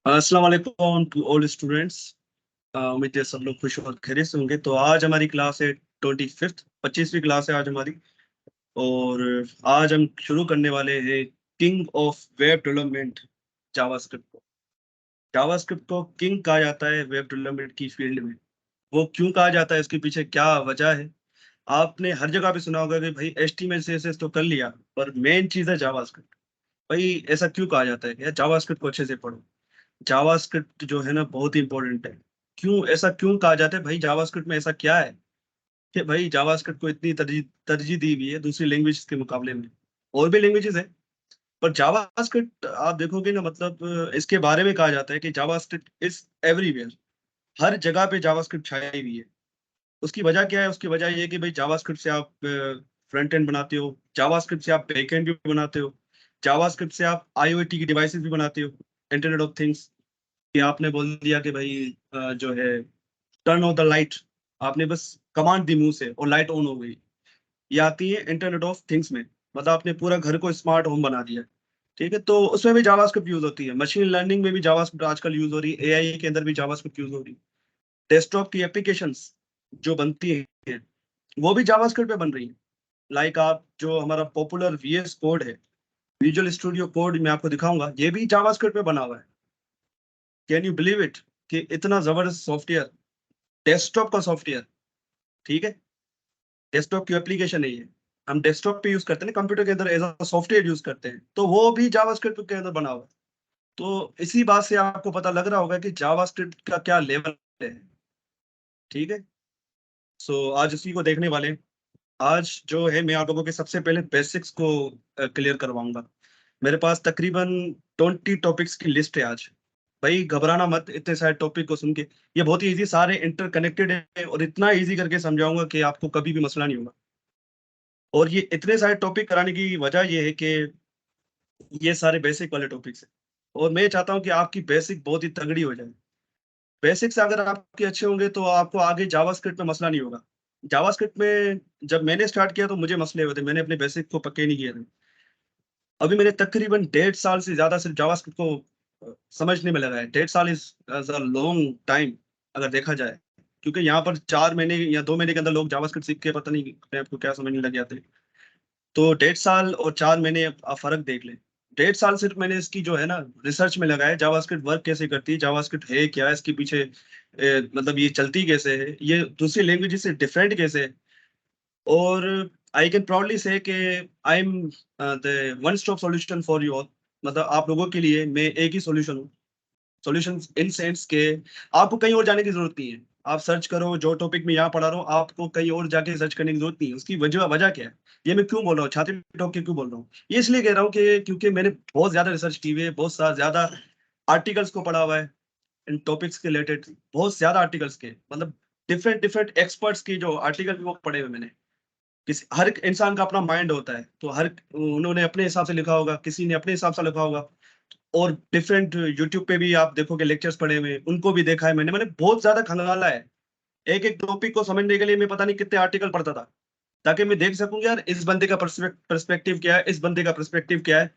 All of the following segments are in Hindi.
अस्सलाम वालेकुम टू ऑल स्टूडेंट्स। उम्मीद है सब लोग खुश और खैरियत से होंगे। तो आज हमारी क्लास है 25th 25वीं क्लास है आज हमारी। और आज हम शुरू करने वाले हैं king of web development, JavaScript को। जावास्क्रिप्ट को किंग कहा जाता है वेब डेवलपमेंट की फील्ड में। वो क्यों कहा जाता है, इसके पीछे क्या वजह है। आपने हर जगह पे सुना होगा कि भाई HTML CSS तो कर लिया, पर मेन चीज है जावास्क्रिप्ट। भाई ऐसा क्यों कहा जाता है? यार जावास्क्रिप्ट को अच्छे से पढ़ो। जावास्क्रिप्ट जो है ना बहुत ही इंपॉर्टेंट है। क्यों ऐसा क्यों कहा जाता है? भाई जावास्क्रिप्ट में ऐसा क्या है कि भाई जावास्क्रिप्ट को इतनी तरजीह तरजीह दी हुई है दूसरी लैंग्वेज के मुकाबले में। और भी लैंग्वेजेस है, पर जावास्क्रिप्ट आप देखोगे ना, मतलब इसके बारे में कहा जाता है कि जावास्क्रिप्ट इज एवरीवेयर। हर जगह पे जावास्क्रिप्ट छाई हुई है। उसकी वजह क्या है? उसकी वजह ये है कि भाई जावास्क्रिप्ट से आप फ्रंट एंड बनाते हो, जावास्क्रिप्ट से आप बैक एंड भी बनाते हो, जावास्क्रिप्ट से आप IoT की डिवाइसेस भी बनाते हो, इंटरनेट ऑफ थिंग्स। कि आपने बोल दिया कि भाई जो है टर्न ऑफ द लाइट, आपने बस कमांड दी मुंह से और लाइट ऑन हो गई। ये आती है इंटरनेट ऑफ थिंग्स में। मतलब आपने पूरा घर को स्मार्ट होम बना दिया। ठीक है, तो उसमें भी जावास्क्रिप्ट यूज होती है। मशीन लर्निंग में भी जावास्क्रिप्ट आजकल यूज हो रही है, AI के अंदर भी जावास्क्रिप्ट यूज हो रही है। डेस्कटॉप की एप्लीकेशंस जो बनती हैं वो भी जावास्क्रिप्ट पे बन रही है। लाइक आप जो हमारा पॉपुलर VS कोड है, विजुअल स्टूडियो कोड, मैं आपको दिखाऊंगा, ये भी जावास्क्रिप्ट पे बना हुआ है। कैन यू बिलीव इट कि इतना जबरदस्त सॉफ्टवेयर, डेस्कटॉप का सॉफ्टवेयर। ठीक है, डेस्कटॉप की एप्लीकेशन है ये। हम डेस्कटॉप पे यूज करते हैं ना, कंप्यूटर के अंदर एज अ सॉफ्टवेयर यूज करते हैं, तो वो भी जावास्क्रिप्ट के अंदर बना हुआ है। तो इसी बात से आपको पता लग रहा होगा कि जावास्क्रिप्ट का क्या लेवल है। ठीक है, सो आज उसी को देखने वाले हैं। आज जो है मैं आप लोगों के सबसे पहले बेसिक्स को क्लियर करवाऊंगा। मेरे पास तकरीबन 20 टॉपिक्स की लिस्ट है आज। भाई घबराना मत इतने सारे टॉपिक को सुन के। ये बहुत ही इजी, सारे इंटरकनेक्टेड है और इतना इजी करके समझाऊंगा कि आपको कभी भी मसला नहीं होगा। और ये इतने सारे टॉपिक कराने की वजह ये है कि ये सारे बेसिक वाले टॉपिक्स हैं। और मैं चाहता हूँ कि आपकी बेसिक बहुत ही तगड़ी हो जाए। बेसिक्स अगर आपके अच्छे होंगे तो आपको आगे जावास्क्रिप्ट में मसला नहीं होगा। जावास्क्रिप्ट में जब मैंने स्टार्ट किया तो मुझे मसले हुए थे, मैंने अपने बेसिक को पक्के नहीं किए थे। अभी मैंने तकरीबन 1.5 साल से ज्यादा सिर्फ जावास्क्रिप्ट को समझने में लगा है। 1.5 साल इज अ लॉन्ग टाइम अगर देखा जाए। क्योंकि यहाँ पर 4 महीने या 2 महीने के अंदर लोग जावास्क्रिप्ट सीख के पता नहीं अपने आप को क्या समझने लग जाते हैं। तो 1.5 साल और 4 महीने आप फर्क देख लें। 1.5 साल सिर्फ मैंने इसकी जो है ना रिसर्च में लगाया, जावास्क्रिप्ट वर्क कैसे करती है, जावास्क्रिप्ट है क्या, इसके पीछे मतलब ये चलती कैसे है, ये दूसरी लैंग्वेज से डिफरेंट कैसे है। और आई कैन प्राउडली से कि I am the one stop solution for you all. मतलब आप लोगों के लिए मैं एक ही सॉल्यूशन हूँ। सॉल्यूशन इन सेंस के आपको कहीं और जाने की जरूरत नहीं है। आप सर्च करो, जो टॉपिक मैं यहाँ पढ़ा रहा हूँ आपको कहीं और जाके सर्च करने की जरूरत नहीं है। उसकी वजह वजह क्या है? ये मैं क्यों बोल रहा हूँ, छाती ठोक के क्यों बोल रहा हूँ? ये इसलिए कह रहा हूँ कि क्योंकि मैंने बहुत ज्यादा रिसर्च की हुई है, बहुत सारा ज्यादा आर्टिकल्स को पढ़ा हुआ है इन टॉपिक्स के रिलेटेड। बहुत ज्यादा आर्टिकल्स के मतलब डिफरेंट डिफरेंट एक्सपर्ट्स की जो आर्टिकल वो पढ़े हुए मैंने। किसी हर एक इंसान का अपना माइंड होता है, तो हर उन्होंने अपने हिसाब से लिखा होगा, किसी ने अपने हिसाब से लिखा होगा। और डिफरेंट यूट्यूब पे भी आप देखोगे लेक्चर्स पढ़े हुए, उनको भी देखा है मैंने बहुत ज्यादा खंगाला है। एक एक टॉपिक को समझने के लिए मैं पता नहीं कितने आर्टिकल पढ़ता था, ताकि मैं देख सकूं यार इस बंदे का पर्सपेक्टिव क्या है, इस बंदे का पर्सपेक्टिव क्या है।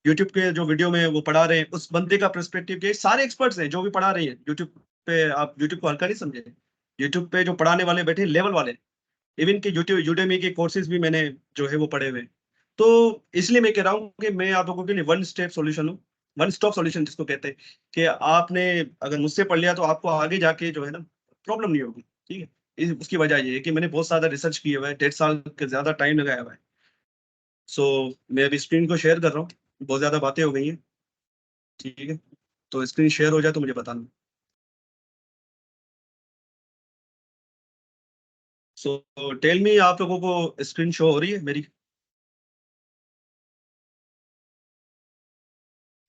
यूट्यूब के जो वीडियो में वो पढ़ा रहे हैं उस बंदे का पर्सपेक्टिव क्या है। सारे एक्सपर्ट्स हैं जो भी पढ़ा रहे हैं यूट्यूब पे। आप यूट्यूब को हल्का नहीं समझे। यूट्यूब पे जो पढ़ाने वाले बैठे लेवल वाले, इवन के यूट्यूब यूडेमी के कोर्सेज भी मैंने जो है वो पढ़े हुए हैं। तो इसलिए मैं कह रहा हूँ कि मैं आप लोगों के लिए वन स्टेप सॉल्यूशन हूँ। वन स्टॉप सॉल्यूशन जिसको कहते हैं, कि आपने अगर मुझसे पढ़ लिया तो आपको आगे जाके जो है ना प्रॉब्लम नहीं होगी। ठीक है, उसकी वजह ये है कि मैंने बहुत ज्यादा रिसर्च किया हुआ है, 1.5 साल के ज्यादा टाइम लगाया हुआ है। सो मैं अभी स्क्रीन को शेयर कर रहा हूँ। बहुत ज्यादा बातें हो गई हैं। ठीक है, तो स्क्रीन शेयर हो जाए तो मुझे बताना। सो टेल मी, आप लोगों को स्क्रीन शो हो रही है मेरी?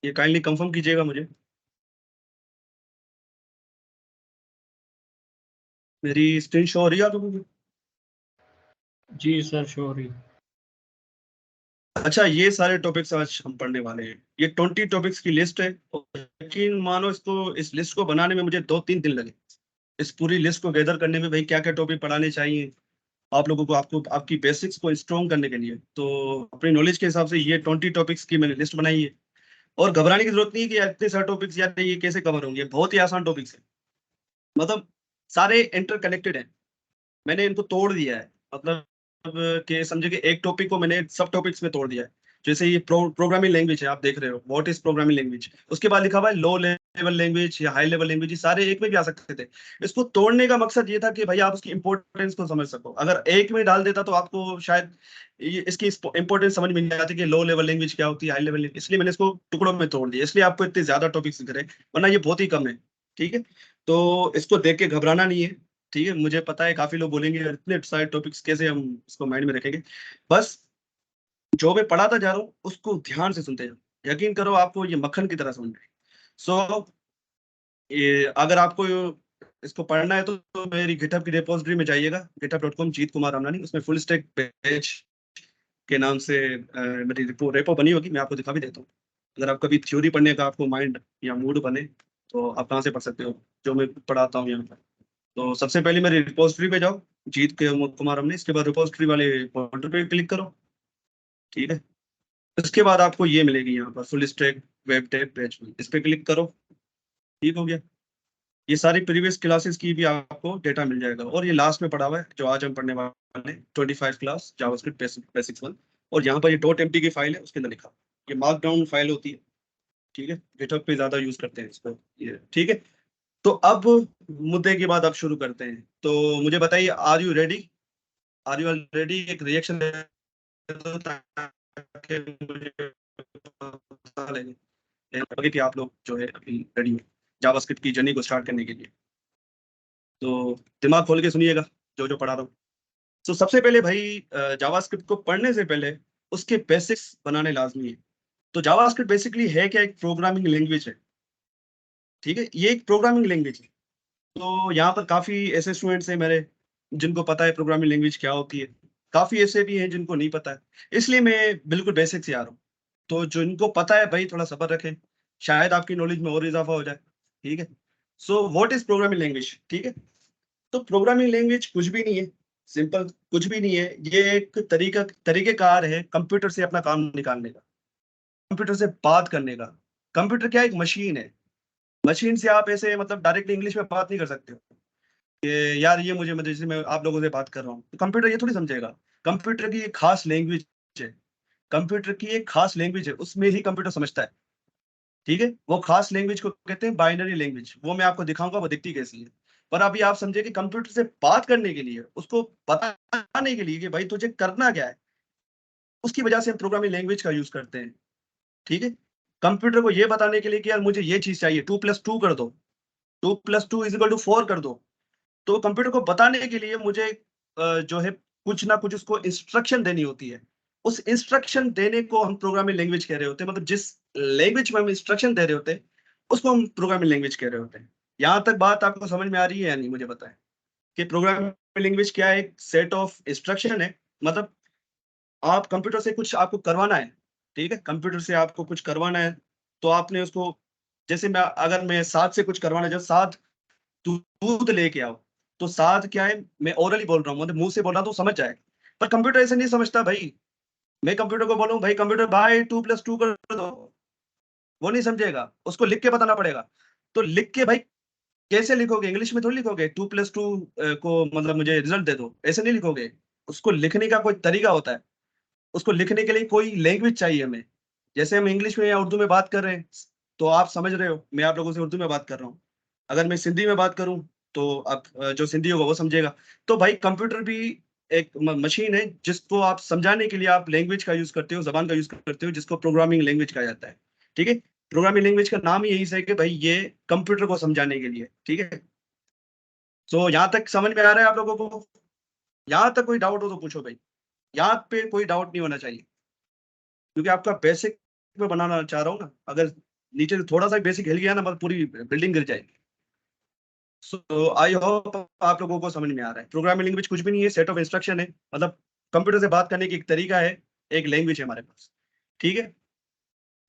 ये काइंडली कंफर्म कीजिएगा मुझे। मेरी स्क्रीन शो हो रही है आप लोगों को? जी सर, श्योर। अच्छा, ये सारे टॉपिक्स आज हम पढ़ने वाले हैं। ये 20 टॉपिक्स की लिस्ट है। और यकीन मानो, इसको इस लिस्ट को बनाने में मुझे 2-3 दिन लगे। इस पूरी लिस्ट को गैदर करने में भाई क्या क्या टॉपिक पढ़ाने चाहिए आप लोगों को, आपको आपकी बेसिक्स को स्ट्रॉन्ग करने के लिए। तो अपनी नॉलेज के हिसाब से ये 20 टॉपिक्स की मैंने लिस्ट बनाई है। और घबराने की जरूरत नहीं है कि यार इतने सारे टॉपिक्स यार ये कैसे कवर होंगे, बहुत ही आसान टॉपिक्स है, मतलब सारे इंटरकनेक्टेड हैं, मैंने इनको तोड़ दिया है, मतलब कि समझे कि एक टॉपिक को मैंने सब टॉपिक्स में तोड़ दिया है। जैसे ये प्रोग्रामिंग लैंग्वेज है, आप देख रहे हो व्हाट इज प्रोग्रामिंग लैंग्वेज, उसके बाद लिखा हुआ है लो लेवल लैंग्वेज या हाई लेवल लैंग्वेज, सारे एक में भी आ सकते थे। इसको तोड़ने का मकसद ये था कि भाई आप उसकी इंपॉर्टेंस को समझ सको, अगर एक में डाल देता तो आपको शायद इसकी इंपॉर्टेंस समझ में नहीं आती कि लो लेवल लैंग्वेज क्या होती है, हाई लेवल, इसलिए मैंने इसको टुकड़ों में तोड़ दिया, इसलिए आपको इतने ज्यादा टॉपिक्स दिख रहे हैं, वरना ये बहुत ही कम है। ठीक है, तो इसको देख के घबराना नहीं है। ठीक है, मुझे पता है काफी लोग बोलेंगे यार इतने सारे टॉपिक्स कैसे हम इसको माइंड में रखेंगे, बस जो मैं पढ़ाता जा रहा हूँ उसको ध्यान से सुनते जाओ, यकीन करो आपको ये मक्खन की तरह समझ में। सो ये अगर आपको इसको पढ़ना है तो मेरी गिटहब की रिपोजिटरी में जाइएगा, github.com जीत कुमार रामनानी, उसमें फुल स्टैक पेज के नाम से मेरी रेपो बनी होगी, मैं आपको दिखा भी देता हूँ। अगर आप कभी थ्योरी पढ़ने का आपको माइंड या मूड बने तो आप कहाँ से पढ़ सकते हो, जो मैं पढ़ाता हूँ यहाँ पर। तो सबसे पहले मेरे रिपोजिटरी पे जाओ, जीत के कुमार हमने, इसके बाद रिपोजिटरी वाले फोल्डर पे क्लिक करो। ठीक है, इसके बाद आपको ये मिलेगी यहाँ पर full stack web dev page, इस पे क्लिक करो। ठीक हो गया, ये सारी प्रीवियस क्लासेस की भी आपको डेटा मिल जाएगा, और ये लास्ट में पड़ा हुआ है जो आज हम पढ़ने वाले हैं, 25 क्लास जावास्क्रिप्ट बेसिक्स 1। और यहाँ पर ये डॉट एमटी की फाइल है, उसके अंदर लिखा ये मार्कडाउन फाइल होती है। ठीक है, गिटहब पे ज्यादा यूज करते हैं इसको ये। ठीक है, तो अब मुद्दे की बात अब शुरू करते हैं, तो मुझे बताइए, are you ready? Are you ready? एक रिएक्शन दे दो ताकि मुझे पता लगे कि आप लोग जो है अभी रेडी हो जावास्क्रिप्ट की जर्नी को स्टार्ट करने के लिए। तो दिमाग खोल के सुनिएगा जो जो पढ़ा रहा हूँ। तो सबसे पहले भाई जावास्क्रिप्ट को पढ़ने से पहले उसके बेसिक्स बनाने लाजमी है। तो जावास्क्रिप्ट बेसिकली है क्या? एक प्रोग्रामिंग लैंग्वेज है। ठीक है, ये एक प्रोग्रामिंग लैंग्वेज है। तो यहाँ पर काफी ऐसे स्टूडेंट्स हैं मेरे जिनको पता है प्रोग्रामिंग लैंग्वेज क्या होती है, काफी ऐसे भी हैं जिनको नहीं पता है, इसलिए मैं बिल्कुल बेसिक से आ रहा हूँ। तो जिनको पता है भाई थोड़ा सब्र रखें, शायद आपकी नॉलेज में और इजाफा हो जाए। ठीक है, so what is programming language? ठीक है, तो प्रोग्रामिंग लैंग्वेज कुछ भी नहीं है, सिंपल कुछ भी नहीं है, ये एक तरीकेकार है कंप्यूटर से अपना काम निकालने का, कंप्यूटर से बात करने का। कंप्यूटर क्या है? एक मशीन है, मशीन से आप ऐसे मतलब डायरेक्टली इंग्लिश में बात नहीं कर सकते हो कि यार ये मुझे मतलब जैसे मैं आप लोगों से बात कर रहा हूँ, तो कंप्यूटर ये थोड़ी समझेगा। कंप्यूटर की एक खास लैंग्वेज है, कंप्यूटर की एक खास लैंग्वेज है, उसमें ही कंप्यूटर समझता है। ठीक है, वो खास लैंग्वेज को कहते हैं बाइनरी लैंग्वेज, वो मैं आपको दिखाऊंगा वो दिखती कैसी है। पर अभी आप समझे कि कंप्यूटर से बात करने के लिए, उसको बताने के लिए कि भाई तुझे करना क्या है, उसकी वजह से हम प्रोग्रामिंग लैंग्वेज का यूज करते हैं। ठीक है, कंप्यूटर को ये बताने के लिए कि यार मुझे ये चीज चाहिए, 2+2 कर दो, 2+2 = 4 कर दो, तो कंप्यूटर को बताने के लिए मुझे जो है कुछ ना कुछ उसको इंस्ट्रक्शन देनी होती है। उस इंस्ट्रक्शन देने को हम प्रोग्रामिंग लैंग्वेज कह रहे होते हैं, मतलब जिस लैंग्वेज में हम इंस्ट्रक्शन दे रहे होते हैं उसको हम प्रोग्रामिंग लैंग्वेज कह रहे होते हैं। यहाँ तक बात आपको समझ में आ रही है या नहीं, मुझे बताएं कि प्रोग्रामिंग लैंग्वेज क्या है? एक सेट ऑफ इंस्ट्रक्शन है, मतलब आप कंप्यूटर से कुछ आपको करवाना है। ठीक है, कंप्यूटर से आपको कुछ करवाना है, तो आपने उसको, जैसे मैं अगर मैं साथ से कुछ करवाना, जब साथ दूध लेके आओ, तो साथ क्या है, मैं ओरली बोल रहा हूँ, मतलब मुंह से बोल रहा हूँ तो समझ जाएगा। पर कंप्यूटर ऐसे नहीं समझता भाई, मैं कंप्यूटर को बोलूं भाई कंप्यूटर भाई 2+2 कर दो, वो नहीं समझेगा, उसको लिख के बताना पड़ेगा। तो लिख के भाई कैसे लिखोगे? इंग्लिश में थोड़ी लिखोगे 2+2 को मतलब मुझे रिजल्ट दे दो, ऐसे नहीं लिखोगे। उसको लिखने का कोई तरीका होता है, उसको लिखने के लिए कोई लैंग्वेज चाहिए हमें। जैसे हम इंग्लिश में या उर्दू में बात कर रहे हैं, तो आप समझ रहे हो मैं आप लोगों से उर्दू में बात कर रहा हूँ। अगर मैं सिंधी में बात करूं तो आप जो सिंधी होगा वो समझेगा। तो भाई कंप्यूटर भी एक मशीन है जिसको आप समझाने के लिए आप लैंग्वेज का यूज करते हो, जबान का यूज करते हो, जिसको प्रोग्रामिंग लैंग्वेज कहा जाता है। ठीक है, प्रोग्रामिंग लैंग्वेज का नाम ही यही से है कि भाई ये कंप्यूटर को समझाने के लिए। ठीक है, तो यहाँ तक समझ में आ रहा है आप लोगों को? यहाँ तक कोई डाउट हो तो पूछो भाई, यहाँ पे कोई डाउट नहीं होना चाहिए, क्योंकि आपका बेसिक में बनाना चाह रहा हूँ ना, अगर नीचे से थोड़ा सा बेसिक हिल गया ना मतलब पूरी बिल्डिंग गिर जाएगी। सो आई होप आप लोगों को समझ में आ रहा है, प्रोग्रामिंग लैंग्वेज कुछ भी नहीं है, सेट ऑफ इंस्ट्रक्शन है, मतलब कंप्यूटर से बात करने की एक तरीका है, एक लैंग्वेज है हमारे पास। ठीक है,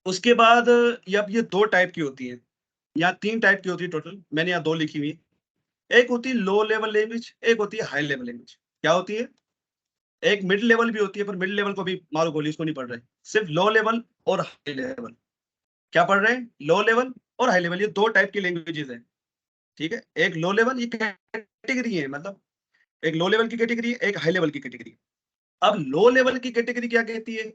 उसके बाद ये दो टाइप की होती है, यहाँ 3 टाइप की होती है टोटल, मैंने यहाँ 2 लिखी हुई है। एक होती है लो लेवल लैंग्वेज, एक होती है हाई लेवल लैंग्वेज। क्या होती है? एक मिड लेवल भी होती है, पर मिड लेवल को भी मारो गोली, इसको नहीं पढ़ रहे, सिर्फ लो लेवल और हाई लेवल। क्या पढ़ रहे हैं, लो लेवल और हाई लेवल, ये दो टाइप की लैंग्वेजेस है। ठीक है, एक लो लेवल ये कैटेगरी है, मतलब एक लो लेवल की कैटेगरी है, एक हाई लेवल की कैटेगरी। अब लो लेवल की कैटेगरी क्या कहती है,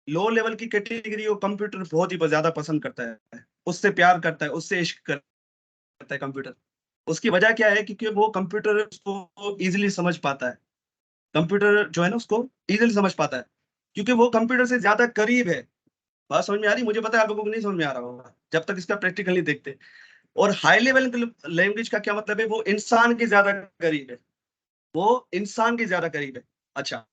लो लेवल की कैटेगरी वो कंप्यूटर बहुत ही ज्यादा पसंद करता है, उससे प्यार करता है, उससे इश्क करता है कंप्यूटर। उसकी वजह क्या है, क्योंकि वो कंप्यूटर उसको इजीली समझ पाता है, कंप्यूटर जो है ना उसको इजीली समझ पाता है, क्योंकि वो कंप्यूटर से ज्यादा करीब है। बात समझ में आ रही, मुझे पता है आप लोगों को नहीं समझ में आ रहा होगा जब तक इसका प्रैक्टिकली देखते। और हाई लेवल लैंग्वेज का क्या मतलब है, वो इंसान के ज्यादा करीब है, वो इंसान के ज्यादा करीब है। अच्छा,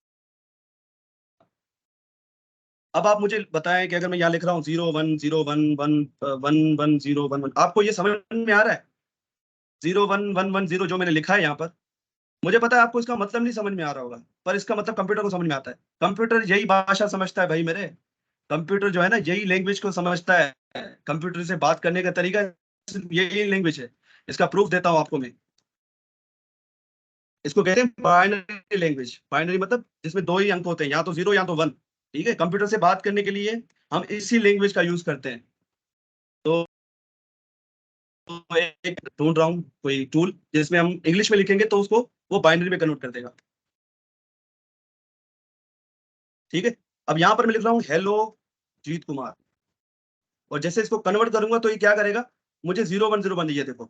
अब आप मुझे बताएं कि अगर मैं यहाँ लिख रहा हूँ 0 1 0 1 1 1 1 0 1 1, आपको ये समझ में आ रहा है? 0 1 1 1 0 जो मैंने लिखा है यहाँ पर, मुझे पता है आपको इसका मतलब नहीं समझ में आ रहा होगा, पर इसका मतलब कंप्यूटर को समझ में आता है। कंप्यूटर यही भाषा समझता है भाई मेरे, कंप्यूटर जो है ना यही लैंग्वेज को समझता है। कंप्यूटर से बात करने का तरीका सिर्फ यही लैंग्वेज है। इसका प्रूफ देता हूँ आपको मैं। इसको कहते हैं बाइनरी लैंग्वेज। बाइनरी मतलब जिसमें दो ही अंक होते हैं, या तो 0 या तो 1। ठीक है, कंप्यूटर से बात करने के लिए हम इसी लैंग्वेज का यूज करते हैं। तो एक ढूंढ रहा हूँ कोई टूल जिसमें हम इंग्लिश में लिखेंगे तो उसको वो बाइनरी में कन्वर्ट कर देगा। ठीक है, अब यहाँ पर मैं लिख रहा हूँ हेलो जीत कुमार, और जैसे इसको कन्वर्ट करूंगा तो ये क्या करेगा, मुझे 0 1 0 1, ये देखो।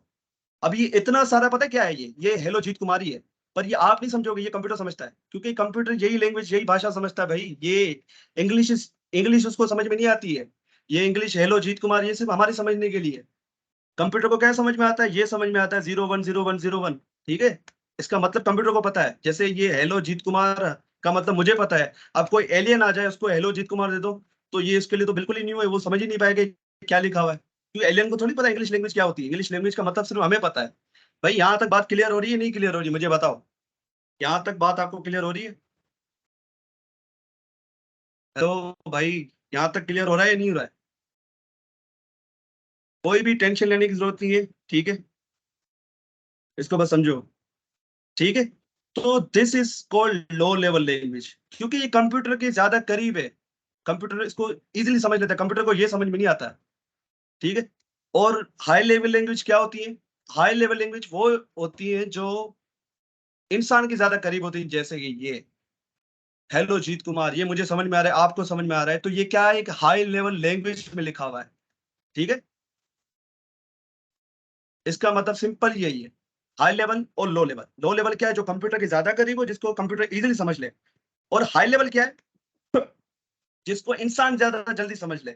अब ये इतना सारा पता है क्या है, ये हेलो जीत कुमार ही है। पर ये आप नहीं समझोगे, ये कंप्यूटर समझता है, क्योंकि कंप्यूटर यही लैंग्वेज यही भाषा समझता है भाई। ये इंग्लिश इंग्लिश उसको समझ में नहीं आती है। ये इंग्लिश हेलो जीत कुमार ये सिर्फ हमारे समझने के लिए। कंप्यूटर को क्या समझ में आता है, ये समझ में आता है 0 1 0 1 0 1। ठीक है, इसका मतलब कंप्यूटर को पता है। जैसे ये हेलो जीत कुमार का मतलब मुझे पता है, अब कोई एलियन आ जाए उसको हेलो जीत कुमार दे दो, तो ये इसके लिए तो बिल्कुल ही नहीं हुआ, वो समझ ही नहीं पाएगा क्या लिखा हुआ है, क्योंकि एलियन को थोड़ी पता इंग्लिश लैंग्वेज क्या होती है। इंग्लिश लैंग्वेज का मतलब सिर्फ हमें पता है। भाई यहाँ तक बात क्लियर हो रही है नहीं क्लियर हो रही है, मुझे बताओ। यहाँ तक बात आपको क्लियर हो रही है? तो भाई यहाँ तक क्लियर हो रहा है या नहीं हो रहा है? कोई भी टेंशन लेने की जरूरत नहीं है, ठीक है, इसको बस समझो। ठीक है, तो this is called low level language, क्योंकि ये कंप्यूटर के ज्यादा करीब है। कंप्यूटर इसको इजीली समझ लेता है, कंप्यूटर को ये समझ में नहीं आता। ठीक है, और हाई लेवल लैंग्वेज क्या होती है, हाई लेवल लैंग्वेज वो होती है जो इंसान के ज्यादा करीब होती है। जैसे कि ये हेलो जीत कुमार, ये मुझे समझ में आ रहा है, आपको समझ में आ रहा है, तो ये क्या है, एक हाई लेवल लैंग्वेज में लिखा हुआ है। ठीक है, इसका मतलब सिंपल यही है, हाई लेवल और लो लेवल। लो लेवल क्या है, जो कंप्यूटर के ज्यादा करीब हो, जिसको कंप्यूटर इजीली समझ ले। और हाई लेवल क्या है, जिसको इंसान ज्यादा जल्दी समझ ले।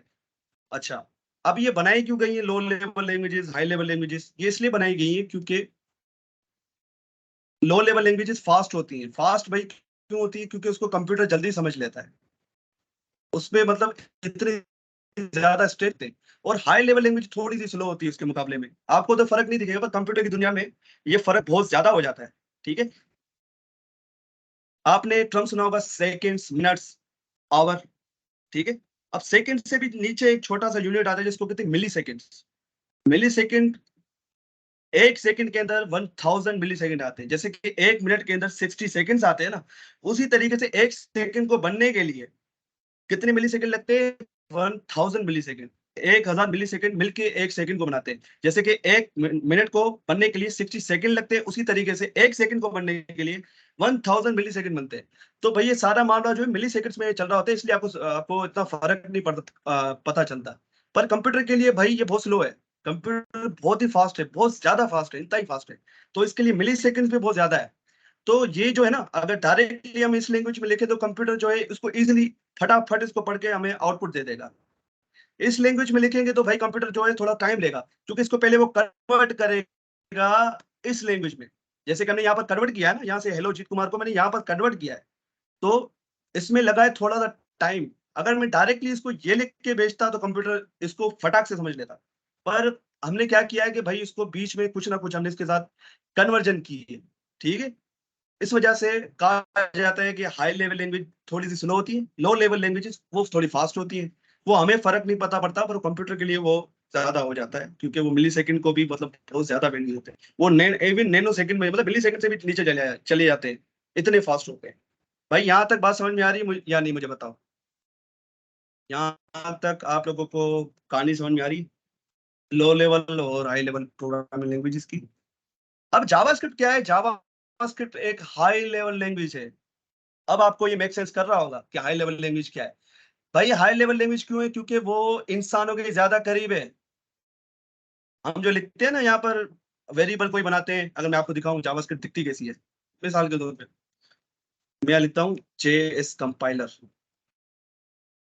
अच्छा, अब ये बनाई क्यों गई है low level languages, high level languages? ये इसलिए बनाई गई है क्योंकि लो लेवल लैंग्वेजेस फास्ट होती हैं। फास्ट भाई क्यों होती है, क्योंकि उसको कंप्यूटर जल्दी समझ लेता है, उसमें मतलब इतने ज्यादा स्टेप थे। और हाई लेवल लैंग्वेज थोड़ी सी स्लो होती है उसके मुकाबले में। आपको तो फर्क नहीं दिखेगा, पर कंप्यूटर की दुनिया में ये फर्क बहुत ज्यादा हो जाता है। ठीक है, आपने टर्म सुना होगा सेकेंड्स, मिनट्स, आवर। ठीक है, अब सेकंड से भी नीचे एक छोटा सा यूनिट आता है जिसको कहते हैं मिली सेकेंड्स। मिली सेकेंड, एक सेकंड के अंदर 1000 मिली सेकंड आते हैं। जैसे कि एक मिनट के अंदर 60 सेकंड्स आते हैं ना, उसी तरीके से एक सेकंड को बनने के लिए कितने मिली सेकंड लगते हैं, 1000 मिली सेकंड। 1000 मिली सेकंड मिलके एक सेकंड को बनाते हैं। जैसे कि एक मिनट को बनने के लिए 60 सेकंड लगते हैं, उसी तरीके से एक सेकंड को बनने के लिए 1000 मिली सेकंड बनते हैं। तो भाई ये सारा मामला जो है मिली सेकंड्स में चल रहा होता है, इसलिए आपको आपको इतना फर्क नहीं पड़ता, पता चलता। पर कंप्यूटर के लिए भाई ये बहुत स्लो है। कंप्यूटर बहुत ही फास्ट है, बहुत ज्यादा फास्ट है, इतना ही फास्ट है। तो इसके लिए मिली सेकंड्स भी बहुत ज्यादा है। तो ये जो है ना, अगर डायरेक्टली हम इस लैंग्वेज में लिखे तो कंप्यूटर जो है उसको इजीली फटाफट इसको पढ़ के हमें आउटपुट दे देगा। इस लैंग्वेज में लिखेंगे तो भाई कंप्यूटर जो है थोड़ा टाइम लेगा, क्योंकि इसको पहले वो कन्वर्ट करेगा इस लैंग्वेज में। जैसे कि हमने यहाँ पर कन्वर्ट किया है ना, यहाँ से हेलो जीत कुमार को मैंने यहाँ पर कन्वर्ट किया है, तो इसमें लगा है थोड़ा सा टाइम। अगर मैं डायरेक्टली इसको ये लिख के भेजता तो कंप्यूटर इसको फटाक से समझ लेता। पर हमने क्या किया है कि भाई इसको बीच में कुछ ना कुछ हमने इसके साथ कन्वर्जन की है। ठीक है, इस वजह से कहा जाता है कि हाई लेवल लैंग्वेज थोड़ी सी स्लो होती है, लो लेवल लैंग्वेजेस वो थोड़ी फास्ट होती है। वो हमें फर्क नहीं पता पड़ता, पर कंप्यूटर के लिए वो ज्यादा हो जाता है, क्योंकि वो मिली सेकंड को भी मतलब बहुत ज्यादा वैल्यू होते हैं। वो इवन नैनो सेकंड में, मतलब मिली सेकंड से भी नीचे चले जाते हैं, इतने फास्ट होते हैं। भाई यहाँ तक बात समझ में आ रही है या नहीं, मुझे बताओ। यहाँ तक आप लोगों को कहानी समझ में आ रही, लो लेवल और हाई लेवल प्रोग्रामिंग लैंग्वेजेस की। अब जावास्क्रिप्ट क्या है? जावास्क्रिप्ट एक हाई लेवल लैंग्वेज है। अब आपको ये मेक सेंस कर रहा होगा कि हाई लेवल लैंग्वेज क्या है। भाई हाई लेवल लैंग्वेज क्यों है? क्योंकि वो इंसानों के ज्यादा करीब है। हम जो लिखते हैं ना यहाँ पर, वेरिएबल कोई बनाते हैं, अगर मैं आपको दिखाऊं जावास्क्रिप्ट दिखती कैसी है, मिसाल के तौर पे मैं लिखता हूँ JS कंपाइलर,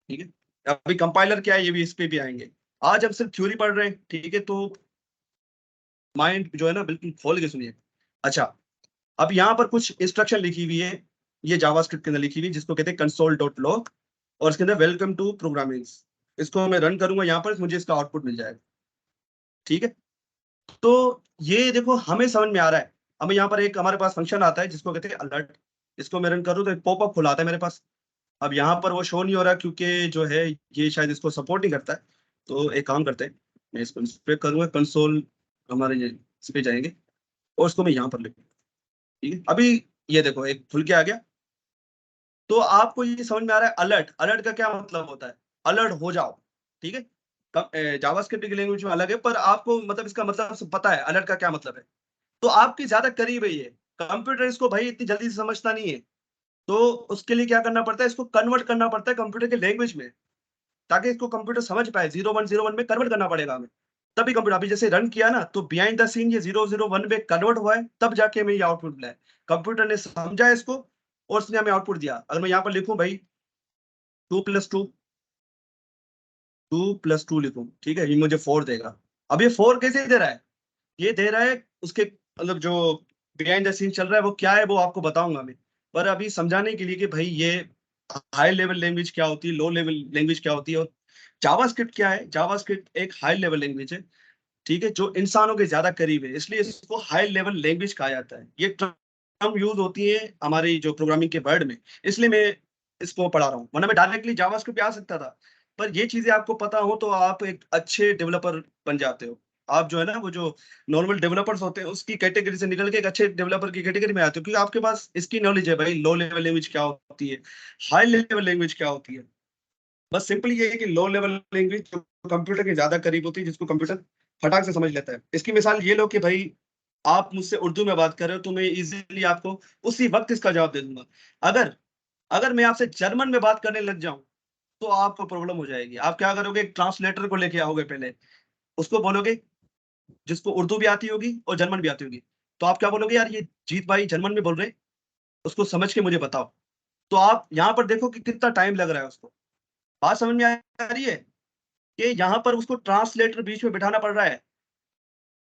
ठीक है। अभी कंपाइलर क्या है ये भी इस पे भी आएंगे। आज हम सिर्फ थ्योरी पढ़ रहे हैं, ठीक है, तो माइंड जो है ना बिल्कुल खोल के सुनिए। अच्छा, अब यहाँ पर कुछ इंस्ट्रक्शन लिखी हुई है, ये जावास्क्रिप्ट के अंदर लिखी हुई है, जिसको कहते हैं console.log, और इसके अंदर वेलकम टू प्रोग्रामिंग। इसको मैं रन करूंगा यहाँ पर, मुझे इसका आउटपुट मिल जाएगा, ठीक है। तो ये देखो हमें समझ में आ रहा है। हमें यहाँ पर एक हमारे पास फंक्शन आता है जिसको कहते हैं अलर्ट। इसको मैं रन करूँ तो एक पॉपअप खुला आता है मेरे पास। अब यहाँ पर वो शो नहीं हो रहा क्योंकि जो है ये शायद इसको सपोर्ट नहीं करता है। तो एक काम करते हैं, मैं इसको इस पे करूंगा कंसोल, हमारे ये इस पे जाएंगे और इसको मैं यहाँ पर लिखूँ, ठीक है। अभी ये देखो एक खुल के आ गया। तो आपको ये समझ में आ रहा है अलर्ट, अलर्ट का क्या मतलब होता है? अलर्ट हो जाओ, ठीक है। जावास्क्रिप्ट की लैंग्वेज में अलग है, पर आपको मतलब इसका मतलब सब पता है अलर्ट का क्या मतलब है। तो आपकी ज्यादा करीब है ये। कंप्यूटर इसको भाई इतनी जल्दी से समझता नहीं है। तो उसके लिए क्या करना पड़ता है, इसको कन्वर्ट करना पड़ता है कंप्यूटर के लैंग्वेज में, ताकि इसको कंप्यूटर समझ पाए। 0101 में कन्वर्ट करना पड़ेगा हमें, तभी कंप्यूटर अभी जैसे रन किया ना, तो बिहाइंड द सीन ये 001 में कन्वर्ट हुआ है, तब जाके हमें ये आउटपुट मिला है। कंप्यूटर ने समझा इसको और उसने हमें आउटपुट दिया। अगर मैं यहाँ पर लिखूं भाई 2+2, 2+2 लिखूं, ठीक है, ये मुझे 4 देगा। अब ये 4 कैसे दे रहा है? ये दे रहा है उसके मतलब जो बिहाइंड द सीन चल रहा है वो क्या है, वो आपको बताऊंगा मैं। पर अभी समझाने के लिए कि भाई ये हाई लेवल लैंग्वेज क्या होती है, लो लेवल लैंग्वेज क्या होती है, और जावास्क्रिप्ट क्या है। जावास्क्रिप्ट एक हाई लेवल लैंग्वेज है, ठीक है, जो इंसानों के ज्यादा करीब है, इसलिए इसको हाई लेवल लैंग्वेज कहा जाता है। ये टर्म यूज होती है हमारी जो प्रोग्रामिंग के वर्ड में, इसलिए मैं इसको पढ़ा रहा हूँ, वरना मैं डायरेक्टली जावास्क्रिप्ट पे आ सकता था। पर ये चीजें आपको पता हो तो आप एक अच्छे डेवलपर बन जाते हो। आप जो है ना वो जो नॉर्मल डेवलपर्स होते हैं उसकी कैटेगरी से निकल के एक अच्छे डेवलपर की कैटेगरी में आते हो, क्योंकि आपके पास इसकी नॉलेज है भाई, लो लेवल लैंग्वेज क्या होती है, हाई लेवल लैंग्वेज क्या होती है। बस सिंपल ये है कि लो लेवल लैंग्वेज जो कंप्यूटर के ज्यादा करीब होती है, जिसको कंप्यूटर फटाक से समझ लेता है। इसकी मिसाल ये लो कि भाई आप मुझसे उर्दू में बात कर रहे हो, तो मैं इजीली आपको उसी वक्त इसका जवाब दे दूंगा। अगर अगर मैं आपसे जर्मन में बात करने लग जाऊं तो आपको प्रॉब्लम हो जाएगी। आप क्या करोगे, एक ट्रांसलेटर को लेके आओगे, पहले उसको बोलोगे, जिसको उर्दू भी आती होगी और जर्मन भी आती होगी। तो आप क्या बोलोगे, यार ये जीत भाई जर्मन में बोल रहे हैं, उसको समझ के मुझे बताओ। तो आप यहाँ पर देखो कि कितना टाइम लग रहा है उसको। बात समझ में आ रही है कि यहाँ पर उसको ट्रांसलेटर बीच में बिठाना पड़ रहा है।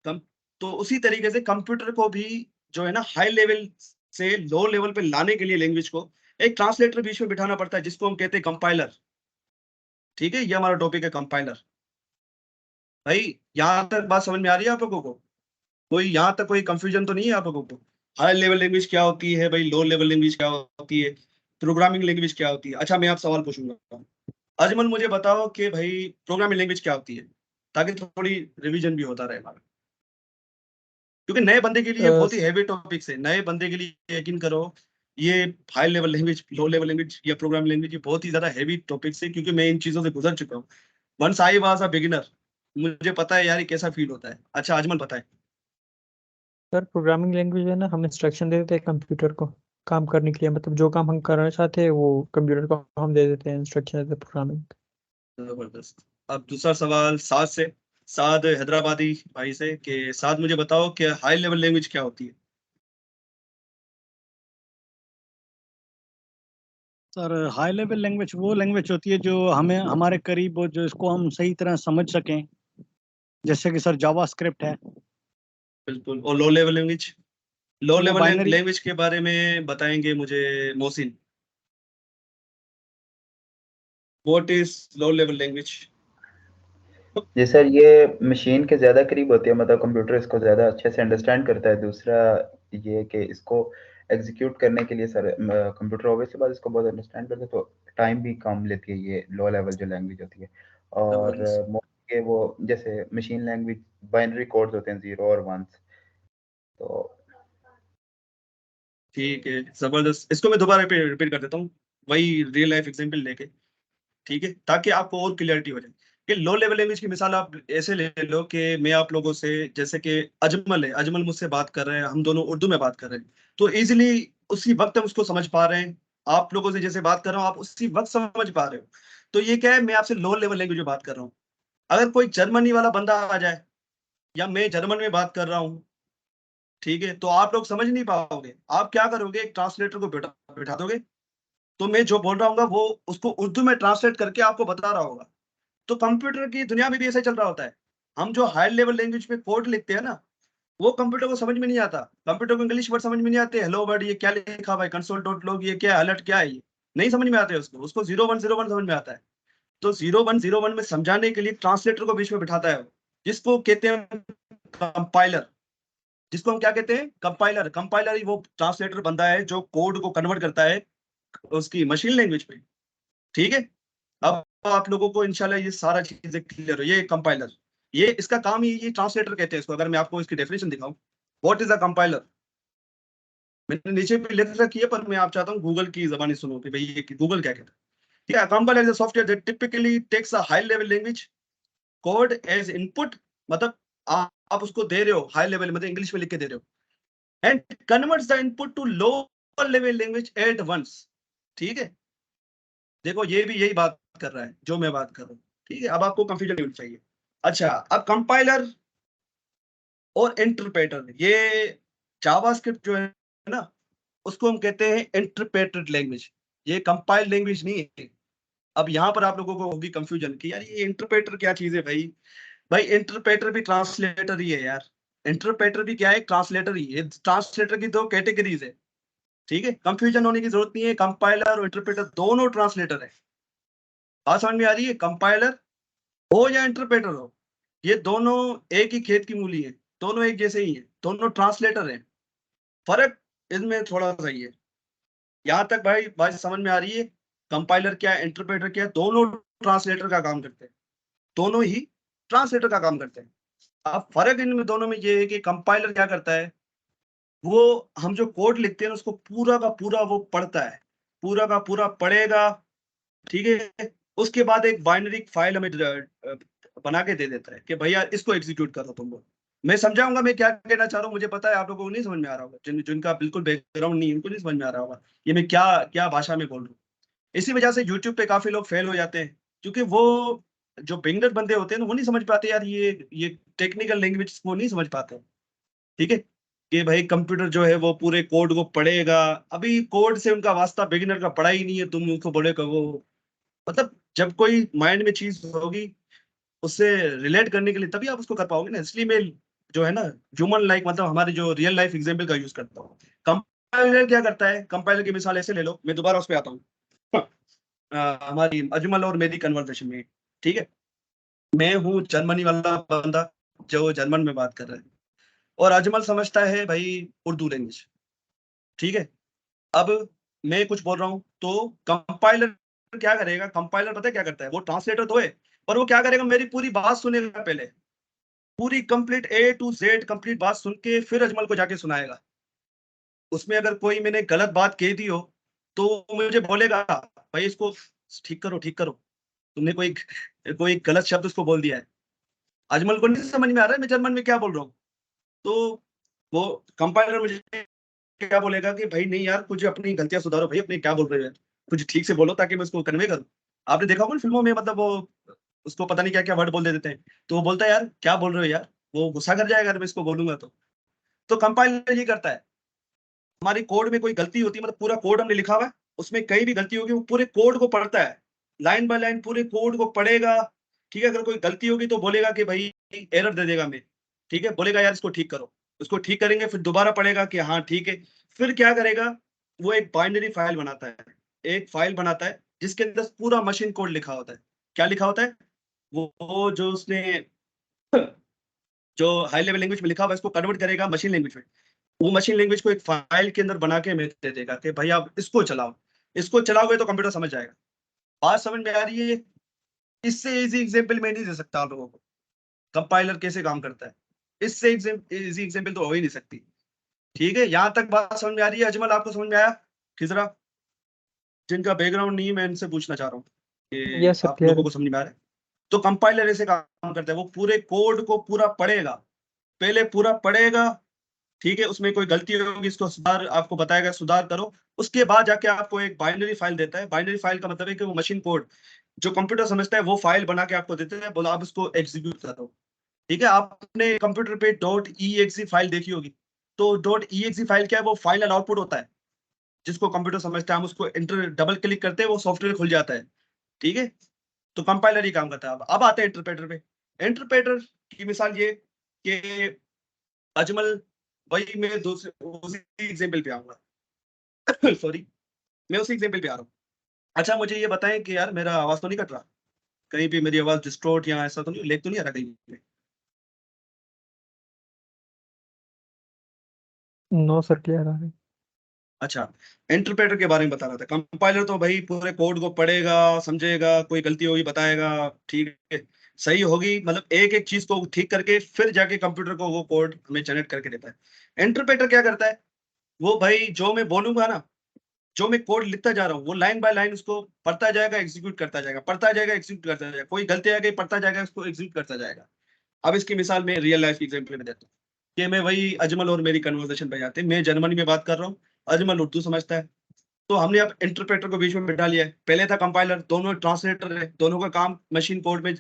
कम तो उसी तरीके से कंप्यूटर को भी जो है ना हाई लेवल से लो लेवल पे लाने के लिए लैंग्वेज को एक ट्रांसलेटर बीच में बिठाना पड़ता है, जिसको हम कहते हैं कंपाइलर, ठीक है। ये हमारा टॉपिक है कंपाइलर। भाई यहाँ तक बात समझ में आ रही है आप लोगों को? कोई यहाँ तक कोई कंफ्यूजन तो नहीं है आप लोगों को? हाई लेवल लैंग्वेज क्या होती है भाई, लो लेवल लैंग्वेज क्या होती है, प्रोग्रामिंग लैंग्वेज क्या होती है? अच्छा, मैं आप सवाल पूछूंगा, अजमल मुझे बताओ कि भाई प्रोग्रामिंग लैंग्वेज क्या होती है, ताकि थोड़ी रिवीजन भी होता रहे हमारा, क्योंकि नए बंदे के लिए बहुत ही हैवी टॉपिक्स है। नए बंदे के लिए यकीन करो, ये हाई लेवल लैंग्वेज, लो लेवल लैंग्वेज या प्रोग्रामिंग लैंग्वेज, ये बहुत ही ज्यादा हैवी टॉपिक्स है, क्योंकि मैं इन चीजों से गुजर चुका हूँ। Once I was a beginner, मुझे पता है यार ये कैसा फील होता है। अच्छा अजमल बताए। सर प्रोग्रामिंग लैंग्वेज है ना, हम इंस्ट्रक्शन दे देते हैं कंप्यूटर को काम करने के लिए, मतलब जो काम हम करना चाहते हैं वो कंप्यूटर को हम दे देते हैं इंस्ट्रक्शन एज प्रोग्रामिंग। जबरदस्त। अब दूसरा सवाल साद से, साद हैदराबादी भाई से, कि साद मुझे बताओ कि हाई लेवल लैंग्वेज क्या होती है? सर हाई लेवल लैंग्वेज वो लैंग्वेज होती है जो हमें हमारे करीब हो, जो इसको हम सही तरह समझ सकें, जैसे कि सर जावा स्क्रिप्ट है। बिल्कुल। और लो लेवल लैंग्वेज? लो वो लेवल बाइनरी। लैंग्वेज के बारे में बताएंगे मुझे Mohsin, what is low level language? जी सर, ये मशीन के ज़्यादा करीब होती है, मतलब कंप्यूटर इसको ज़्यादा अच्छे से अंडरस्टैंड करता है। दूसरा ये कि इसको एग्जीक्यूट करने के लिए सर कंप्यूटर ऑब्वियसली बात इसको बहुत अंडरस्टैंड करता है, तो टाइम भी कम लेती है ये लो लेवल जो लैंग्वेज होती है। और ये वो जैसे मशीन लैंग्वेज बाइनरी कोड्स होते हैं, 0 और 1, तो ठीक है, जबरदस्त। इसको मैं दोबारा रिपीट कर देता हूँ, वही रियल लाइफ एग्जांपल लेके, ठीक है, ताकि आपको और क्लियरिटी हो जाए कि लो लेवल लैंग्वेज की मिसाल आप ऐसे ले लो कि मैं आप लोगों से, जैसे कि अजमल है, अजमल मुझसे बात कर रहे हैं, हम दोनों उर्दू में बात कर रहे हैं, तो इजीली उसी वक्त हम उसको समझ पा रहे हैं। आप लोगों से जैसे बात कर रहा हूँ आप उसी वक्त समझ पा रहे हो। तो ये क्या है, मैं आपसे लो लेवल लैंग्वेज में बात कर रहा हूँ। अगर कोई जर्मनी वाला बंदा आ जाए या मैं जर्मन में बात कर रहा हूँ, ठीक है, तो आप लोग समझ नहीं पाओगे। आप क्या करोगे, एक ट्रांसलेटर को बैठा बैठा दोगे, तो मैं जो बोल रहा हूँ वो उसको उर्दू में ट्रांसलेट करके आपको बता रहा होगा। तो कंप्यूटर की दुनिया में भी ऐसा ही चल रहा होता है। हम जो हाई लेवल लैंग्वेज पे कोड लिखते हैं ना, वो कंप्यूटर को समझ में नहीं आता। कंप्यूटर को इंग्लिश वर्ड समझ में नहीं आते, हेलो वर्ड ये क्या लिखा भाई, कंसोल डॉट लॉग ये क्या, अलर्ट क्या है, ये नहीं समझ में आते उसको। उसको 0101 समझ में आता है। तो 0101 में समझाने के लिए ट्रांसलेटर को बीच में बिठाता है वो, जिसको कहते हैं कंपाइलर। जिसको हम क्या कहते हैं, कंपाइलर। कंपाइलर ही वो ट्रांसलेटर बंदा है जो कोड को कन्वर्ट करता है उसकी मशीन लैंग्वेज पे। ठीक है, अब आप लोगों को इंशाल्लाह ये सारा चीजें क्लियर हो। ये कंपाइलर, ये इसका काम ही, ये ट्रांसलेटर कहते हैं इसको। अगर मैं आपको इसकी डेफिनेशन दिखाऊं, व्हाट इज अ कंपाइलर, मैंने नीचे भी लिख रखी है, पर मैं आप चाहता हूँ गूगल की जबानी सुनो कि भाई ये गूगल क्या कहता है। ठीक है, compiler is a software that typically takes a high level language code as input. मतलब आप उसको दे रहे हो हाई लेवल, मतलब इंग्लिश में लिख के दे रहे हो, and converts the input to lower level language at once. ठीक है, देखो ये भी यही बात कर रहा है जो मैं बात कर रहा हूँ। ठीक है, अब आपको कंफ्यूजन नहीं होनी चाहिए। अच्छा, अब कंपाइलर और इंटरप्रेटर, ये जावास्क्रिप्ट जो है ना, उसको हम कहते हैं इंटरप्रेटेड लैंग्वेज। ये कंपाइल लैंग्वेज नहीं है। अब यहाँ पर आप लोगों को होगी कंफ्यूजन कि यार ये इंटरप्रेटर क्या चीज है भाई। भाई इंटरप्रेटर भी ट्रांसलेटर ही है यार। इंटरप्रेटर भी क्या है, ट्रांसलेटर ही है। ट्रांसलेटर की दो कैटेगरीज है। ठीक है, कंफ्यूजन होने की जरूरत नहीं है। कंपाइलर और इंटरप्रेटर दोनों ट्रांसलेटर है। बात समझ में आ रही है? कंपाइलर हो या इंटरप्रेटर हो, ये दोनों एक ही खेत की मूली है। दोनों एक जैसे ही है, दोनों ट्रांसलेटर हैं। फर्क इनमें थोड़ा सा ही है। यहाँ तक भाई बात समझ में आ रही है? कंपाइलर क्या है, इंटरप्रेटर क्या है, दोनों ट्रांसलेटर का काम करते हैं। दोनों ही ट्रांसलेटर का काम करते हैं। अब फर्क इनमें दोनों में ये है कि कंपाइलर क्या करता है, वो हम जो कोड लिखते हैं उसको पूरा का पूरा वो पढ़ता है, पूरा का पूरा पढ़ेगा। ठीक है, उसके बाद एक बाइनरी फाइल हमें बना के दे देता है कि भैया इसको एग्जीक्यूट करो तुम लोग। मैं समझाऊंगा मैं क्या कहना चाह रहा हूँ, मुझे पता है आप लोगों को नहीं समझ में आ रहा होगा। जिनका बिल्कुल बैकग्राउंड नहीं, उनको नहीं समझ में आ रहा होगा ये मैं क्या क्या भाषा में बोल रहा हूँ। इसी वजह से यूट्यूब पे काफी लोग फेल हो जाते हैं, क्योंकि वो जो बिगनर बंदे होते हैं ना, वो नहीं समझ पाते यार, ये टेक्निकल लैंग्वेज वो नहीं समझ पाते। ठीक है, कि भाई कंप्यूटर जो है वो पूरे कोड को पढ़ेगा। अभी कोड से उनका वास्ता बिगिनर का पढ़ा ही नहीं है, तुम उनको बोलेगा वो, मतलब जब कोई माइंड में चीज होगी उससे रिलेट करने के लिए तभी आप उसको कर पाओगे ना। इसलिए मैं जो है ना ह्यूमन लाइक, मतलब हमारे जो रियल लाइफ एग्जांपल का यूज करता हूँ। कंपाइलर क्या करता है, कंपाइलर की मिसाल ऐसे ले लो, मैं दोबारा उस पर आता हूँ। हमारी अजमल और मेरी कन्वर्सेशन में, ठीक है, मैं हूँ जर्मनी वाला बंदा जो जर्मन में बात कर रहा है, और अजमल समझता है भाई उर्दू लैंग्वेज। ठीक है, अब मैं कुछ बोल रहा हूँ तो कंपाइलर क्या करेगा, कंपाइलर पता है क्या करता है, वो ट्रांसलेटर तो है, पर वो क्या करेगा, मेरी पूरी बात सुनेगा पहले, पूरी complete a to z complete बात सुन के फिर अजमल को जाके सुनाएगा। उसमें अगर कोई मैंने गलत बात कह दी हो तो मुझे बोलेगा भाई इसको ठीक करो, ठीक करो, तुमने कोई कोई गलत शब्द उसको बोल दिया है। अजमल को नहीं समझ में आ रहा है मैं जर्मन में क्या बोल रहा हूँ, तो वो कंपाइलर मुझे क्या बोलेगा कि भाई नहीं यार, कुछ अपनी गलतियां सुधारो भाई, अपने क्या बोल रहे हो, कुछ ठीक से बोलो ताकि मैं उसको कन्वे करूं। आपने देखा होगा ना फिल्मों में, मतलब वो उसको पता नहीं क्या क्या वर्ड बोल देते हैं, तो वो बोलता है यार क्या बोल रहे हो यार, वो गुस्सा कर जाएगा अगर मैं इसको बोलूंगा तो कंपाइलर ये करता है। हमारी कोड में कोई गलती होती है, मतलब पूरा कोड हमने लिखा हुआ है, उसमें कहीं भी गलती होगी वो पूरे कोड को पढ़ता है, लाइन बाय लाइन पूरे कोड को पढ़ेगा। ठीक है, अगर कोई गलती होगी तो बोलेगा कि भाई एरर दे देगा मैं, ठीक है, बोलेगा यार इसको ठीक करो, उसको ठीक करेंगे, फिर दोबारा पढ़ेगा कि हाँ ठीक है। फिर क्या करेगा, वो एक बाइनरी फाइल बनाता है, एक फाइल बनाता है जिसके अंदर पूरा मशीन कोड लिखा होता है। क्या लिखा होता है, वो जो उसने जो हाई लेवल लैंग्वेज में लिखा हुआ है इसको कन्वर्ट करेगा मशीन लैंग्वेज में। वो मशीन लैंग्वेज को एक फाइल के अंदर बना के हमें दे देगा कि भाई आप इसको चलाओ, इसको चलाओगे तो कंप्यूटर समझ जाएगा। बात समझ में आ रही है? इससे इजी एग्जांपल मैं नहीं दे सकता आप लोगों को कंपाइलर कैसे काम करता है, इससे इजी एग्जांपल तो हो ही नहीं सकती। ठीक है, यहां तक बात समझ में आ रही है? अजमल आपको समझ में आया? खिजरा, जिनका बैकग्राउंड नहीं है मैं इनसे पूछना चाह रहा हूँ। कि यस सर, आप क्लियर लोगों है। को समझ में आ रहा है? तो कंपाइलर ऐसे काम करता है, वो पूरे कोड को पूरा पढ़ेगा, पहले पूरा पढ़ेगा, ठीक है, उसमें कोई गलती होगी इसको सुधार, आपको बताएगा सुधार करो, उसके बाद जाके आपको एक बाइनरी फाइल देता है। बाइनरी फाइल का मतलब है कि वो मशीन कोड जो कंप्यूटर समझता है वो फाइल बना के आपको देते हैं, बोला आप इसको एग्जीक्यूट करो। ठीक है, आपने कंप्यूटर पे .exe फाइल देखी होगी, तो .exe फाइल क्या है, वो फाइनल आउटपुट होता है जिसको कंप्यूटर समझता है, हम उसको इंटर डबल क्लिक करते हैं वो सॉफ्टवेयर खुल जाता है। ठीक है, तो कंपाइलर ही काम करता है। अब आते हैं इंटरप्रेटर पे। इंटरप्रेटर की मिसाल ये कि अजमल, वही मैं दूसरे उसी एग्जाम्पल पे आऊंगा सॉरी, मैं उसी एग्जाम्पल पे आ रहा हूँ। अच्छा मुझे ये बताएं कि यार मेरा आवाज तो नहीं कट रहा कहीं भी, मेरी आवाज डिस्टोर्ट या ऐसा तो नहीं, लेग तो नहीं आ रहा कहीं पे? नो सर, क्लियर आ रहा है। अच्छा, इंटरप्रेटर के बारे में बता रहा था। कंपाइलर तो भाई पूरे कोड को पढ़ेगा, समझेगा, कोई गलती होगी बताएगा, ठीक है, सही होगी, मतलब एक एक चीज को ठीक करके फिर जाके कंप्यूटर को वो कोड हमें जनरेट करके देता है। इंटरप्रेटर क्या करता है, वो भाई जो मैं बोलूंगा ना, जो मैं कोड लिखता जा रहा हूँ वो लाइन बाय लाइन उसको पढ़ता जाएगा, एग्जीक्यूट करता जाएगा, पढ़ता जाएगा, एग्जीक्यूट करता जाएगा, कोई गलती आ गई पढ़ता जाएगा, उसको एग्जीक्यूट करता जाएगा। अब इसकी मिसाल मैं रियल लाइफ की एग्जाम्पल में देता हूँ कि मैं वही अजमल और मेरी कन्वर्सेशन पे जाते हैं, मैं जर्मनी में बात कर रहा हूँ, अजमल उर्दू समझता है, तो हमने अब इंटरप्रेटर को बीच में बिठा लिया है। पहले था कंपाइलर, दोनों ट्रांसलेटर है, दोनों का काम मशीन कोड में,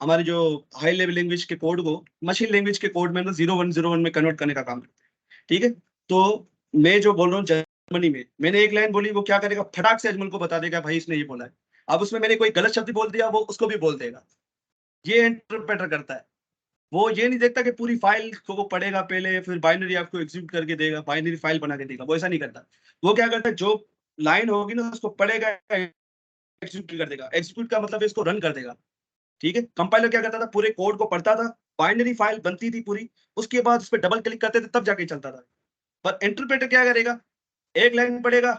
हमारी जो हाई लेवल लैंग्वेज के कोड को मशीन लैंग्वेज के कोड में 0101 में कन्वर्ट करने का काम करते हैं। ठीक है, तो मैं जो बोल रहा हूँ जर्मनी में, मैंने एक लाइन बोली, वो क्या करेगा, फटाक से अजमल को बता देगा भाई इसने ये बोला है। अब उसमें मैंने कोई गलत शब्द बोल दिया, वो उसको भी बोल देगा। ये इंटरप्रेटर करता है। वो ये नहीं देखता कि पूरी फाइल को वो पढ़ेगा पहले, फिर बाइनरी आपको एग्जीक्यूट करके देगा, बाइनरी फाइल बना के देगा, वो ऐसा नहीं करता। वो क्या करता है, जो लाइन होगी ना उसको पढ़ेगा, एग्जीक्यूट कर देगा। एग्जीक्यूट का मतलब है इसको रन कर देगा। ठीक है, कंपाइलर क्या करता था, पूरे कोड को पढ़ता था, बाइनरी फाइल बनती थी पूरी, उसके बाद उस पर डबल क्लिक करते थे तब जाके चलता था। पर इंटरप्रेटर क्या करेगा, एक लाइन पढ़ेगा,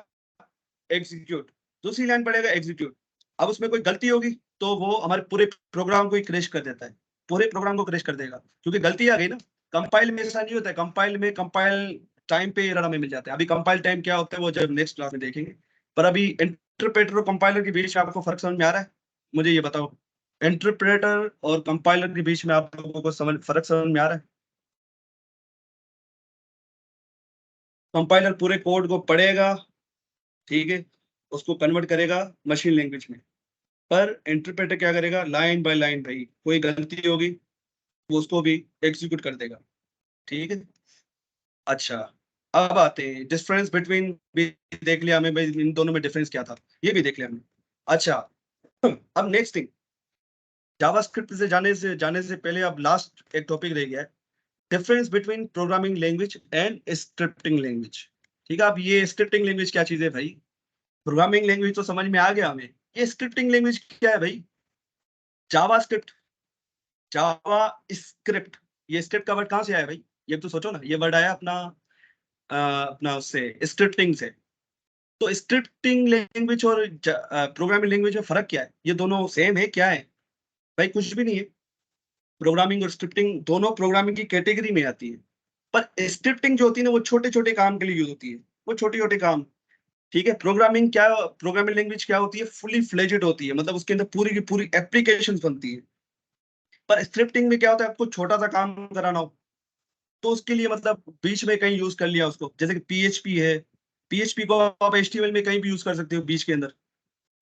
एग्जीक्यूट, दूसरी लाइन पढ़ेगा, एग्जीक्यूट। अब उसमें कोई गलती होगी तो वो हमारे पूरे प्रोग्राम को ही क्रैश कर देता है, पूरे प्रोग्राम को क्रैश कर देगा, क्योंकि गलती आ गई ना। कंपाइल में ऐसा नहीं होता है, कंपाइल में कंपाइल टाइम पे एरर हमें मिल जाता है। अभी कंपाइल टाइम क्या होता है वो जब नेक्स्ट क्लास में देखेंगे। पर अभी इंटरप्रेटर और कंपाइलर के बीच में आपको फर्क समझ में आ रहा है? मुझे ये बताओ, इंटरप्रेटर और कंपाइलर के बीच में आप लोगों को फर्क समझ में आ रहा है? कंपाइलर पूरे कोड को पढ़ेगा, ठीक है, उसको कन्वर्ट करेगा मशीन लैंग्वेज में, पर इंटरप्रेटर क्या करेगा, लाइन बाय लाइन भाई, कोई गलती होगी वो उसको भी एग्जीक्यूट कर देगा। ठीक है, अच्छा, अब आते हैं डिफरेंस बिटवीन, भी देख लिया हमें भाई इन दोनों में डिफरेंस क्या था, ये भी देख लिया हमने। अच्छा, अब नेक्स्ट थिंग, जावास्क्रिप्ट से जाने से पहले अब लास्ट एक टॉपिक रह गया है, difference between programming language and scripting language. ठीक है, अब ये स्क्रिप्टिंग लैंग्वेज क्या चीज है भाई? प्रोग्रामिंग लैंग्वेज तो समझ में आ गया हमें, ये स्क्रिप्टिंग लैंग्वेज क्या है भाई? जावास्क्रिप्ट, जावा स्क्रिप्ट, ये स्क्रिप्ट का वर्ड कहाँ से आया भाई? ये तो सोचो ना, ये वर्ड आया अपना उससे, स्क्रिप्टिंग से। तो स्क्रिप्टिंग लैंग्वेज और प्रोग्रामिंग लैंग्वेज में फर्क क्या है? ये दोनों सेम है क्या है भाई? कुछ भी नहीं है। प्रोग्रामिंग और स्क्रिप्टिंग दोनों प्रोग्रामिंग की कैटेगरी में आती है, पर स्क्रिप्टिंग जो होती है ना वो छोटे छोटे काम के लिए यूज होती है, वो छोटे छोटे काम। ठीक है, प्रोग्रामिंग लैंग्वेज क्या होती है, फुली फ्लेजेड होती है, मतलब उसके अंदर पूरी की पूरी एप्लीकेशन बनती है। पर स्क्रिप्टिंग में क्या होता है, आपको छोटा सा काम कराना हो तो उसके लिए मतलब बीच में कहीं यूज कर लिया उसको, जैसे कि पीएचपी है, पीएचपी को आप एचटीएमएल में कहीं भी यूज कर सकते हो बीच के अंदर।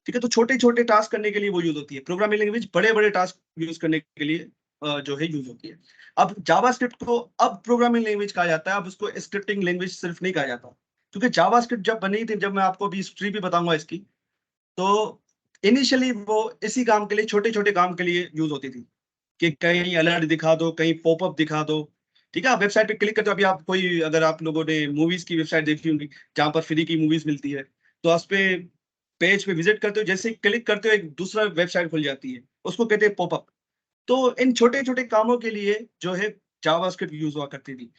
ठीक है, तो छोटे छोटे टास्क करने के लिए वो यूज होती है। प्रोग्रामिंग लैंग्वेज बड़े बड़े टास्क यूज करने के लिए जो है यूज होती है। अब जावास्क्रिप्ट को अब प्रोग्रामिंग लैंग्वेज कहा जाता है, अब उसको स्क्रिप्टिंग लैंग्वेज सिर्फ नहीं कहा जाता, क्योंकि जावास्क्रिप्ट जब बनी थी, जब मैं आपको अभी हिस्ट्री भी बताऊंगा इसकी, तो इनिशियली वो इसी काम के लिए, छोटे छोटे काम के लिए यूज होती थी, कि कहीं अलर्ट दिखा दो, कहीं पॉपअप दिखा दो। ठीक है, आप वेबसाइट पे क्लिक करते हो, अभी आप कोई, अगर आप लोगों ने मूवीज की वेबसाइट देखी होगी जहां पर फ्री की मूवीज मिलती है, तो उस पे पेज पे विजिट करते हो, जैसे ही क्लिक करते हो एक दूसरा वेबसाइट खुल जाती है, उसको कहते हैं पॉपअप। तो इन छोटे छोटे कामों के लिए जो है जावास्क्रिप्ट यूज हुआ करती थी।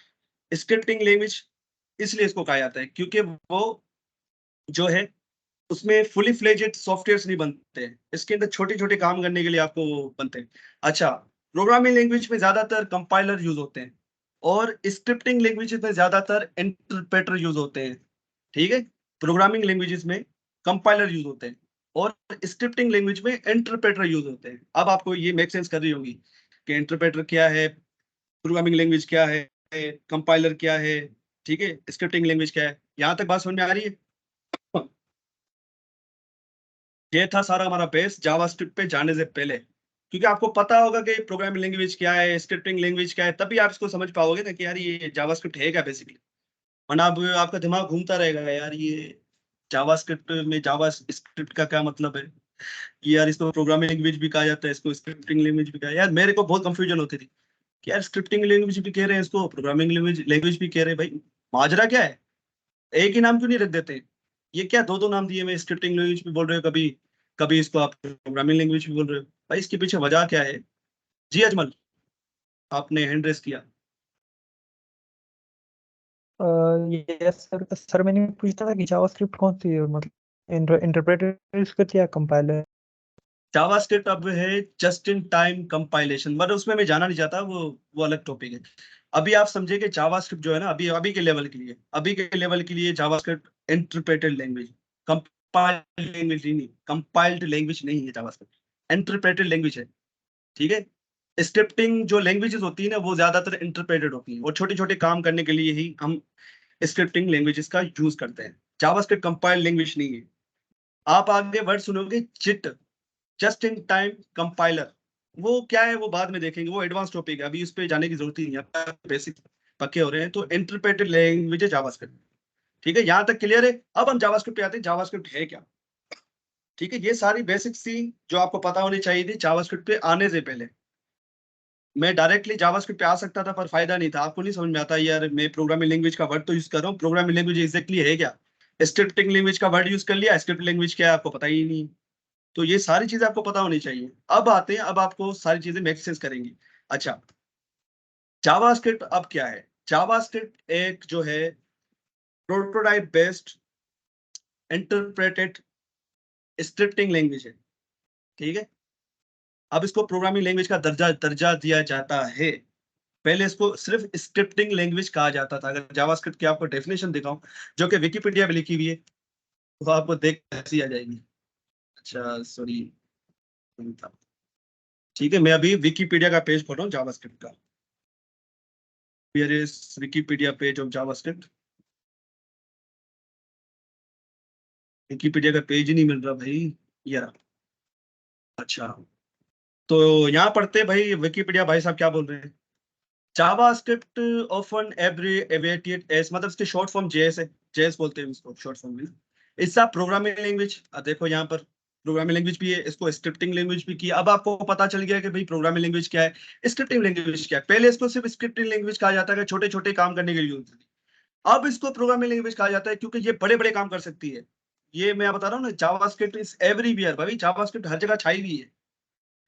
स्क्रिप्टिंग लैंग्वेज इसलिए इसको कहा जाता है क्योंकि वो जो है उसमें फुली फ्लेजेड सॉफ्टवेयर नहीं बनते हैं, इसके अंदर छोटे छोटे काम करने के लिए आपको बनते हैं। अच्छा, प्रोग्रामिंग लैंग्वेज में ज्यादातर कंपाइलर यूज होते हैं और स्क्रिप्टिंग लैंग्वेज में ज्यादातर इंटरप्रेटर यूज होते हैं। ठीक है, प्रोग्रामिंग लैंग्वेजेस में कंपाइलर यूज होते हैं, और स्क्रिप्टिंग लैंग्वेज में इंटरप्रेटर यूज होते हैं। अब आपको ये मेक सेंस कर रही होगी कि इंटरप्रेटर क्या है, प्रोग्रामिंग लैंग्वेज क्या है, कंपाइलर क्या है, ठीक है, स्क्रिप्टिंग लैंग्वेज क्या है। यहाँ तक बात समझ में आ रही है? ये था सारा हमारा बेस जावास्क्रिप्ट पे जाने से पहले, क्योंकि आपको पता होगा कि प्रोग्रामिंग लैंग्वेज क्या है, स्क्रिप्टिंग लैंग्वेज क्या है, तभी आप इसको समझ पाओगे ना कि यार ये जावास्क्रिप्ट है क्या बेसिकली। वरना अब आपका दिमाग घूमता रहेगा यार ये जावास्क्रिप्ट में जावा स्क्रिप्ट का क्या मतलब है, कि यार इसको प्रोग्रामिंग लैंग्वेज भी कहा जाता है, इसको स्क्रिप्टिंग लैंग्वेज भी कहा। यार मेरे को बहुत कंफ्यूजन होती थी कि यार स्क्रिप्टिंग लैंग्वेज भी कह रहे हैं इसको, प्रोग्रामिंग लैंग्वेज भी कह रहे हैं, भाई माजरा क्या है, एक ही नाम क्यों नहीं रख देते। ये क्या दो दो नाम दिए, मैं स्क्रिप्टिंग लैंग्वेज भी बोल रहे हो, कभी कभी इसको आप प्रोग्रामिंग लैंग्वेज भी बोल रहे हो, भाई इसके पीछे वजह क्या है। जी अजमल, आपने हैंड रेस किया। Yes sir. सर मैंने पूछा था कि जावास्क्रिप्ट कौन सी है, मतलब इंटरप्रेटर यूज करती है या कंपाइलर? जावास्क्रिप्ट अब है जस्ट इन टाइम कंपाइलेशन, मतलब उसमें मैं जाना नहीं चाहता, वो अलग टॉपिक है। अभी आप समझे कि जावास्क्रिप्ट जो है ना, अभी अभी के लेवल के लिए, अभी के लेवल के लिए JavaScript interpreted language, compiled language नहीं, कंपाइल्ड लैंग्वेज नहीं है जावास्क्रिप्ट, इंटरप्रेटेड लैंग्वेज है। ठीक है, स्क्रिप्टिंग जो लैंग्वेजेस होती है ना वो ज्यादातर इंटरप्रेटेड होती है, और छोटे छोटे काम करने के लिए ही हम स्क्रिप्टिंग लैंग्वेजेस का यूज करते हैं। जावास्क्रिप्ट कंपाइल्ड लैंग्वेज नहीं है। आप आगे वर्ड सुनोगे जिट, जस्ट इन टाइम कंपाइलर, वो क्या है वो बाद में देखेंगे, वो एडवांस टॉपिक है, अभी उस पर जाने की जरूरत ही नहीं है, बेसिक पक्के हो रहे हैं। तो इंटरप्रेटेड लैंग्वेज है जावास्क्रिप्ट। ठीक है, यहां तक क्लियर है। अब हम जावास्क्रिप्ट पे आते हैं, जावास्क्रिप्ट है क्या। ठीक है, ये सारी बेसिक सी जो आपको पता होनी चाहिए थी जावास्क्रिप्ट पे आने से पहले। मैं डायरेक्टली जावास्क्रिप्ट पे आ सकता था पर फायदा नहीं था, आपको नहीं समझ में आता यार मैं प्रोग्रामिंग लैंग्वेज का वर्ड तो यूज कर रहा हूँ, प्रोग्रामिंग लैंग्वेज एग्जैक्टली है क्या। स्क्रिप्टिंग लैंग्वेज का वर्ड यूज कर लिया, स्क्रिप्ट लैंग्वेज क्या है आपको पता ही नहीं। तो ये सारी चीजें आपको पता होनी चाहिए। अब आते हैं, अब आपको सारी चीजें मेक सेंस करेंगी। अच्छा, जावास्क्रिप्ट अब क्या है। जावास्क्रिप्ट एक जो है prototype based interpreted scripting language है। ठीक है, अब इसको प्रोग्रामिंग लैंग्वेज का दर्जा दर्जा दिया जाता है। पहले इसको सिर्फ स्क्रिप्टिंग लैंग्वेज कहा जाता था। अगर जावास्क्रिप्ट की आपको डेफिनेशन दिखाऊं जो कि विकिपीडिया में लिखी हुई है तो आपको देख ऐसी आ जाएगी। अच्छा सॉरी, ठीक है, मैं अभी विकिपीडिया का पेज पढ़ रहा हूँ जावास्क्रिप्ट का। Here is Wikipedia page of JavaScript. Wikipedia का पेज ही नहीं मिल रहा भाई, ये रहा। अच्छा, तो यहाँ पढ़ते हैं भाई, विकिपीडिया भाई साहब क्या बोल रहे हैं। जावास्क्रिप्ट ऑफन एब्रिविएटेड एज, मतलब इसकी शॉर्ट फॉर्म जेएस है, जेएस बोलते हैं इसको शॉर्ट फॉर्म में। इसका प्रोग्रामिंग लैंग्वेज, देखो यहाँ पर प्रोग्रामिंग लैंग्वेज भी है, इसको स्क्रिप्टिंग लैंग्वेज भी की। अब आपको पता चल गया कि भाई प्रोग्रामिंग लैंग्वेज क्या है, स्क्रिप्टिंग लैंग्वेज क्या है। पहले इसको सिर्फ स्क्रिप्टिंग लैंग्वेज कहा जाता है, छोटे छोटे काम करने के लिए यूज होती है। अब इसको प्रोग्रामिंग लैंग्वेज कहा जाता है क्योंकि ये बड़े बड़े काम कर सकती है। ये मैं बता रहा हूँ ना, जावास्क्रिप्ट इज एवरीवेयर भाई, जावास्क्रिप्ट हर जगह छाई हुई है।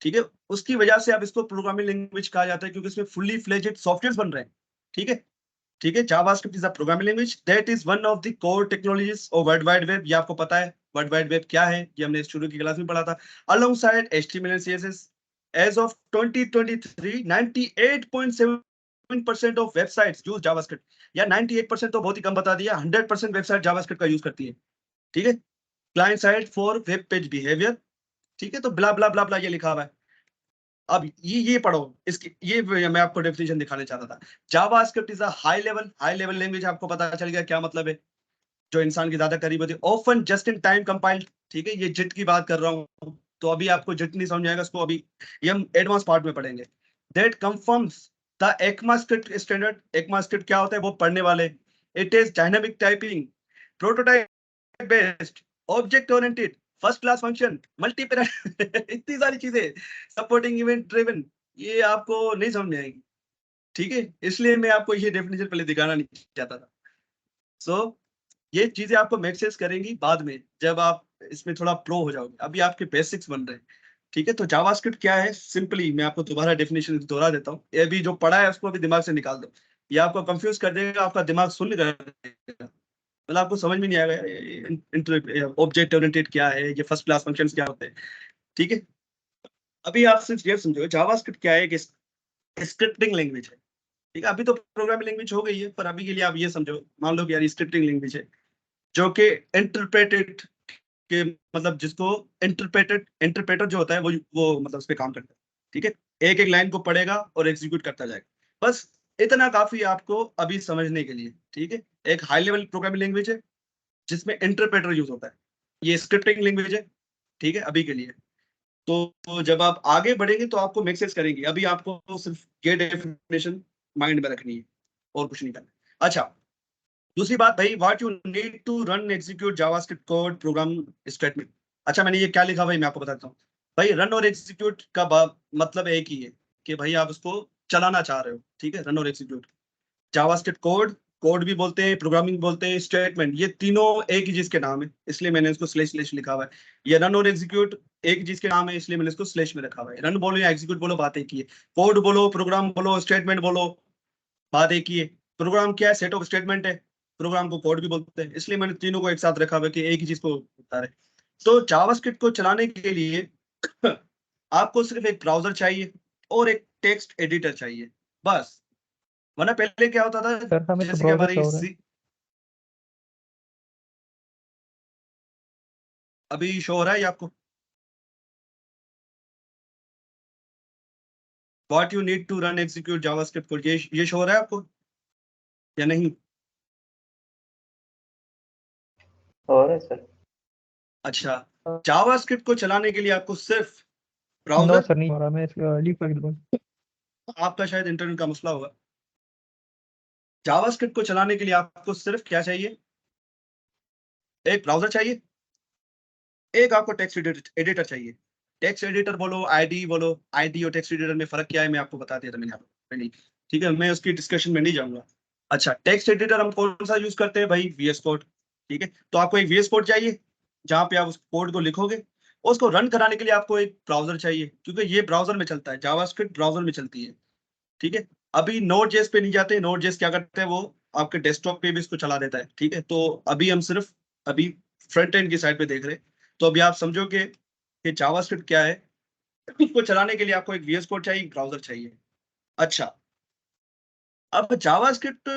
ठीक है, उसकी वजह से अब इसको प्रोग्रामिंग लैंग्वेज कहा जाता है क्योंकि इसमें फुल्ली फ्लेजेड सॉफ्टवेयर बन रहे हैं। ठीक है, ठीक है, JavaScript is a programming language that is one of the core technologies of world wide web. ये आपको पता है वर्ल्ड वाइड वेब क्या है, ये हमने शुरू की क्लास में पढ़ा था। Alongside HTML and CSS as of 2023 98.7% ऑफ वेबसाइट्स यूज जावास्क्रिप्ट, या 98% तो बहुत ही कम बता दिया, 100% वेबसाइट जावास्क्रिप्ट का यूज करती है। ठीक है, client side for web page behaviour. ठीक है, तो ब्ला ब्ला ब्ला ब्ला ये लिखा हुआ है। अब ये पढ़ो, इसकी ये मैं आपको डेफिनेशन दिखाने चाहता था। JavaScript is a high level language, आपको पता चल गया क्या मतलब है, जो इंसान की ज्यादा करीब होती है। Often just in time compiled, ठीक है, ये जिट की बात कर रहा हूँ, तो अभी आपको जिट नहीं समझ आएगा इसको, अभी ये हम एडवांस पार्ट में पढ़ेंगे। That confirms the ECMAScript standard. ECMAScript क्या होता है वो पढ़ने वाले। It is dynamic typing, prototype based, object oriented, first class function, multi इतनी सारी चीजें, सपोर्टिंग इवेंट ड्रिवन, ये आपको नहीं समझ में आएगी। ठीक है, इसलिए मैं आपको ये डेफिनेशन पहले दिखाना नहीं चाहता था। सो ये चीजें आपको मेक सेंस करेंगी बाद में जब आप इसमें थोड़ा प्रो हो जाओगे, अभी आपके बेसिक्स बन रहे हैं। ठीक है, तो जावास्क्रिप्ट क्या है, सिंपली मैं आपको दोबारा डेफिनेशन दोहरा देता हूँ, ये भी जो पढ़ा है उसको अभी दिमाग से निकाल दो, ये आपको कंफ्यूज कर देगा, आपका दिमाग सुन कर देगा, मतलब आपको समझ में नहीं आएगा ऑब्जेक्ट ओरिएंटेड क्या है, ये फर्स्ट क्लास फंक्शंस क्या होते हैं। ठीक है, अभी आप सिर्फ ये समझो जावास्क्रिप्ट क्या है कि स्क्रिप्टिंग लैंग्वेज है। ठीक है, अभी तो प्रोग्रामिंग लैंग्वेज हो गई है, पर अभी के लिए आप ये समझो, मान लो कि यार स्क्रिप्टिंग लैंग्वेज है जो कि इंटरप्रेटेड कि मतलब जिसको इंटरप्रेटर जो होता है वो मतलब उस पर काम करता है, ठीक है। एक एक लाइन को पढ़ेगा और एग्जीक्यूट करता जाएगा, बस इतना काफी है आपको अभी समझने के लिए, ठीक है। एक हाई लेवल प्रोग्रामिंग लैंग्वेज है जिसमें इंटरप्रेटर यूज होता है, ये स्क्रिप्टिंग लैंग्वेज है, ठीक है, अभी के लिए। तो जब आप आगे बढ़ेंगे तो आपको मेक सेंस करेंगे, अभी आपको सिर्फ ये डेफिनेशन माइंड में रखनी है और कुछ नहीं करना। अच्छा, दूसरी बात भाई, what you need to run execute JavaScript code program statement. अच्छा, मैंने ये क्या लिखा भाई, मैं आपको बताता हूँ। भाई रन और एग्जीक्यूट का मतलब एक ही है कि भाई आप उसको चलाना चाह रहे हो, ठीक है। रन और एग्जीक्यूट, जावास्क्रिप्ट कोड भी बोलते हैं, प्रोग्रामिंग बोलते हैं, स्टेटमेंट, ये तीनों एक ही चीज के नाम है, इसलिए मैंने इसको स्लेश स्लेश लिखा हुआ है। ये रन और एग्जीक्यूट एक ही चीज के नाम है, इसलिए मैंने इसको स्लेश में रखा हुआ है। रन बोलो या एग्जीक्यूट बोलो, बात एक ही है। कोड बोलो, प्रोग्राम बोलो, स्टेटमेंट बोलो, बात एक ही है। प्रोग्राम क्या है? सेट ऑफ स्टेटमेंट है। प्रोग्राम को कोड भी बोलते हैं, इसलिए मैंने तीनों को एक साथ रखा हुआ है कि एक ही चीज को बता रहे। तो जावास्क्रिप्ट को चलाने के लिए आपको सिर्फ एक ब्राउजर चाहिए और एक टेक्स्ट एडिटर चाहिए, बस। वरना पहले क्या होता था, सर हमें तो जैसे कि ब्राउजर हमारी शो हो रहा है। अभी शो हो रहा है ये आपको? What you need to run execute JavaScript code, ये शो हो रहा है आपको या नहीं? और सर अच्छा, जावास्क्रिप्ट को चलाने के लिए आपको सिर्फ नो ब्राउजर, सर नहीं हो रहा, मैं लीव कर दूंगा। आपका शायद इंटरनेट का मसला होगा। जावास्क्रिप्ट को चलाने के लिए आपको सिर्फ क्या चाहिए? एक ब्राउजर चाहिए, एक आपको टेक्स्ट एडिटर चाहिए। टेक्स्ट एडिटर बोलो, आईडी बोलो, आईडी और टेक्स्ट एडिटर में फर्क क्या है मैं आपको बता दिया था मैंने आपको पहले, ठीक है। मैं उसकी डिस्कशन में नहीं जाऊंगा। अच्छा, टेक्स्ट एडिटर हम कौन सा यूज करते हैं भाई? VS कोड, ठीक है। तो आपको एक VS कोड चाहिए जहां पे आप उस कोड को लिखोगे, और उसको रन कराने के लिए आपको एक ब्राउजर चाहिए, क्योंकि ये ब्राउजर में चलता है, जावास्क्रिप्ट ब्राउजर में चलती है, ठीक है। अभी नोड जेएस पे नहीं जाते, नोड जेएस क्या करते हैं, वो आपके डेस्कटॉप पे भी इसको चला देता है, ठीक है। तो अभी हम सिर्फ अभी फ्रंट एंड की साइड पे देख रहे हैं। तो अभी आप समझोगे कि जावास्क्रिप्ट क्या है। इसको चलाने के लिए आपको एक VS कोड चाहिए, ब्राउजर चाहिए। अच्छा, अब जावास्क्रिप्ट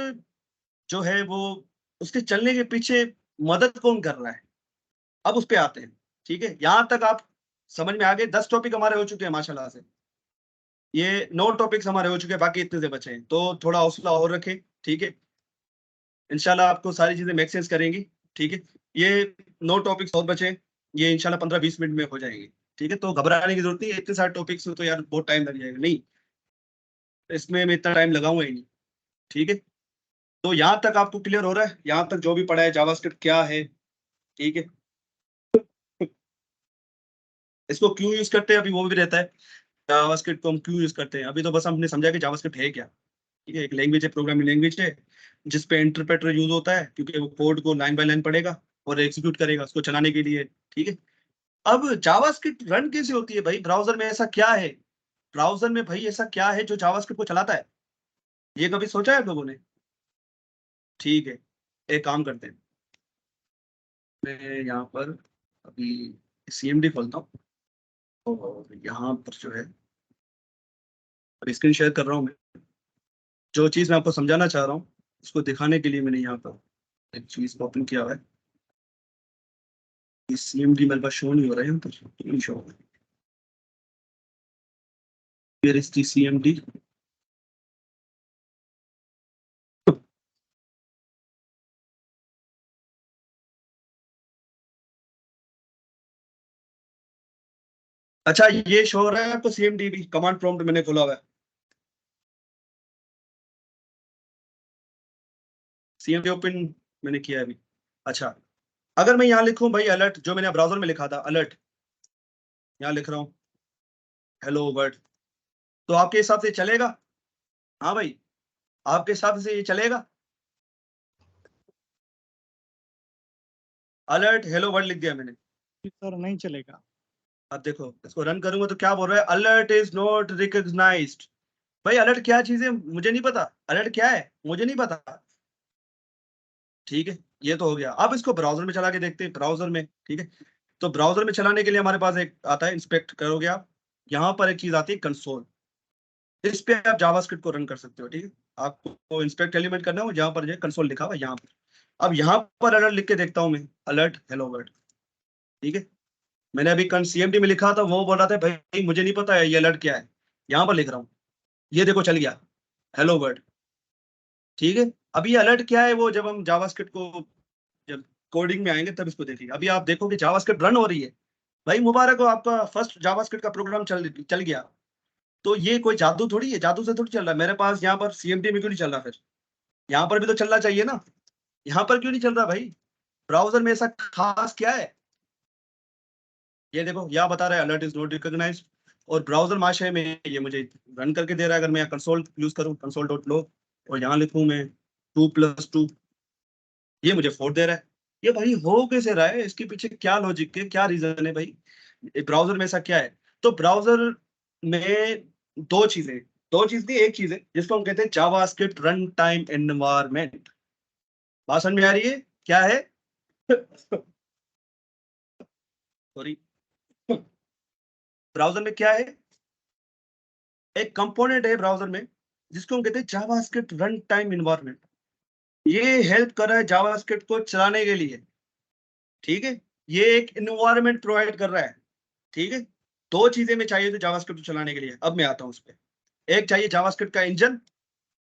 जो है वो, उसके चलने के पीछे मदद कौन कर रहा है, अब उस पे आते हैं, ठीक है। यहां तक आप समझ में आ गए? 10 टॉपिक हमारे हो चुके हैं माशाल्लाह से, ये 9 टॉपिक्स हमारे हो चुके हैं, बाकी इतने से बचे हैं, तो थोड़ा हौसला और रखें, ठीक है। इंशाल्लाह आपको सारी चीजें मेक सेंस करेंगी, ठीक है। ये 9 टॉपिक्स और बचे हैं, ये इंशाल्लाह 15-20 मिनट में हो जाएंगे, ठीक है। तो घबराने की जरूरत नहीं है, इतने सारे टॉपिक्स में तो यार बहुत टाइम लग जाएगा, नहीं, इसमें मैं इतना टाइम लगाऊंगा ही नहीं, ठीक है। तो यहाँ तक आपको क्लियर हो रहा है, यहाँ तक जो भी पढ़ा है जावास्क्रिप्ट क्या है, ठीक है। इसको क्यों यूज करते हैं अभी वो भी रहता है, जावास्क्रिप्ट को हम क्यों यूज करते हैं। अभी तो बस हमने समझा कि जावास्क्रिप्ट है क्या, ठीक है। एक लैंग्वेज है, प्रोग्रामिंग लैंग्वेज है, जिसपे इंटरप्रेटर यूज होता है, क्योंकि वो कोड को लाइन बाय लाइन पढ़ेगा और एग्जीक्यूट करेगा उसको चलाने के लिए, ठीक है। अब जावास्क्रिप्ट रन कैसे होती है भाई ब्राउजर में, ऐसा क्या है ब्राउजर में भाई, ऐसा क्या है जो जावास्क्रिप्ट को चलाता है, ये कभी सोचा है आप लोगों ने? ठीक है, एक काम करते हैं, मैं यहाँ पर अभी CMD खोलता हूँ, और यहाँ पर जो है स्क्रीन शेयर कर रहा हूँ मैं, जो चीज मैं आपको समझाना चाह रहा हूँ उसको दिखाने के लिए मैंने यहाँ पर एक चीज ओपन किया हुआ है। CMD मेरे पास शो नहीं हो रहा है यहाँ पर, नहीं शो हो रहा है। Where is the CMD? अच्छा, ये शो हो रहा है आपको CMD भी, कमांड प्रॉम्प्ट मैंने खोला हुआ है, CMD ओपन मैंने किया है अभी। अच्छा, अगर मैं यहाँ लिखूं भाई अलर्ट, जो मैंने ब्राउजर में लिखा था अलर्ट, यहाँ लिख रहा हूँ हेलो वर्ल्ड, तो आपके हिसाब से चलेगा? हाँ भाई, आपके हिसाब से ये चलेगा? अलर्ट हेलो वर्ल्ड लिख दिया मैंने, सर नहीं चलेगा। अब देखो इसको रन करूंगा तो क्या बोल रहा है, अलर्ट इज नॉट रिकॉग्नाइज्ड। भाई अलर्ट क्या चीज है मुझे नहीं पता, अलर्ट क्या है मुझे नहीं पता, ठीक है। ये तो हो गया, अब इसको ब्राउजर में चला के देखते हैं, ब्राउजर में, ठीक है। तो ब्राउजर में चलाने के लिए हमारे पास एक आता है, इंस्पेक्ट करोगे आप, यहाँ पर एक चीज आती है कंसोल, इस पे आप जावास्क्रिप्ट को रन कर सकते हो, ठीक है। आपको इंस्पेक्ट एलिमेंट करना हो, जहाँ पर जो कंसोल लिखा हुआ है यहाँ पर। अब यहाँ पर अलर्ट लिख के देखता हूँ मैं, अलर्ट हेलो वर्ल्ड, ठीक है। मैंने अभी कल CMD में लिखा था, वो बोल रहा था भाई मुझे नहीं पता है ये अलर्ट क्या है, यहाँ पर लिख रहा हूँ, ये देखो चल गया हेलो वर्ल्ड। ठीक है, अभी ये अलर्ट क्या है वो जब हम जावास्क्रिप्ट को जब कोडिंग में आएंगे तब इसको देखेंगे। अभी आप देखो कि जावास्क्रिप्ट रन हो रही है, भाई मुबारक हो, आपका फर्स्ट जावास्क्रिप्ट का प्रोग्राम चल गया। तो ये कोई जादू थोड़ी है, जादू से थोड़ी चल रहा है। मेरे पास यहाँ पर CMD में क्यों नहीं चल रहा, फिर यहाँ पर भी तो चलना चाहिए ना, यहाँ पर क्यों नहीं चल रहा भाई? ब्राउजर में ऐसा खास क्या है? ये देखो यहाँ बता रहा है अलर्ट इज नॉट रिकॉग्नाइज्ड, और ब्राउजर महाशय में ये मुझे रन करके दे रहा है। अगर मैं कंसोल यूज करूँ, console.log, और यहाँ लिखूं मैं 2+2, ये मुझे 4 दे रहा है। ये भाई हो कैसे रहा है? इसके पीछे क्या लॉजिक है, क्या रीजन है भाई? ब्राउजर में ऐसा क्या है? तो ब्राउजर में दो चीजें, दो चीज नहीं एक चीज है जिसको हम कहते हैं जावास्क्रिप्ट रन टाइम एनवायरनमेंट। बात समझ में आ रही है क्या है? सॉरी, ब्राउजर में क्या है? एक कंपोनेंट है ब्राउजर में जिसको हम कहते हैं जावास्क्रिप्ट रन टाइम एनवायरनमेंट। ये हेल्प कर रहा है जावास्क्रिप्ट को चलाने के लिए। ठीक है, ये एक एनवायरनमेंट प्रोवाइड कर रहा है। ठीक है, दो चीजें में चाहिए तो जावास्क्रिप्ट चलाने के लिए। अब मैं आता हूं उस पर। एक चाहिए जावास्क्रिप्ट का इंजन,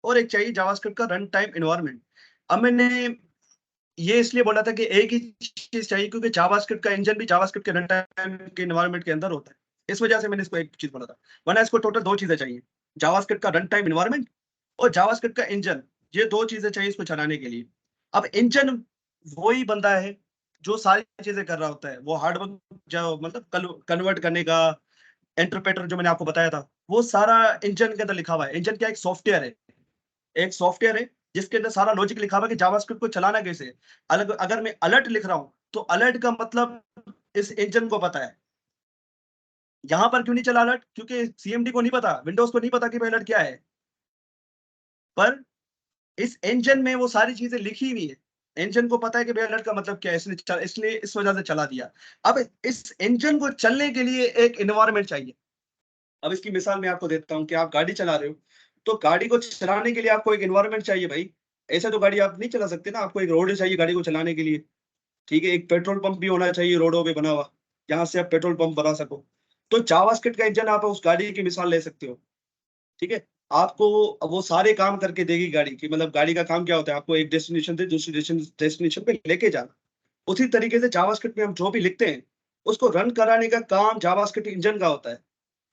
और एक चाहिए जावास्क्रिप्ट का रन टाइम एनवायरनमेंट। अब मैंने ये इसलिए बोला था कि एक ही चीज चाहिए क्योंकि जावास्क्रिप्ट का इंजन भी जावास्क्रिप्ट के रन टाइम के एनवायरनमेंट के अंदर होता है। इस वजह से मैंने इसको एक चीज बोला था, वरना इसको टोटल दो चीजें चाहिए, जावास्क्रिप्ट का रन टाइम एनवायरनमेंट और जावास्क्रिप्ट का इंजन। ये दो चीजें चाहिए इसको चलाने के लिए। अब इंजन वही बंदा है जो सारी चीजें कर रहा होता है, वो हार्डवर्क जो मतलब कन्वर्ट करने का इंटरप्रेटर जो मैंने आपको बताया था, वो सारा इंजन के अंदर लिखा हुआ है। इंजन क्या एक सॉफ्टवेयर है, एक सॉफ्टवेयर है जिसके अंदर सारा लॉजिक लिखा हुआ है कि जावास्क्रिप्ट को चलाना कैसे है। अलग अगर मैं अलर्ट लिख रहा हूं तो अलर्ट का मतलब इस इंजन को पता है। यहां पर क्यों नहीं चला अलर्ट? क्योंकि CMD को नहीं पता, विंडोज को नहीं पता कि अलर्ट क्या है। पर इस इंजन में वो सारी चीजें लिखी हुई है। इंजन को पता है कि भाई अलर्ट का मतलब क्या है, इसलिए इस वजह से चला दिया। अब इस इंजन को चलने के लिए एक एनवायरनमेंट चाहिए। अब इसकी मिसाल मैं आपको देता हूँ कि आप गाड़ी चला रहे हो, तो गाड़ी को चलाने के लिए आपको एक एनवायरनमेंट चाहिए भाई। ऐसे तो गाड़ी आप नहीं चला सकते ना, आपको एक रोड चाहिए गाड़ी को चलाने के लिए। ठीक है, एक पेट्रोल पंप भी होना चाहिए रोडों पे बना हुआ, जहां से आप पेट्रोल पंप बना सको। तो जावास्क्रिप्ट का इंजन आप उस गाड़ी की मिसाल ले सकते हो। ठीक है, आपको वो सारे काम करके देगी गाड़ी की। मतलब गाड़ी का काम क्या होता है? आपको एक डेस्टिनेशन से दूसरी डेस्टिनेशन पे लेके जाना। उसी तरीके से जावास्क्रिप्ट में हम जो भी लिखते हैं उसको रन कराने का काम जावास्क्रिप्ट इंजन का होता है।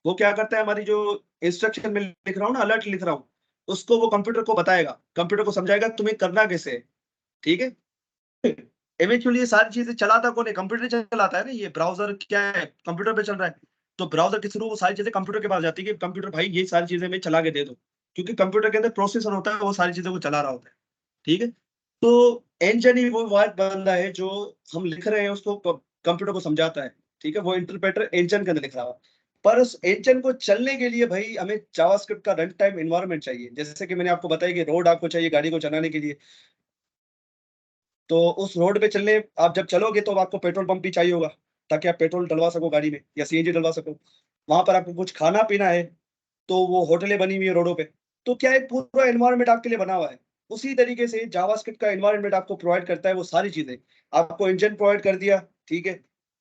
वो क्या करता है, हमारी जो इंस्ट्रक्शन में लिख रहा हूँ ना, अलर्ट लिख रहा हूँ, उसको वो कंप्यूटर को बताएगा, कंप्यूटर को समझाएगा तुम्हें करना कैसे है। ठीक है, इवेंचुअली ये सारी चीजें चलाता कौन है? कंप्यूटर चलाता है ना। ये ब्राउजर क्या है, कंप्यूटर पे चल रहा है। तो ब्राउजर के थ्रू वो सारी चीजें कंप्यूटर के पास जाती है कि कंप्यूटर भाई ये सारी चीजें मैं चला के दे दो, क्योंकि कंप्यूटर के अंदर प्रोसेसर होता है, वो सारी चीजों को चला रहा होता है। ठीक है, तो इंजन ही वो वाट बंदा है जो हम लिख रहे हैं उसको कंप्यूटर को समझाता है। ठीक है, वो इंटरप्रेटर इंजन के अंदर लिख रहा है। पर उस इंजन को चलने के लिए भाई हमें जावास्क्रिप्ट का रन टाइम एनवायरनमेंट चाहिए। जैसे कि मैंने आपको बताया कि रोड आपको चाहिए गाड़ी को चलाने के लिए, तो उस रोड पे चलने आप जब चलोगे तो आपको पेट्रोल पंप भी चाहिए होगा, ताकि आप पेट्रोल डलवा सको गाड़ी में या CNG डलवा सको। वहां पर आपको कुछ खाना पीना है तो वो होटलें बनी हुई है रोडों पे। तो क्या एक पूरा एनवायरनमेंट आपके लिए बना हुआ है। उसी तरीके से जावास्क्रिप्ट का एनवायरनमेंट आपको प्रोवाइड करता है वो सारी चीजें। आपको इंजन प्रोवाइड कर दिया, ठीक है।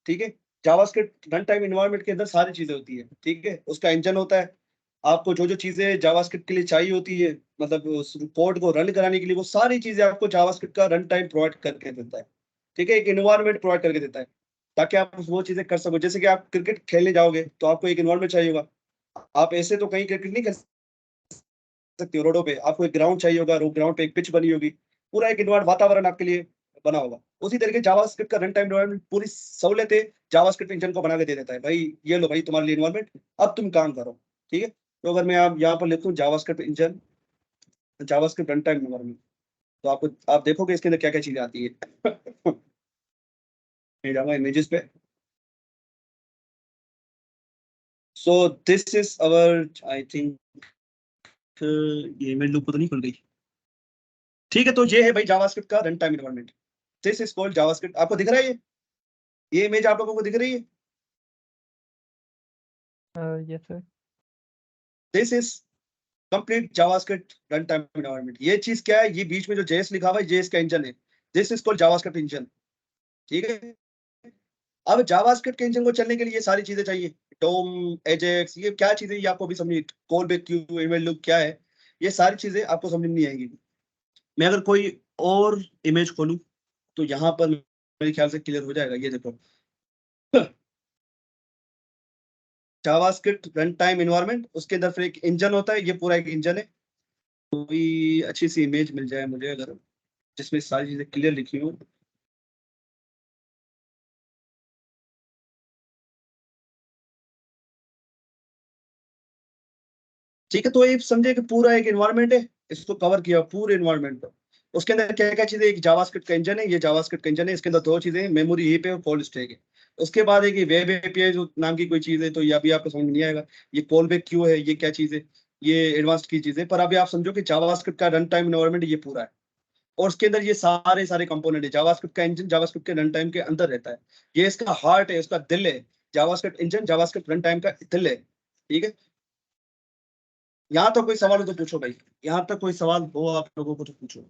ठीक है, जावास्क्रिप्ट रन टाइम एनवायरनमेंट के अंदर सारी चीजें होती है। ठीक है, उसका इंजन होता है। आपको जो जो चीजें जावास्क्रिप्ट के लिए चाहिए होती है, मतलब उस कोड को रन कराने के लिए, वो सारी चीजें आपको जावास्क्रिप्ट का रन टाइम प्रोवाइड करके देता है। ठीक है, एक एनवायरनमेंट प्रोवाइड करके देता है ताकि आप वो चीजें कर सको। जैसे कि आप क्रिकेट खेलने जाओगे तो आपको एक एनवायरनमेंट चाहिए होगा। आप ऐसे तो कहीं क्रिकेट नहीं खेल सकते हो रोडों पे, आपको एक ग्राउंड चाहिए होगा, ग्राउंड पे एक पिच बनी होगी, पूरा एक इन्वायरमेंट वातावरण आपके लिए बना होगा। उसी तरीके जावास्क्रिप्ट का रन टाइम एनवायरनमेंट पूरी सहूलियतें जावास्क्रिप्ट इंजन को बना के दे देता है। भाई ये लो भाई तुम्हारे लिए एनवायरनमेंट, अब तुम काम करो। ठीक है, तो अगर मैं आप यहाँ पर लिखूं JavaScript engine, JavaScript run time environment, तो आपको आप देखोगे इसके अंदर क्या क्या चीजें आती है। मैं जाऊंगा इमेजेस पे। So this is our, I think ये इमेज लूप तो नहीं खुल गई। ठीक है, तो ये है भाई जावास्क्रिप्ट का run time environment. This is called JavaScript. आपको दिख रहा है ये इमेज आप लोगों को दिख रही है? Yes sir. This is complete JavaScript run time environment. ये चीज क्या है? ये बीच में जो जेएस लिखा हुआ है, जेएस का इंजन है। This is called JavaScript engine. ठीक है, अब जावास्क्रिप्ट के इंजन को चलने के लिए ये सारी चीजें चाहिए, टोम, एजेक्स, ये क्या चीजें, ये आपको भी समझ, call back Q, email loop क्या है, ये सारी चीजें आपको समझ में नहीं आएंगी। मैं अगर कोई और इमेज खोलूं तो यहाँ पर मेरे ख्याल से क्लियर हो जाएगा। ये देखो जावास्क्रिप्ट रन टाइम एनवायरनमेंट, उसके अंदर फिर एक इंजन होता है, ये पूरा एक इंजन है। कोई अच्छी सी इमेज मिल जाए मुझे अगर, जिसमें सारी चीजें क्लियर लिखी हो। ठीक है, तो ये समझे कि पूरा एक एनवायरनमेंट है, इसको कवर किया पूरे एनवायरनमेंट को। उसके अंदर क्या क्या चीजें, एक जावास्क्रिप्ट का इंजन है, ये जावास्क्रिप्ट का इंजन है, इसके अंदर दो चीजें, मेमोरी हीप है और कॉल स्टैक है। उसके बाद एक वेब एपीआई जो नाम की कोई चीज है, तो ये अभी आपको समझ में नहीं आएगा। ये कॉल बैक क्यू है, ये क्या चीज है, ये एडवांस्ड की चीज है। पर अभी आप समझो कि जावास्क्रिप्ट का रन टाइम एनवायरनमेंट ये पूरा है, और उसके अंदर ये सारे सारे कंपोनेंट है। जावास्क्रिप्ट का इंजन जावास्क्रिप्ट के रन टाइम के अंदर रहता है, ये इसका हार्ट है, इसका दिल है। JavaScript engine JavaScript run time का दिल है। ठीक है, यहाँ तक कोई सवाल हो तो पूछो भाई, यहाँ तक कोई सवाल हो आप लोगों को तो पूछो।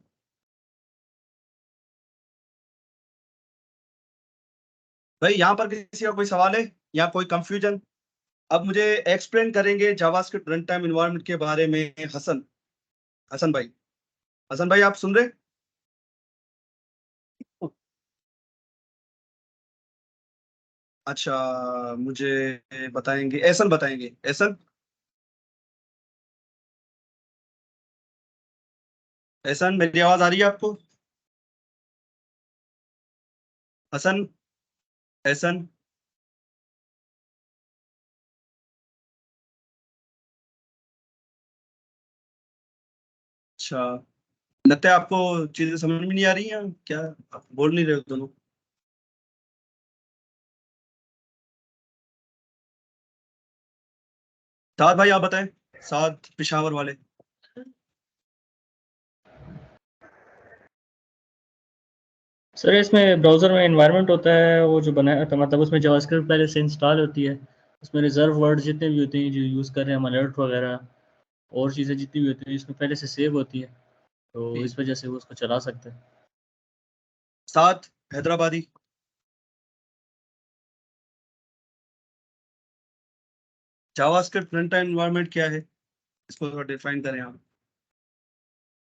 भाई यहाँ पर किसी का कोई सवाल है या कोई कंफ्यूजन? अब मुझे एक्सप्लेन करेंगे जावास्क्रिप्ट रन टाइम एनवायरनमेंट के बारे में हसन, हसन भाई। हसन भाई आप सुन रहे? अच्छा, मुझे बताएंगे, एहसन बताएंगे, एहसन, एहसन मेरी आवाज आ रही है आपको? हसन, एहसन, अच्छा, लगता है आपको चीजें समझ में नहीं आ रही हैं क्या, आप बोल नहीं रहे हो दोनों? साद भाई आप बताएं, साद पिशावर वाले। सर इसमें ब्राउज़र में एनवायरनमेंट होता है वो जो बनाया था, मतलब उसमें जावास्क्रिप्ट पहले से इंस्टॉल होती है, उसमें रिजर्व वर्ड जितने भी होते हैं जो यूज़ कर रहे हैं हम, अलर्ट वगैरह और चीज़ें जितनी भी होती हैं इसमें पहले से सेव होती है, तो इस वजह से वो उसको चला सकते हैं। Saad Hyderabadi, JavaScript run time environment क्या है, इसको थोड़ा डिफाइन करें आप।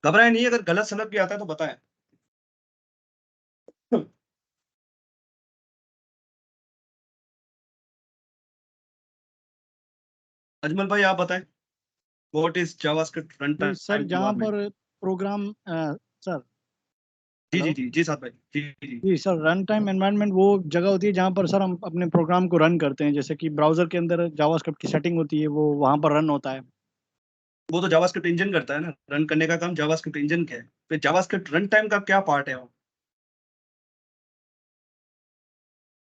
घबराए नहीं, अगर गलत सलत भी आता है तो बताएं। अजमल भाई आप बताएं, व्हाट इज जावास्क्रिप्ट रन जी सर, टाइम जहाँ एनवायरनमेंट? पर प्रोग्राम सर, जी जी हेलो जी जी साद भाई, जी जी जी सर, रन टाइम एनवायरनमेंट वो जगह होती है जहाँ पर सर हम अपने प्रोग्राम को रन करते हैं। जैसे कि ब्राउजर के अंदर जावास्क्रिप्ट की सेटिंग होती है, वो वहाँ पर रन होता है। वो तो जावास्क्रिप्ट इंजन करता है ना, रन करने का काम जावास्क्रिप्ट इंजन का है। फिर जावास्क्रिप्ट रन टाइम का क्या पार्ट है वो?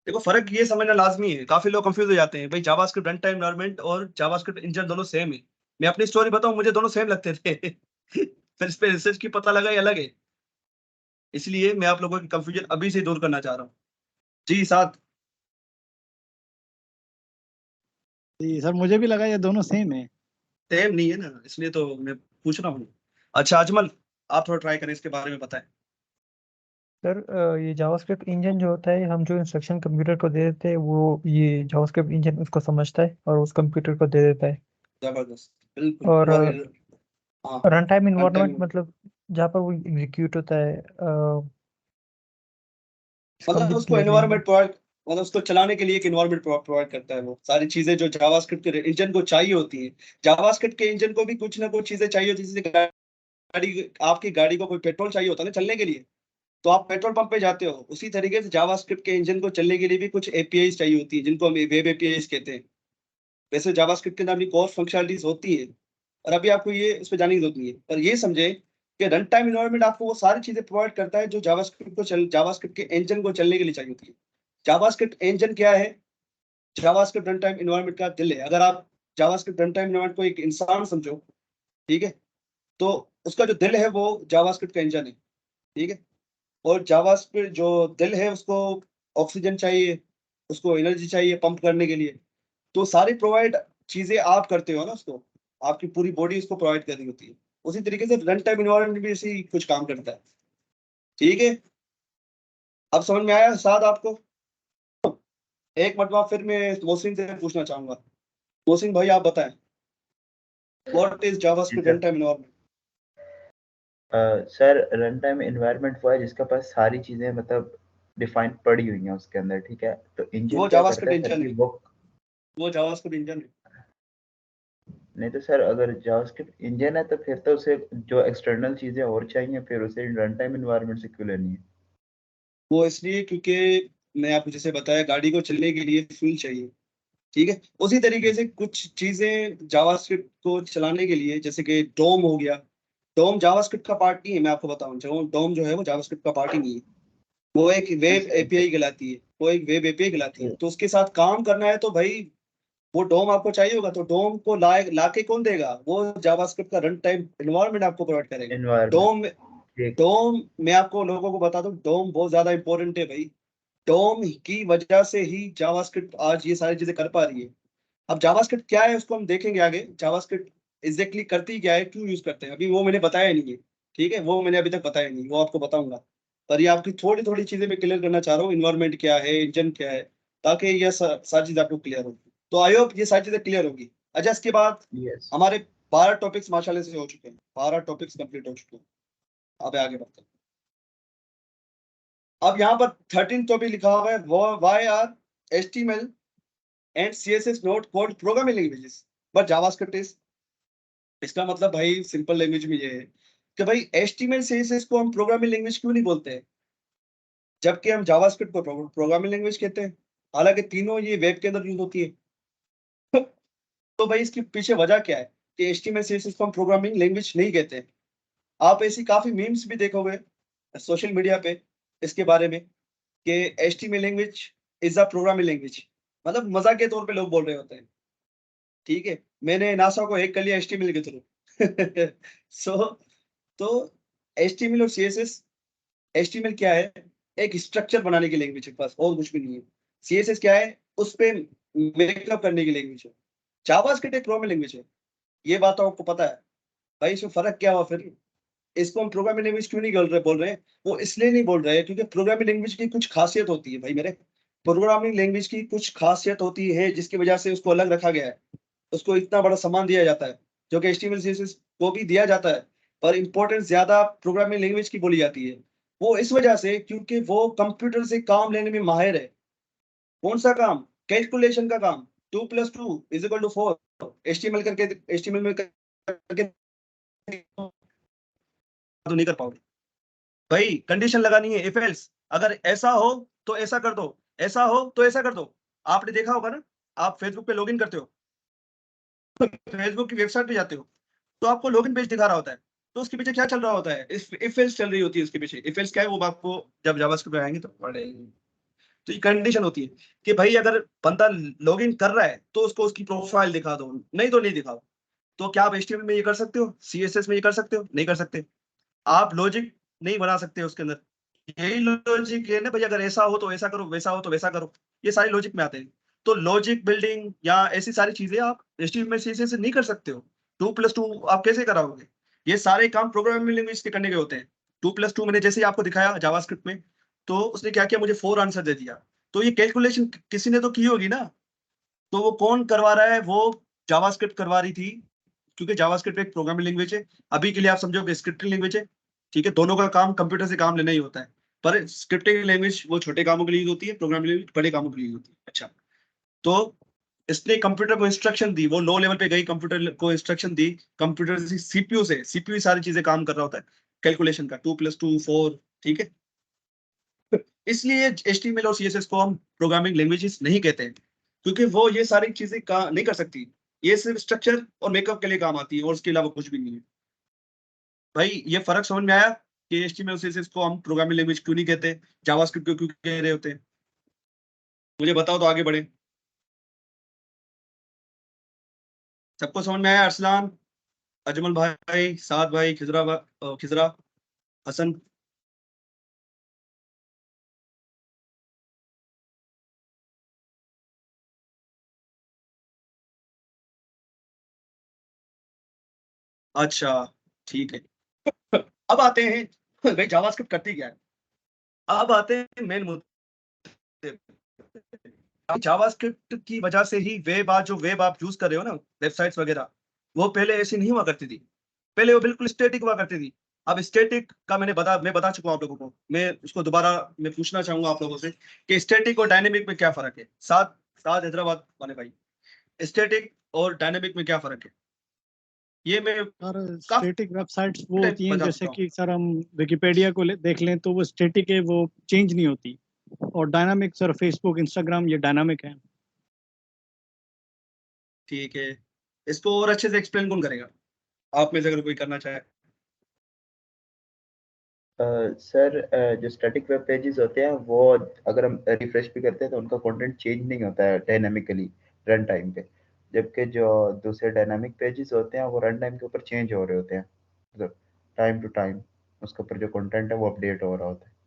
देखो फर्क ये समझना लाजमी है, काफी लोग कंफ्यूज हो जाते हैं भाई, जावास्क्रिप्ट रन टाइम एनवायरनमेंट और जावास्क्रिप्ट इंजन दोनों सेम है। मैं अपनी स्टोरी बताऊं, मुझे दोनों सेम लगते थे फिर इस पे रिसर्च की पता लगा ये अलग है, इसलिए मैं आप लोगों की कंफ्यूजन अभी से दूर करना चाह रहा हूँ। जी साथ, जी सर, मुझे भी लगा ये दोनों सेम है। सेम नहीं है ना, इसलिए तो मैं पूछ रहा हूँ। अच्छा अजमल, आप थोड़ा ट्राई करें, इसके बारे में बताएं। सर ये जावास्क्रिप्ट इंजन जो होता है, हम जो इंस्ट्रक्शन कंप्यूटर को दे देते हैं वो ये जावास्क्रिप्ट इंजन उसको समझता है और उस कंप्यूटर को दे देता है। जबरदस्त, बिल्कुल और हाँ, run time run environment time मतलब जहाँ पर वो एग्जीक्यूट होता है, इसको हम मतलब भी उसको क्लियर करेंगे। एनवायरनमेंट प्रोवाइड, मतलब उसको चलाने के लिए एक एनवायरनमेंट प्रोवाइड करता है। वो सारी चीजें जो जावास्क्रिप्ट के इंजन को चाहिए होती है, जावास्क्रिप्ट के इंजन को भी कुछ ना कुछ चीजें चाहिए होती है। जैसे गाड़ी, आपकी गाड़ी को कोई पेट्रोल चाहिए होता है ना चलने के लिए, तो आप पेट्रोल पंप पे जाते हो, उसी तरीके से जावास्क्रिप्ट के इंजन को चलने के लिए भी कुछ एपीआई चाहिए होती है, जिनको हम वेब एपीआई कहते हैं। वैसे जावास्क्रिप्ट के अंदर अपनी कोर फंक्शनलिटीज होती है, और अभी आपको ये इस पे जानने की जरूरत नहीं है, पर ये समझे कि रन टाइम एनवायरनमेंट आपको वो सारी चीजें प्रोवाइड करता है जो जावास्क्रिप्ट के इंजन को चलने के लिए चाहिए होती है। जावास्क्रिप्ट इंजन क्या है? जावास्क्रिप्ट रन टाइम एनवायरनमेंट का दिल है। अगर आप जावास्क्रिप्ट रन टाइम एनवायरनमेंट को एक इंसान समझो, ठीक है, तो उसका जो दिल है वो जावास्क्रिप्ट का इंजन है। ठीक है, और जावास्क्रिप्ट जो दिल है उसको ऑक्सीजन चाहिए, उसको एनर्जी चाहिए पंप करने के लिए, तो सारी प्रोवाइड चीजें आप करते हो ना उसको, आपकी पूरी बॉडी उसको प्रोवाइड कर रही होती है। उसी तरीके से रन टाइम इन्वायरमेंट भी इसी कुछ काम करता है। ठीक है, अब समझ में आया साथ आपको? एक मरतबा फिर मैं मोहसिन से पूछना चाहूंगा। मोहसिन भाई आप बताएं, what is JavaScript sir. Run time environment? Sir run time environment वो है जिसका पास सारी चीजें मतलब डिफाइन पड़ी हुई हैं उसके अंदर, ठीक है। तो इंजन वो क्या करता जावास्क्रिप्ट है सर इंजन कि है, वो, वो जावास्क्रिप्ट इंजन है। नहीं तो सर अगर जावास्क्रिप्ट इंजन है तो फिर तो उसे जो एक्सटर्नल चीजें और चाहिए फिर उसे रन टाइम एनवायरनमेंट से क्यों लेनी है? वो इसलिए क्योंकि मैं आपको जैसे बताया, गाड़ी को चलने के लिए फ्यूल चाहिए, ठीक है। उसी तरीके से कुछ चीजें जावास्क्रिप्ट को चलाने के लिए, जैसे कि डोम हो गया, डोम जावास्क्रिप्ट का पार्ट नहीं है। मैं आपको बताऊं, जो डोम जो है वो जावास्क्रिप्ट का पार्ट ही नहीं है। वो एक वेब एपीआई कहलाती है, वो एक वेब एपीआई कहलाती है। तो उसके साथ काम करना है तो भाई वो डोम आपको चाहिए होगा। तो डोम को लाके कौन देगा? वो जावास्क्रिप्ट का रन टाइम एनवायरनमेंट आपको प्रोवाइड करेगा। एनवायरनमेंट, डोम ठीक। डोम मैं आपको लोगों को बता दूं, डोम बहुत ज्यादा इंपॉर्टेंट है भाई। डोम की वजह से ही जावास्क्रिप्ट आज ये सारी चीजें कर पा रही है। अब जावास्क्रिप्ट क्या है उसको हम देखेंगे आगे। जावास्क्रिप्ट एग्जैक्टली करती क्या है, क्यों यूज करते हैं, अभी वो मैंने बताया नहीं है, ठीक है। वो मैंने अभी तक बताया नहीं, वो आपको बताऊंगा। पर ये आपकी थोड़ी थोड़ी चीजें मैं क्लियर करना चाह रहा हूँ, इन्वायरमेंट क्या है, इंजन क्या है, ताकि ये सारी चीजें आपको क्लियर हो। तो आई होप ये सारी चीजें क्लियर होगी। अच्छा, इसके बाद यस। हमारे 12 टॉपिक्स माशाल्लाह से हो चुके हैं, 12 टॉपिक्स कंप्लीट हो चुके हैं। अब आगे बढ़ते हैं। अब यहाँ पर 13 टॉपिक लिखा हुआ है, why are HTML and CSS not code programming languages but JavaScript is. इसका मतलब भाई सिंपल लैंग्वेज में ये है कि भाई HTML CSS को हम प्रोग्रामिंग लैंग्वेज क्यों नहीं बोलते हैं, जबकि हम जावास्क्रिप्ट को प्रोग्रामिंग लैंग्वेज कहते हैं। हालांकि तीनों ये वेब के अंदर यूज होती है। तो भाई इसके पीछे वजह क्या है कि HTML CSS को हम प्रोग्रामिंग लैंग्वेज नहीं कहते हैं। आप ऐसी काफी मीम्स भी देखोगे सोशल मीडिया पे इसके बारे में कि HTML language is a programming language, मतलब मजाक के तौर पे लोग बोल रहे होते हैं, ठीक है। मैंने नासा को हैक कर लिया HTML के थ्रू। सो तो HTML और CSS, HTML क्या है? एक स्ट्रक्चर बनाने की लैंग्वेज है, बस और कुछ भी नहीं है। CSS क्या है? उस पे मेकअप करने की लैंग्वेज है। जावास्क्रिप्ट एक प्रोग्रामिंग लैंग्वेज है। ये बात तो आपको पता है। भाई इसमें फर्क क्या हुआ फिर? इसको हम प्रोग्रामिंग लैंग्वेज क्यों नहीं बोल रहे हैं? वो इसलिए नहीं बोल रहे हैं क्योंकि प्रोग्रामिंग लैंग्वेज की कुछ खासियत होती है भाई मेरे। प्रोग्रामिंग लैंग्वेज की कुछ खासियत होती है जिसकी वजह से उसको अलग रखा गया है। उसको इतना बड़ा सम्मान दिया जाता है, जो कि HTML CSS को भी दिया जाता है, पर इंपॉर्टेंस ज्यादा प्रोग्रामिंग लैंग्वेज की बोली जाती है। वो इस वजह से क्योंकि वो कंप्यूटर से काम लेने में माहिर है। कौन सा काम? कैलकुलेशन का काम। 2+2 = 4 HTML करके, HTML में करके तो नहीं कर पाओगे भाई। कंडीशन लगानी है, इफ एल्स। अगर ऐसा हो तो ऐसा कर दो, ऐसा हो तो ऐसा कर दो। आपने देखा होगा ना, आप फेसबुक पे लॉगिन करते हो, फेसबुक की वेबसाइट पे जाते हो, तो आपको लॉगिन पेज दिखा रहा होता है। तो उसके पीछे क्या चल रहा होता है? इफ एल्स चल रही होती है उसके पीछे। इफ एल्स क्या है वो आपको जब जावास्क्रिप्ट पे आएंगे तो पढ़ेंगे। तो ये कंडीशन होती है कि भाई अगर बंदा लॉगिन कर रहा है तो उसको उसकी प्रोफाइल दिखा दो, नहीं तो नहीं दिखाओ। तो क्या आप HTML में ये कर सकते हो? CSS में ये कर सकते हो? नहीं कर सकते। आप लॉजिक नहीं बना सकते उसके अंदर। यही लॉजिक है ना भाई, अगर ऐसा हो तो ऐसा करो, वैसा हो तो वैसा करो। ये सारे लॉजिक में आते हैं। तो लॉजिक बिल्डिंग या ऐसी सारी चीजें आप HTML CSS से नहीं कर सकते हो। 2+2 आप कैसे कराओगे? ये सारे काम प्रोग्रामिंग लैंग्वेज के करने के होते हैं। 2+2 मैंने जैसे ही आपको दिखाया जावास्क्रिप्ट में, तो उसने क्या किया, मुझे 4 आंसर दे दिया। तो ये कैलकुलेशन किसी ने तो की होगी ना। तो वो कौन करवा रहा है? वो जावास्क्रिप्ट करवा रही थी, क्योंकि जावास्क्रिप्ट एक प्रोग्रामिंग लैंग्वेज है। अभी के लिए आप समझो कि स्क्रिप्टिंग लैंग्वेज है, ठीक है। दोनों का काम कंप्यूटर से काम लेना ही होता है। पर स्क्रिप्टिंग लैंग्वेज वो छोटे कामों के लिए यूज होती है, प्रोग्रामिंग लैंग्वेज बड़े कामों के लिए यूज होती है। अच्छा, तो इसने कंप्यूटर को इंस्ट्रक्शन दी, वो लो लेवल पे गई, कंप्यूटर को इंस्ट्रक्शन दी। कंप्यूटर से सीपीयू सारी चीजें काम कर रहा होता है कैलकुलेशन का, 2+2 4, ठीक है। इसलिए HTML और CSS को हम प्रोग्रामिंग लैंग्वेजेस नहीं कहते हैं, क्योंकि वो ये सारी चीजें का नहीं कर सकती। ये सिर्फ स्ट्रक्चर और मेकअप के लिए काम आती है, और उसके अलावा कुछ भी नहीं है। भाई ये फर्क समझ में आया कि HTML और CSS को हम प्रोग्रामिंग लैंग्वेज क्यों नहीं कहते, जावास्क्रिप्ट को क्यों कह रहे होते हैं? मुझे बताओ तो आगे बढ़े। सबको समझ में आया? अरसलान, अजमल भाई, साद भाई, खिजरा, हसन। अच्छा, ठीक है। अब आते हैं भाई जावास्क्रिप्ट करती क्या है। अब आते हैं मेन मुद्दे पे। जावास्क्रिप्ट की वजह से ही वेब, आज जो वेब आप यूज कर रहे हो ना, वेबसाइट्स वगैरह, वो पहले ऐसी नहीं हुआ करती थी। पहले वो बिल्कुल स्टैटिक हुआ करती थी। अब स्टैटिक का मैं बता चुका हूं आप लोगों को। मैं उसको दोबारा मैं पूछना चाहूंगा आप लोगों से कि स्टैटिक और डायनेमिक में क्या फर्क है। साथ साथ हैदराबाद वाले भाई, स्टैटिक और डायनेमिक में क्या फर्क है, ये मैं सर काफी स्टैटिक वेबसाइट्स वो टाइम होती हैं बता जैसे चुका हूँ। कि सर हम विकिपीडिया को देख लें तो वो स्टैटिक है, वो चेंज नहीं होती। और डायनामिक सर फेसबुक, इंस्टाग्राम ये डायनामिक है। ठीक है, इसको और अच्छे से एक्सप्लेन कौन करेगा आप में से, अगर कोई करना चाहे। सर जो स्टैटिक वेब पेजेस होते हैं वो अगर हम रिफ्रेश भी करते हैं तो उनका कंटेंट चेंज नहीं होता है डायनामिकली रन टाइम पे, जबकि जो दूसरे डायनामिक पेजेस होते हैं वो रन टाइम के ऊपर चेंज हो रहे होते हैं, मतलब टाइम टू टाइम उसके ऊपर जो कंटेंट है वो अपडेट हो रहा होता है।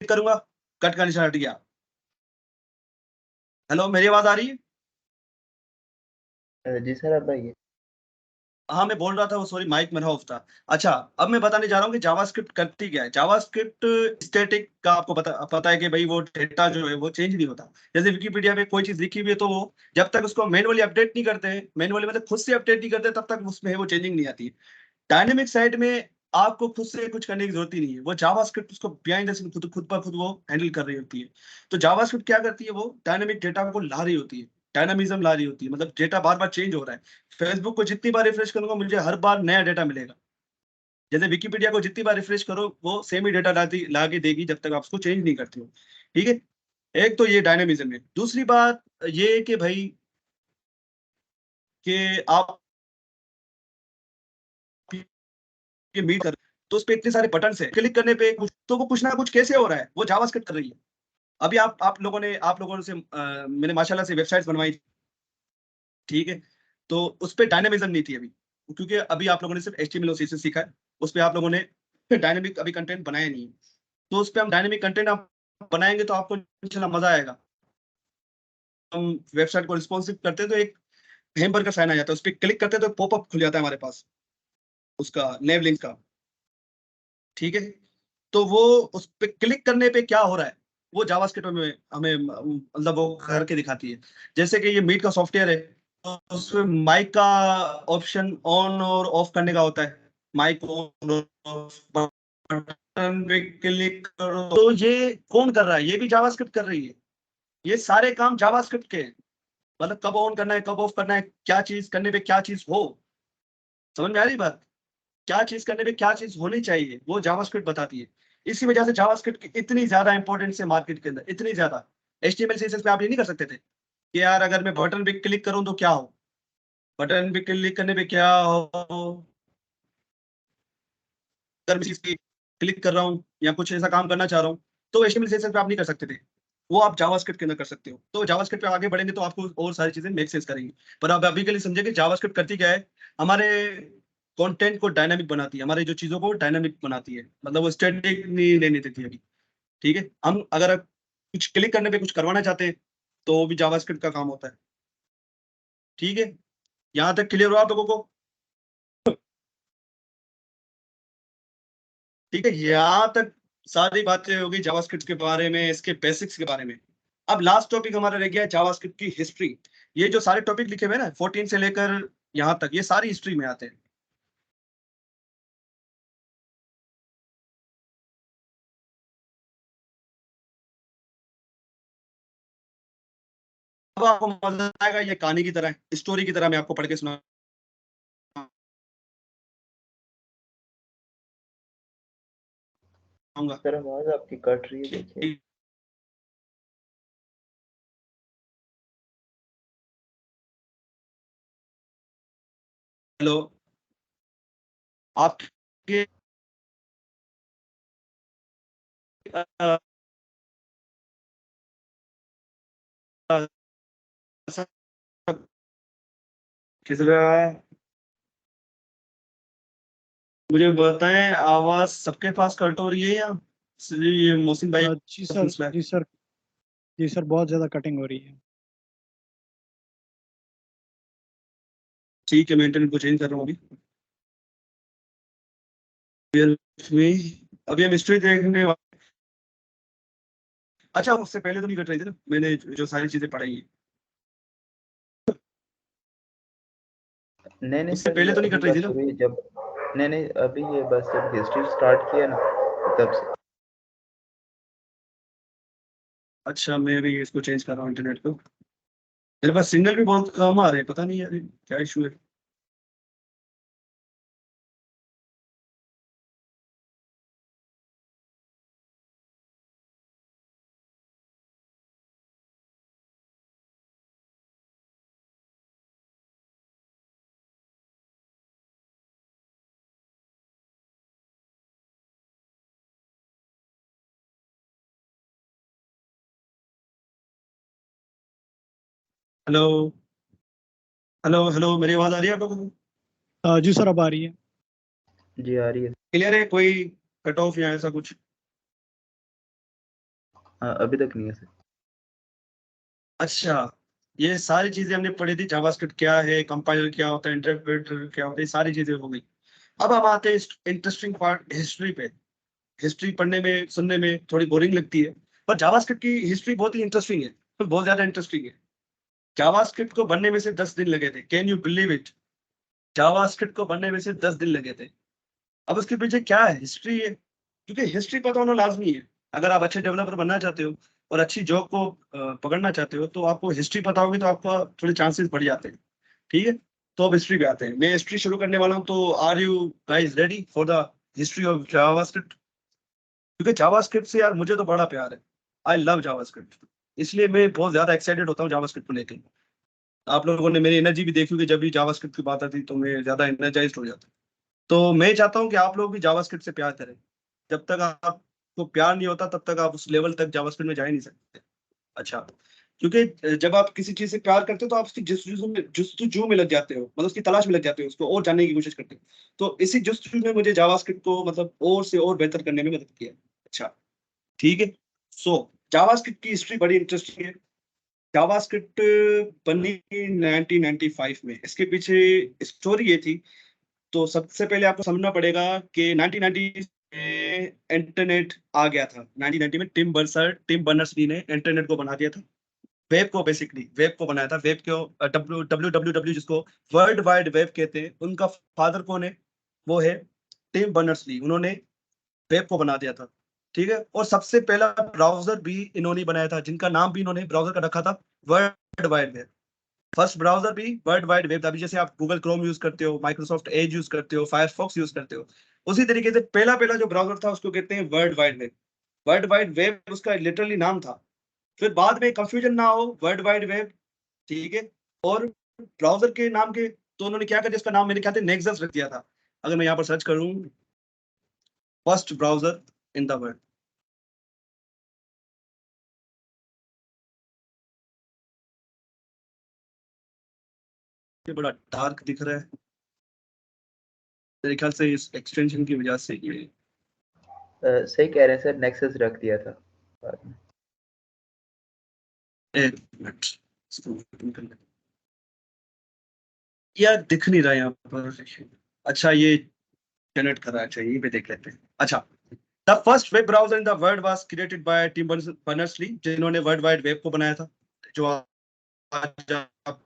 करूंगा, कट का निशान हट गया। हेलो, मेरी आवाज आ रही है? जी सर, अब आइए। हाँ, मैं बोल रहा था वो, सॉरी माइक मेरा ऑफ था। अच्छा, अब मैं बताने जा रहा हूँ कि जावास्क्रिप्ट करती क्या है। जावास्क्रिप्ट स्टैटिक का आपको पता है कि भाई वो डेटा जो है वो चेंज नहीं होता। जैसे विकिपीडिया में कोई चीज लिखी हुई है तो वो जब तक उसको मैनुअली अपडेट नहीं करते हैं, मैनुअली मतलब खुद से अपडेट नहीं करते, तब तक उसमें वो चेंजिंग नहीं आती है। डायनेमिक साइड में आपको खुद से कुछ करने की जरूरत ही नहीं है। वो जावास्क्रिप्ट उसको बिहाइंड द सीन खुद खुद पर खुद वो हैंडल कर रही होती है। तो जावास्क्रिप्ट क्या करती है, वो डायनेमिक डेटा को ला रही होती है, डायनामिज्म ला रही होती है, मतलब डेटा बार बार चेंज हो रहा है। फेसबुक को जितनी बार रिफ्रेश करूंगा मुझे हर बार नया डेटा मिलेगा। जैसे विकिपीडिया को जितनी बार रिफ्रेश करो वो सेम ही डेटा ला के देगी जब तक आप उसको चेंज नहीं करते हो। ठीक है, एक तो ये डायनेमिज्म है। दूसरी बात ये कि भाई कि आप ये मीट कर, तो उस पे इतने सारे बटन है, क्लिक करने पे तो वो कुछ ना कुछ कैसे हो रहा है, वो जावास्क्रिप्ट कर रही है। अभी आप लोगों से मैंने माशाल्लाह से वेबसाइट्स बनवाई, ठीक है, तो उस पे डायनामिज्म नहीं थी अभी, क्योंकि अभी आप लोगों ने सिर्फ एचटीएमएल और सीएसएस सीखा है। उस पे आप लोगों ने डायनामिक अभी कंटेंट बनाया नहीं है। तो उस पे हम डायनामिक कंटेंट आप बनाएंगे तो आपको इंशाल्लाह मजा आएगा। हम वेबसाइट को रिस्पॉन्सिव करते हैं तो एक हैमबर्गर का साइन आ जाता है, उस पर क्लिक करते हैं तो पॉपअप खुल जाता है हमारे पास उसका नेव लिंक का। ठीक है, तो वो उस पे क्लिक करने पे क्या हो रहा है वो जावास्क्रिप्ट में हमें मतलब वो करके दिखाती है। जैसे कि ये मीट का सॉफ्टवेयर है, तो उसमें माइक का ऑप्शन ऑन और ऑफ करने का होता है। माइक ऑन ऑफ बटन पे क्लिक करो तो ये कौन कर रहा है, ये भी जावास्क्रिप्ट कर रही है। ये सारे काम जावास्क्रिप्ट के हैं। मतलब कब ऑन करना है, कब ऑफ करना है, क्या चीज करने पे क्या चीज हो, समझ में आ रही बात? क्या चीज करने पे क्या चीज होनी चाहिए वो जावास्क्रिप्ट बताती है। इसी वजह से जावास्क्रिप्ट की इतनी ज्यादा इंपॉर्टेंस है मार्केट के अंदर, इतनी ज्यादा। एचटीएमएल सीएसएस पे आप ये नहीं कर सकते थे कि यार अगर मैं बटन पे क्लिक करूं तो क्या हो, बटन पे क्लिक करने पे क्या हो, अगर मैं चीज पे क्लिक कर रहा हूँ या कुछ ऐसा काम करना चाह रहा हूँ, तो एचटीएमएल सीएसएस पे आप नहीं कर सकते थे। वो आप जावास्क्रिप्ट के अंदर कर सकते हो। तो जावास्क्रिप्ट पे आगे बढ़ेंगे तो आपको और सारी चीजें मेक सेंस करेंगी। पर अब अभी के लिए समझे कि जावास्क्रिप्ट करती क्या है, हमारे कंटेंट को डायनामिक बनाती है, हमारी जो चीजों को डायनामिक बनाती है, मतलब वो स्टैटिक नहीं लेने देती अभी। ठीक है, हम अगर कुछ क्लिक करने पे कुछ करवाना चाहते हैं तो वो भी जावास्क्रिप्ट का काम होता है। ठीक है, यहाँ तक क्लियर हुआ आप लोगों को? ठीक है, यहाँ तक सारी बातें होगी जावास्क्रिप्ट के बारे में, इसके बेसिक्स के बारे में। अब लास्ट टॉपिक हमारा रह गया जावास्क्रिप्ट की हिस्ट्री। ये जो सारे टॉपिक लिखे हुए हैं ना 14 से लेकर यहाँ तक, ये सारी हिस्ट्री में आते हैं। अब आपको मजा आएगा, ये कहानी की तरह, स्टोरी की तरह मैं आपको पढ़ के सुनाऊंगा। सर आवाज आपकी कट रही है, देखिए। हेलो, आपके अ, अ, किस रहा है? मुझे बताएं, आवाज सबके पास कट हो रही है या सिर्फ ये मोहसिन भाई जी का सर, मसला है? जी सर, जी सर, बहुत ज्यादा कटिंग हो रही है। ठीक है, मैं इंटरनेट को चेंज कर रहा हूँ अभी हम हिस्ट्री देखने अच्छा, उससे पहले तो नहीं कट रही थी ना, मैंने जो सारी चीजें पढ़ाई है नहीं नहीं उससे सर, पहले ये तो नहीं अभी कट रही थी बस ना? अभी जब नहीं नहीं अभी ये बस जब हिस्ट्री स्टार्ट किया ना तब से। अच्छा, मैं भी इसको चेंज कर रहा हूँ इंटरनेट को। मेरे पास सिग्नल भी बहुत कम आ रहे हैं, पता नहीं यार ये क्या इशू है। हेलो हेलो हेलो, मेरी आवाज आ रही है आप लोगों को? जी सर, अब आ रही है। जी आ रही है। क्लियर है? कोई कट ऑफ या ऐसा कुछ? अभी तक नहीं है सर। अच्छा, ये सारी चीजें हमने पढ़ी थी, जावास्क्रिप्ट क्या है, कंपाइलर क्या होता है, इंटरप्रेटर क्या होता है, ये सारी चीजें हो गई। अब हम आते हैं इंटरेस्टिंग पार्ट, हिस्ट्री पे। हिस्ट्री पढ़ने में सुनने में थोड़ी बोरिंग लगती है, पर जावास्क्रिप्ट की हिस्ट्री बहुत ही इंटरेस्टिंग है, तो बहुत ज्यादा इंटरेस्टिंग है। जावास्क्रिप्ट को बनने में सिर्फ 10 दिन लगे थे, can you believe it? JavaScript को बनने में सिर्फ 10 दिन लगे थे। अब उसके पीछे क्या है, हिस्ट्री है, क्योंकि हिस्ट्री पता होना लाजमी है। अगर आप अच्छे डेवलपर बनना चाहते हो और अच्छी जॉब को पकड़ना चाहते हो, तो आपको हिस्ट्री पता होगी, तो आपका थोड़े चांसेस बढ़ जाते हैं। ठीक है, तो अब हिस्ट्री पे आते हैं। मैं हिस्ट्री शुरू करने वाला हूँ, तो are you guys ready for the history of JavaScript? क्योंकि जावास्क्रिप्ट से यार मुझे तो बड़ा प्यार है, आई लव जावास्क्रिप्ट, इसलिए मैं बहुत ज्यादा एक्साइटेड होता हूँ जावास्क्रिप्ट को लेकर। आप लोगों ने मेरी एनर्जी भी देखी होगी, जब भी जावास्क्रिप्ट की बात आती है तो मैं ज्यादा एनर्जाइज हो जाता हूँ। तो मैं चाहता हूँ कि आप लोग भी जावास्क्रिप्ट से प्यार करें। जब तक आपको प्यार नहीं होता, तब तक आप उस लेवल तक जावास्क्रिप्ट में जा ही नहीं सकते। अच्छा, क्योंकि जब आप किसी चीज से प्यार करते हो, तो आप उसकी जुस्तजू में लग जाते हो, मतलब उसकी तलाश में लग जाते हो, उसको और जानने की कोशिश करते हो। तो इसी जुस्तजू ने मुझे जावास्क्रिप्ट को मतलब और से और बेहतर करने में मदद किया। अच्छा, ठीक है। सो जावास्क्रिप्ट की हिस्ट्री बड़ी इंटरेस्टिंग है। जावास्क्रिप्ट बनी 1995 में। इसके पीछे स्टोरी ये थी, तो सबसे पहले आपको समझना पड़ेगा कि 1990 में इंटरनेट आ गया था। 1990 में टिम बर्नर्स-ली ने इंटरनेट को बना दिया था। वेब को, बेसिकली वेब को बनाया था। वेब को डब्ल्यू जिसको वर्ल्ड वाइड वेब कहते हैं, उनका फादर कौन है? वो है टिम बर्नर्स-ली। उन्होंने वेब को बना दिया था। ठीक है, और सबसे पहला ब्राउजर भी इन्होंने बनाया था, जिनका नाम भी इन्होंने ब्राउजर का रखा था world wide web. First browser भी वर्ल्ड वाइड वेब था। अभी जैसे आप गूगल क्रोम यूज करते हो, माइक्रोसॉफ्ट एज यूज करते हो, फायरफॉक्स यूज करते हो, उसी तरीके से पहला पहला जो ब्राउजर था उसको कहते हैं world wide web. World wide web उसका लिटरली नाम था। फिर बाद में कंफ्यूजन ना हो, वर्ल्ड वाइड वेब, ठीक है, और ब्राउजर के नाम के, तो उन्होंने क्या कर दिया, उसका नाम मेरे ख्याल से नेक्सस रख दिया था। अगर मैं यहाँ पर सर्च करूँ, first browser in the world. ये बड़ा डार्क दिख रहा है, मेरे ख्याल से इस एक्सटेंशन की वजह से ये। सही कह रहे हैं सर, नेक्सस रख दिया था बाद में। एक मिनट, इसको open कर लेते हैं। यार दिख नहीं रहा यहाँ पर। अच्छा, ये जनरेट कर रहा है, अच्छा यहीं पे देख लेते हैं। अच्छा, the first web browser in the world was created by Tim Berners-Lee, जिन्होंने वर्ल्ड वाइड वेब को बनाया था। जो आज आप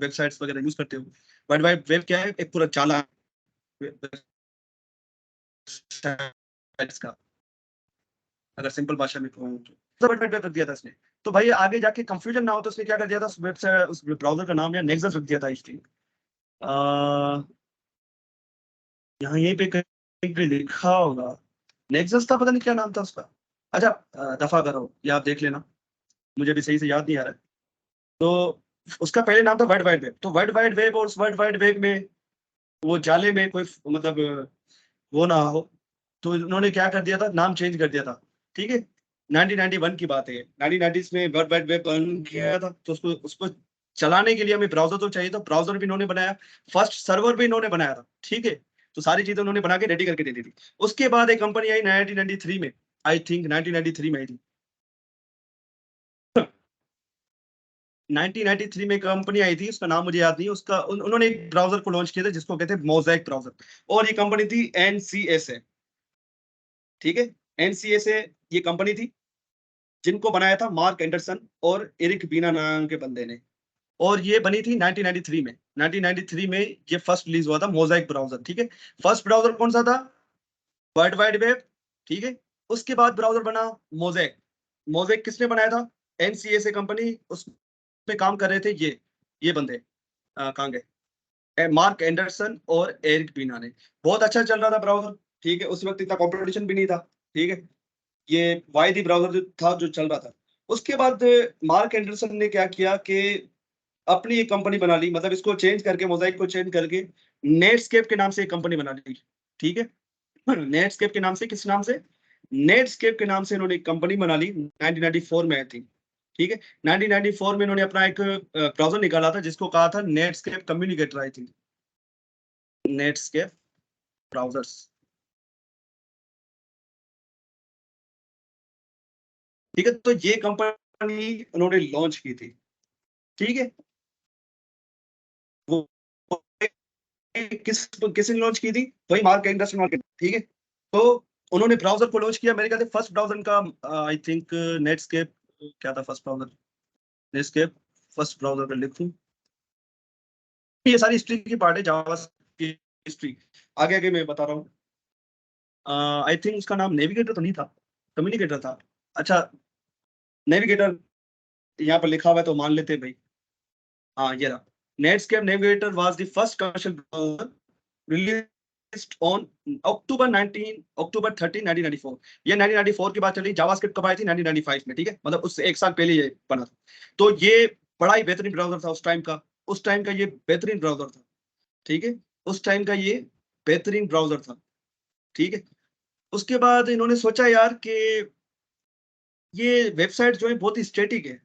वेबसाइट्स वगैरह यूज करते हो, वर्ल्ड वाइड वेब क्या है? एक पूरा जाला वेबसाइट्स का, अगर सिंपल भाषा में कहूँ तो वर्ल्ड वाइड वेब रख दिया था इसने। तो भाई आगे जाके कंफ्यूजन ना हो, तो उसने क्या कर दिया था, उस वेबसाइट, उस ब्राउजर का नाम या नेक्सस रख दिया था इसलिए। यहाँ यहीं पे कहीं पे लिखा होगा नेक्सस था, पता नहीं क्या नाम था उसका। अच्छा, दफा करो, ये आप देख लेना, मुझे भी सही से याद नहीं आ रहा है। तो उसका पहले नाम था वर्ल्ड वाइड वेब। तो वर्ल्ड वाइड वेब और उस वर्ल्ड वाइड वेब में, वो जाले में कोई मतलब वो ना हो, तो उन्होंने क्या कर दिया था, नाम चेंज कर दिया था। ठीक है, 1991 की बात है, 1990s में वर्ल्ड वाइड वेब बन किया था, तो उसको उसको चलाने के लिए हमें ब्राउजर तो चाहिए था, ब्राउजर भी इन्होंने बनाया, फर्स्ट सर्वर भी इन्होंने बनाया था, ठीक है। तो सारी चीजें उन्होंने बना के रेडी करके दे दी थी। उसके बाद एक कंपनी आई 1993 में, आई थिंक 1993 में आई थी। 1993 में कंपनी आई थी, उसका नाम मुझे याद नहीं, उसका उन्होंने एक ब्राउजर को लॉन्च किया था जिसको कहते हैं मोज़ेक ब्राउजर, और ये कंपनी थी NCSA, ठीक है। NCSA ये कंपनी थी जिनको बनाया था मार्क एंडरसन और एरिक बीना नाम के बंदे ने, और ये बनी थी 1993 में। 1993 में ये फर्स्ट रिलीज हुआ था मोज़ेक ब्राउजर, ठीक है। फर्स्ट ब्राउजर कौन सा था? वर्ल्ड वाइड वेब, ठीक है। उसके बाद ब्राउजर बना मोज़ेक। मोज़ेक किसने बनाया था? NCSA कंपनी, उस पे काम कर रहे थे ये बंदे कहाँ गए, मार्क एंडरसन और एरिक बीना ने। बहुत अच्छा चल रहा था ब्राउजर, ठीक है। उस वक्त इतना कंपटीशन भी नहीं था, ठीक है। ये वायदी ब्राउजर जो था जो चल रहा था। उसके बाद मार्क एंडरसन ने क्या किया कि अपनी एक कंपनी बना ली, मतलब इसको चेंज करके, मोज़ेक को चेंज करके नेटस्केप के नाम से एक कंपनी बना ली, ठीक है। नेटस्केप के नाम से, किस नाम से? नेटस्केप के नाम से इन्होंने एक कंपनी बना ली 1994 में आई थी, ठीक है। 1994 में इन्होंने अपना एक ब्राउजर निकाला था जिसको कहा था नेटस्केप कम्युनिकेटर, आई थी नेटस्केप ब्राउजर्स, ठीक है। तो ये कंपनी उन्होंने लॉन्च की थी, ठीक है। वो किसने लॉन्च की थी? वही मार्क एंडरसन, ठीक है। तो उन्होंने ब्राउजर को लॉन्च किया, मेरे ख्याल से फर्स्ट ब्राउजर का आई थिंक नेटस्केप, क्या था first browser? Netscape first browser का लिखूं, ये सारी हिस्ट्री की पार्ट है, जावा की हिस्ट्री आगे आगे मैं बता रहा हूँ। आई थिंक उसका नाम नेविगेटर तो नहीं था, कम्युनिकेटर था। अच्छा, नेविगेटर यहाँ पर लिखा हुआ है तो मान लेते हैं भाई, हाँ ये रहा। Netscape navigator was the first commercial browser released on October 13, 1994। ये 1994 की बात चली। जावास्क्रिप्ट कब आई थी? 1995 में, ठीक है। मतलब उससे एक साल पहले ये बना था। तो ये बड़ा ही बेहतरीन ब्राउजर था उस टाइम का, उस टाइम का ये बेहतरीन ब्राउजर था, ठीक है। उस टाइम का ये बेहतरीन ब्राउजर था, ठीक है। उसके बाद इन्होंने सोचा यार कि ये वेबसाइट जो है बहुत ही स्टैटिक है,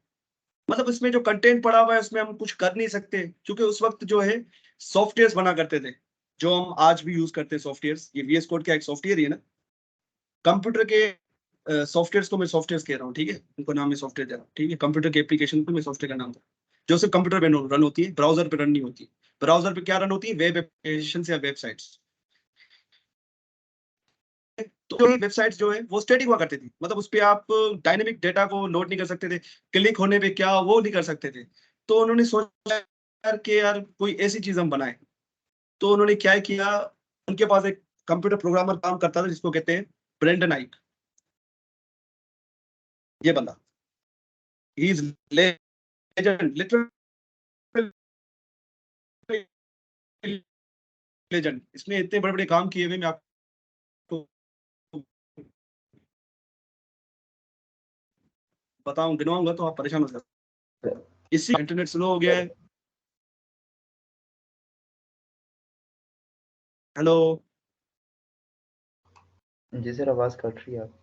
मतलब इसमें जो कंटेंट पड़ा हुआ है उसमें हम कुछ कर नहीं सकते, क्योंकि उस वक्त जो है सॉफ्टवेयर्स बना करते थे जो हम आज भी यूज करते हैं सॉफ्टवेयर्स। ये VS कोड का एक सॉफ्टवेयर ही है ना, कंप्यूटर के सॉफ्टवेयर्स को मैं सॉफ्टवेयर्स कह रहा हूँ, ठीक है। उनको नाम मैं सॉफ्टवेयर दे रहा हूँ, ठीक है। कंप्यूटर के एप्लीकेशन को मैं सॉफ्टवेयर का नाम दे रहा हूँ, जो सिर्फ कंप्यूटर पे रन होती है, ब्राउजर पे रन नहीं होती। ब्राउजर पे क्या रन होती है? वेब एप्लीकेशन या वेबसाइट्स। तो जो वेबसाइट्स जो है वो स्टैटिक हुआ करती थी, मतलब उस पे आप डायनेमिक डेटा को लोड नहीं कर सकते थे, क्लिक होने पे क्या वो नहीं कर सकते थे। तो उन्होंने सोचा यार कि यार कोई ऐसी चीज हम बनाए। तो उन्होंने क्या किया, उनके पास एक कंप्यूटर प्रोग्रामर काम करता था जिसको कहते हैं ब्रेंडन आइक। ये बंदा, he is legend, literally legend. इसने इतने बड़े बड़े काम किए हुए, मैं आपको बताऊं, गिनवाऊंगा तो आप परेशान हो जाओगे। इसी इंटरनेट स्लो हो गया है। हेलो जी सर, आवाज कट रही है आप।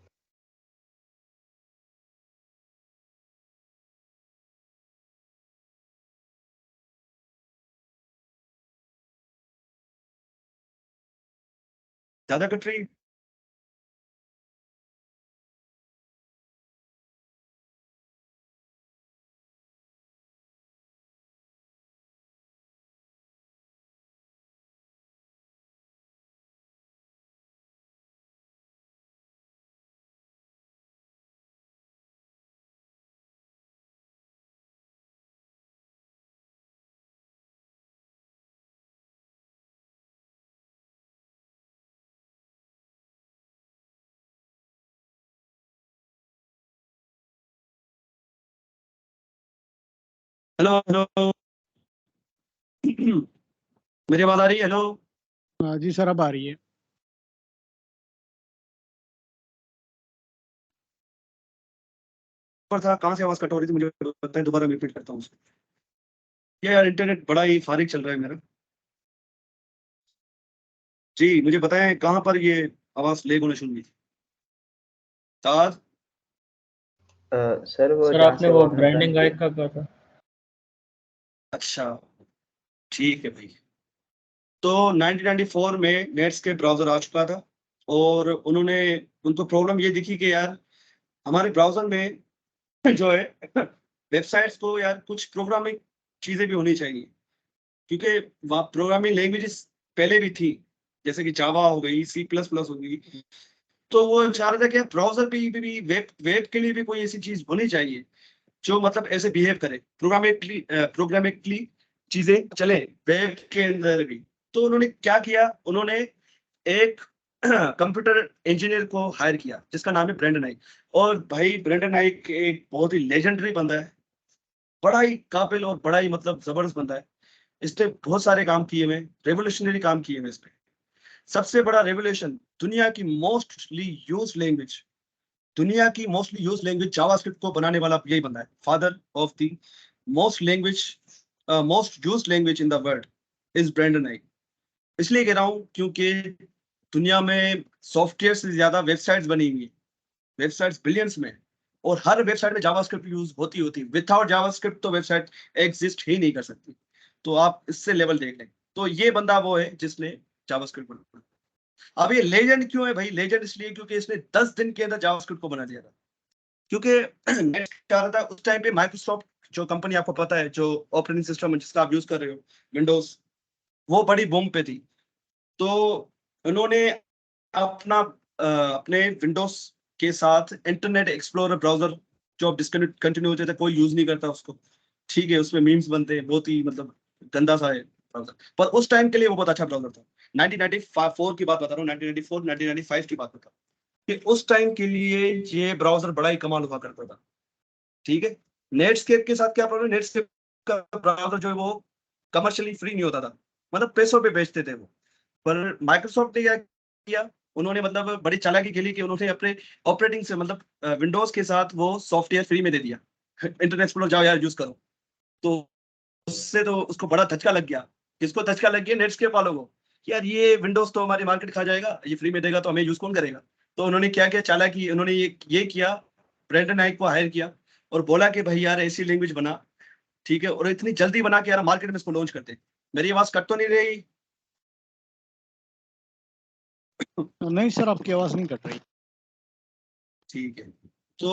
ज्यादा कट रही है? हेलो हेलो मेरी आवाज आ रही है? हेलो हाँ जी सर, अब आ रही है। पर था, कहाँ से आवाज कट हो रही थी मुझे पता है, दोबारा रिपीट करता हूँ उसको। ये यार इंटरनेट बड़ा ही फारिग चल रहा है मेरा। जी मुझे बताएं कहाँ पर ये आवाज लेग होना शुरू हुई थी? ताज सर वो सर जहाँ आपने से वो आपने ब्रांडिंग रन गाइड का कहा था। अच्छा ठीक है भाई। तो 1994 में नेट्सकेप ब्राउजर आ चुका था और उनको प्रॉब्लम ये दिखी कि यार हमारे ब्राउजर में जो है वेबसाइट्स को यार कुछ प्रोग्रामिंग चीजें भी होनी चाहिए, क्योंकि वहाँ प्रोग्रामिंग लैंग्वेजेस पहले भी थी, जैसे कि जावा हो गई, सी प्लस प्लस हो गई। तो वो चाह रहा था कि ब्राउजर भी वेब के लिए भी कोई ऐसी चीज होनी चाहिए जो मतलब ऐसे बिहेव करे, प्रोग्रामेटिकली चीजें चले वेब के अंदर भी। तो उन्होंने क्या किया, उन्होंने एक कंप्यूटर इंजीनियर को हायर किया जिसका नाम है ब्रेंडन नाइक। और भाई ब्रेंडन नाइक एक बहुत ही लेजेंडरी बंदा है, बड़ा ही काबिल और बड़ा ही मतलब जबरदस्त बंदा है। इसने बहुत सारे काम किए हुए, रेवोल्यूशनरी काम किए हुए इस पे। सबसे बड़ा रेवोल्यूशन, दुनिया की मोस्टली यूज लैंग्वेज, दुनिया की मोस्टली यूज लैंग्वेज जावास्क्रिप्ट को बनाने वाला यही बंदा है, father of the most language, most used language in the world is Brendan नाइक। इसलिए कह रहा हूँ क्योंकि दुनिया में सॉफ्टवेयर से ज्यादा वेबसाइट्स बनी हुई है, वेबसाइट्स बिलियंस में, और हर वेबसाइट में जावास्क्रिप्ट यूज होती है। विदाउट जावास्क्रिप्ट तो वेबसाइट एग्जिस्ट ही नहीं कर सकती। तो आप इससे लेवल देख लें, तो ये बंदा वो है जिसने जावास्क्रिप्ट बनाया। अब ये लेजेंड क्यों है भाई? लेजेंड इसलिए क्योंकि इसने 10 दिन के अंदर जावास्क्रिप्ट को बना दिया था। क्योंकि क्या रहा था उस टाइम पे, माइक्रोसॉफ्ट जो कंपनी आपको पता है, जो ऑपरेटिंग सिस्टम जिसका आप यूज कर रहे हो, विंडोज, वो बड़ी बूम पे थी। तो उन्होंने अपने विंडोज के साथ इंटरनेट एक्सप्लोरर ब्राउजर जो अब डिसकंटिन्यू होते थे, कोई यूज नहीं करता उसको, ठीक है, उसमें मीम्स बनते हैं, बहुत ही मतलब गंदा सा है ब्राउजर, पर उस टाइम के लिए वो बहुत अच्छा ब्राउजर था। 1994 की बात बता रहा हूँ, 1994 1995 की बात बता रहा हूँ कि उस टाइम के लिए ये ब्राउजर बड़ा ही कमाल हुआ करता था। ठीक है, नेटस्केप के साथ क्या प्रॉब्लम, नेटस्केप का ब्राउजर जो है वो कमर्शियली फ्री नहीं होता था, मतलब पैसों पे बेचते थे वो। पर माइक्रोसॉफ्ट ने क्या किया, उन्होंने मतलब बड़ी चालाकी खेली कि उन्होंने अपने ऑपरेटिंग से मतलब विंडोज के साथ वो सॉफ्टवेयर फ्री में दे दिया, इंटरनेट एक्सप्लोरर जाओ यार यूज करो। तो उससे तो उसको बड़ा धचका लग गया। किसको धचका लग गया? नेटस्केप वालों को, कि यार ये विंडोज तो हमारी मार्केट खा जाएगा, ये फ्री में देगा तो हमें यूज कौन करेगा। तो उन्होंने क्या किया, चालाकी, उन्होंने ये किया, ब्रेंडन नाइक को हायर किया और बोला कि भाई यार ऐसी लैंग्वेज बना, ठीक है, और इतनी जल्दी बना के यार मार्केट में इसको लॉन्च करते। मेरी आवाज कट तो नहीं रही? नहीं सर, आपकी आवाज नहीं कट रही। ठीक है, तो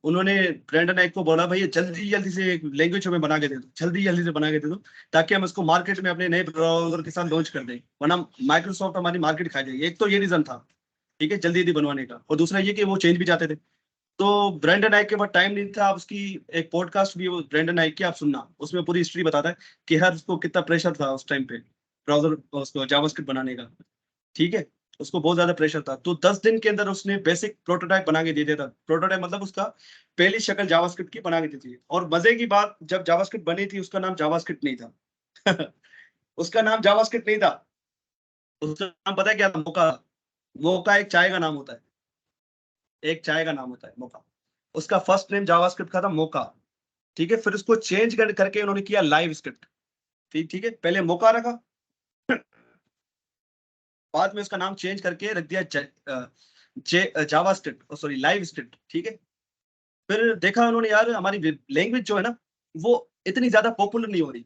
उन्होंने ब्रेंडन नाइक को बोला भाई जल्दी जल्दी से लैंग्वेज हमें बना के दे दो, जल्दी जल्दी से बना के दे दो, ताकि हम इसको मार्केट में अपने नए ब्राउजर के साथ लॉन्च कर दें, वरना माइक्रोसॉफ्ट हमारी मार्केट खा जाएगी। एक तो ये रीजन था, ठीक है, जल्दी जल्दी बनवाने का, और दूसरा ये कि वो चेंज भी चाहते थे। तो ब्रेंडन नाइक के पास टाइम नहीं था। आप उसकी एक पॉडकास्ट भी है वो ब्रेंडन नाइक की, आप सुनना, उसमें पूरी हिस्ट्री बताता है कि हर उसको कितना प्रेशर था उस टाइम पे ब्राउजर उसको जावास्क्रिप्ट बनाने का। ठीक है, उसको बहुत ज्यादा प्रेशर था। तो 10 दिन के अंदर उसने बेसिक प्रोटोटाइप बना के दे दिया था। प्रोटोटाइप मतलब उसका पहली शक्ल जावास्क्रिप्ट की बना के दी थी। और मजे की बात, जब जावास्क्रिप्ट बनी थी उसका नाम जावास्क्रिप्ट नहीं था। उसका नाम जावास्क्रिप्ट नहीं था, उसका नाम पता है क्या था? मोका। मोका एक चाय का नाम होता है, एक चाय का नाम होता है मोका। उसका फर्स्ट नेम जावास्क्रिप्ट का था, मोका। ठीक है, फिर उसको चेंज करके उन्होंने किया लाइव स्क्रिप्ट। ठीक है, पहले मोका रखा, बाद में उसका नाम चेंज करके रख दिया जावा स्क्रिप्ट, सॉरी लाइव स्क्रिप्ट। ठीक है, फिर देखा उन्होंने यार हमारी लैंग्वेज जो है ना वो इतनी ज्यादा पॉपुलर नहीं हो रही,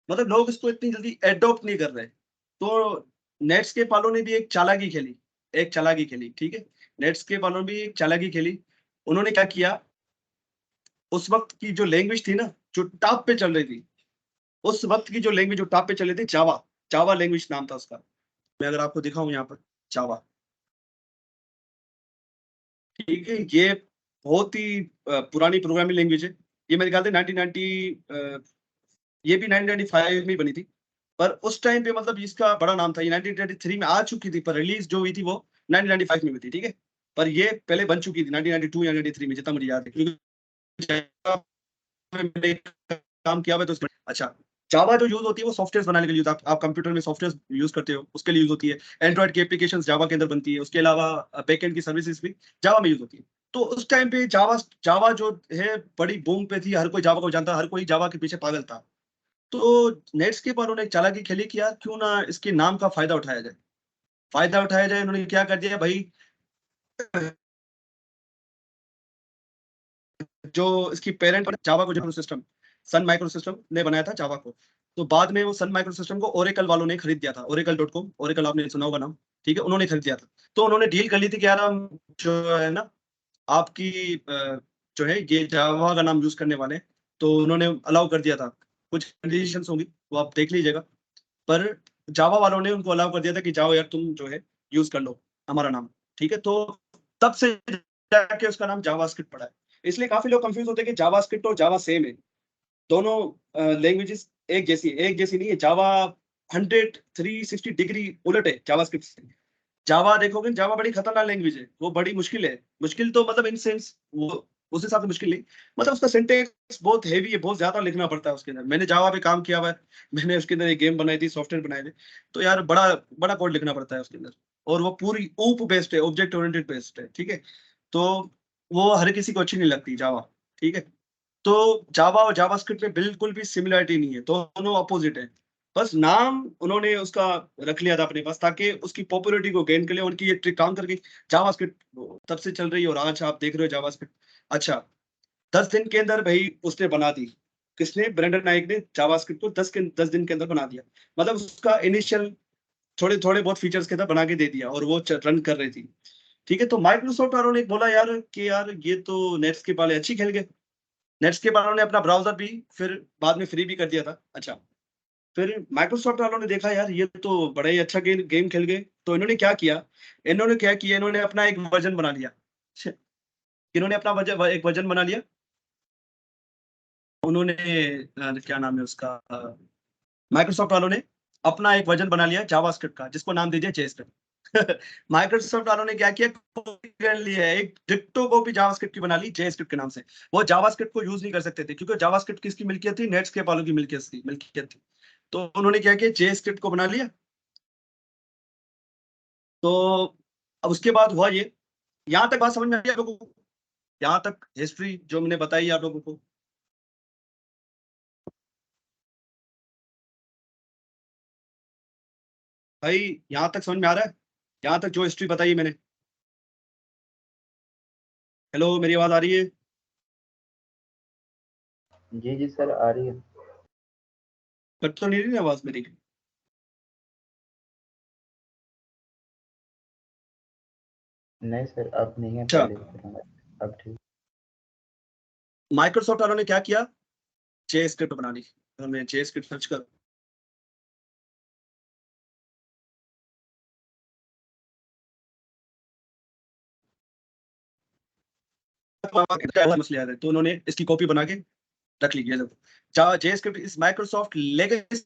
मतलब लोग इसको इतनी जल्दी एडॉप्ट नहीं कर रहे। तो नेट्सकेप वालों ने भी एक चालाकी खेली, एक चालाकी खेली। ठीक है, नेट्सकेप वालों ने भी एक चालाकी खेली। उन्होंने क्या किया, उस वक्त की जो लैंग्वेज थी ना, जो टॉप पे चल रही थी, उस वक्त की जो लैंग्वेज जो टॉप पे चल रही थी, जावा, जावा लैंग्वेज नाम था उसका। मैं अगर आपको दिखाऊं यहाँ पर, जावा, ठीक है, ये बहुत ही पुरानी प्रोग्रामिंग लैंग्वेज है। ये मेरे ख्याल से 1990, ये भी 1995 में बनी थी। पर उस टाइम पे मतलब इसका बड़ा नाम था। ये 1993 में आ चुकी थी, पर रिलीज जो हुई थी वो 1995 में हुई थी। ठीक है, पर ये पहले बन चुकी थी 1992 या 1993 में, जितना मुझे याद है, क्योंकि मैंने काम किया हुआ है तो अच्छा, जावा जो यूज होती है वो सॉफ्टवेयर बनाने के लिए यूज, आप कंप्यूटर में सॉफ्टवेयर यूज करते हो उसके लिए यूज होती है। एंड्रॉइड की एप्लीकेशंस जावा के अंदर बनती है, उसके अलावा बैकएंड की सर्विसेज भी जावा में यूज होती है। तो उस टाइम पे जावा जावा जो है बड़ी बूम पे थी, हर कोई जावा को जानता, हर कोई जावा के पीछे पागल था। तो नेट्सकेप वालों ने एक चालाकी खेली कि यार क्यों ना इसके नाम का फायदा उठाया जाए, फायदा उठाया जाए। उन्होंने क्या कर दिया भाई, जो इसकी पेरेंट जावा को जो सिस्टम, सन माइक्रो सिस्टम ने बनाया था जावा को। तो बाद में वो सन माइक्रो सिस्टम को ओरेकल वालों ने खरीद दिया था, oracle.com, ओरेकल आपने सुना होगा नाम, ठीक है, उन्होंने खरीद दिया था। तो उन्होंने डील कर ली थी कि यार हम जो है ना आपकी जो है ये जावा का नाम यूज करने वाले हैं, तो उन्होंने अलाउ कर दिया था। कुछ कंडीशंस होंगी वो आप देख लीजिएगा, पर जावा वालों ने उनको अलाउ कर दिया था कि जाओ यार तुम जो है यूज कर लो हमारा नाम, ठीक है। तो तब से जाके उसका नाम जावास्क्रिप्ट पड़ा है। इसलिए काफी लोग कंफ्यूज होते हैं कि जावास्क्रिप्ट और जावा सेम है, दोनों लैंग्वेजेस एक जैसी नहीं है। जावा 360 डिग्री उलट है जावास्क्रिप्ट से। जावा देखोगे, जावा बड़ी खतरनाक लैंग्वेज है, वो बड़ी मुश्किल है। मुश्किल तो मतलब इन सेंस वो उस हिसाब से मुश्किल नहीं, मतलब उसका सिंटेक्स बहुत हेवी है, बहुत ज्यादा लिखना पड़ता है उसके अंदर। मैंने जावा पे काम किया हुआ है, मैंने उसके अंदर एक गेम बनाई थी, सॉफ्टवेयर बनाए थे, तो यार बड़ा बड़ा कोड लिखना पड़ता है उसके अंदर। और वो पूरी ऊप बेस्ड है, ऑब्जेक्ट ओरिएंटेड बेस्ड है, ठीक है। तो वो हर किसी को अच्छी नहीं लगती जावा, ठीक है। तो जावा और जावास्क्रिप्ट में बिल्कुल भी सिमिलरिटी नहीं है, दोनों अपोजिट है। बस नाम उन्होंने उसका रख लिया था अपने पास ताकि उसकी पॉपुलैरिटी को गेन कर ले। उनकी ये ट्रिक काम कर गई, जावास्क्रिप्ट तब से चल रही है और आज आप देख रहे हो जावास्क्रिप्ट। अच्छा, 10 दिन के अंदर भाई उसने बना दी, किसने? ब्रेंडन नाइक ने जावास्क्रिप्ट को 10 दिन के अंदर बना दिया। मतलब उसका इनिशियल थोड़े थोड़े बहुत फीचर्स के अंदर बना के दे दिया और वो रन कर रही थी, ठीक है। तो माइक्रोसॉफ्ट वालों ने बोला यार कि यार ये तो नेट्सकेप वाले अच्छी खेल गए। नेट्सकेप वालों ने अपना ब्राउजर भी फिर बाद में फ्री भी कर दिया था। अच्छा, फिर माइक्रोसॉफ्ट वालों ने देखा यार ये तो बड़ा ही अच्छा गेम खेल गए, तो इन्होंने क्या किया, इन्होंने अपना एक वर्जन बना लिया। इन्होंने अपना एक वर्जन बना लिया। उन्होंने क्या नाम है उसका, माइक्रोसॉफ्ट वालों ने अपना एक वर्जन बना लिया जावास्क्रिप्ट का, जिसको नाम दे दिया जेस्क्रिप्ट। माइक्रोसॉफ्ट वालों ने क्या किया, कॉपी कर लिया है, एक डिक्टो कॉपी जावास्क्रिप्ट की बना ली जेस्क्रिप्ट के नाम से। वो जावास्क्रिप्ट को यूज नहीं कर सकते थे क्योंकि जावास्क्रिप्ट किसकी मिल्कियत थी? नेट्सकेप वालों की मिल्कियत थी। तो उन्होंने क्या किया, जेस्क्रिप्ट को बना लिया। तो अब उसके बाद हुआ ये, यहाँ तक बात समझ में आई आप लोगों को? यहाँ तक हिस्ट्री जो मैंने बताई आप लोगों को, भाई यहाँ तक समझ में आ रहा है? यहाँ तक जो हिस्ट्री बताई मैंने। हेलो, मेरी आवाज आ रही है? जी जी सर, आ रही है। कट तो नहीं रही आवाज मेरी? नहीं सर, अब नहीं है, अच्छा, पहले की तरह अब ठीक। माइक्रोसॉफ्ट वालों ने क्या किया, जेस्क्रिप्ट बना ली। हमने जेस्क्रिप्ट सर्च कर मसले आ रहे, तो उन्होंने इसकी कॉपी बना के रख ली। JScript is Microsoft legacy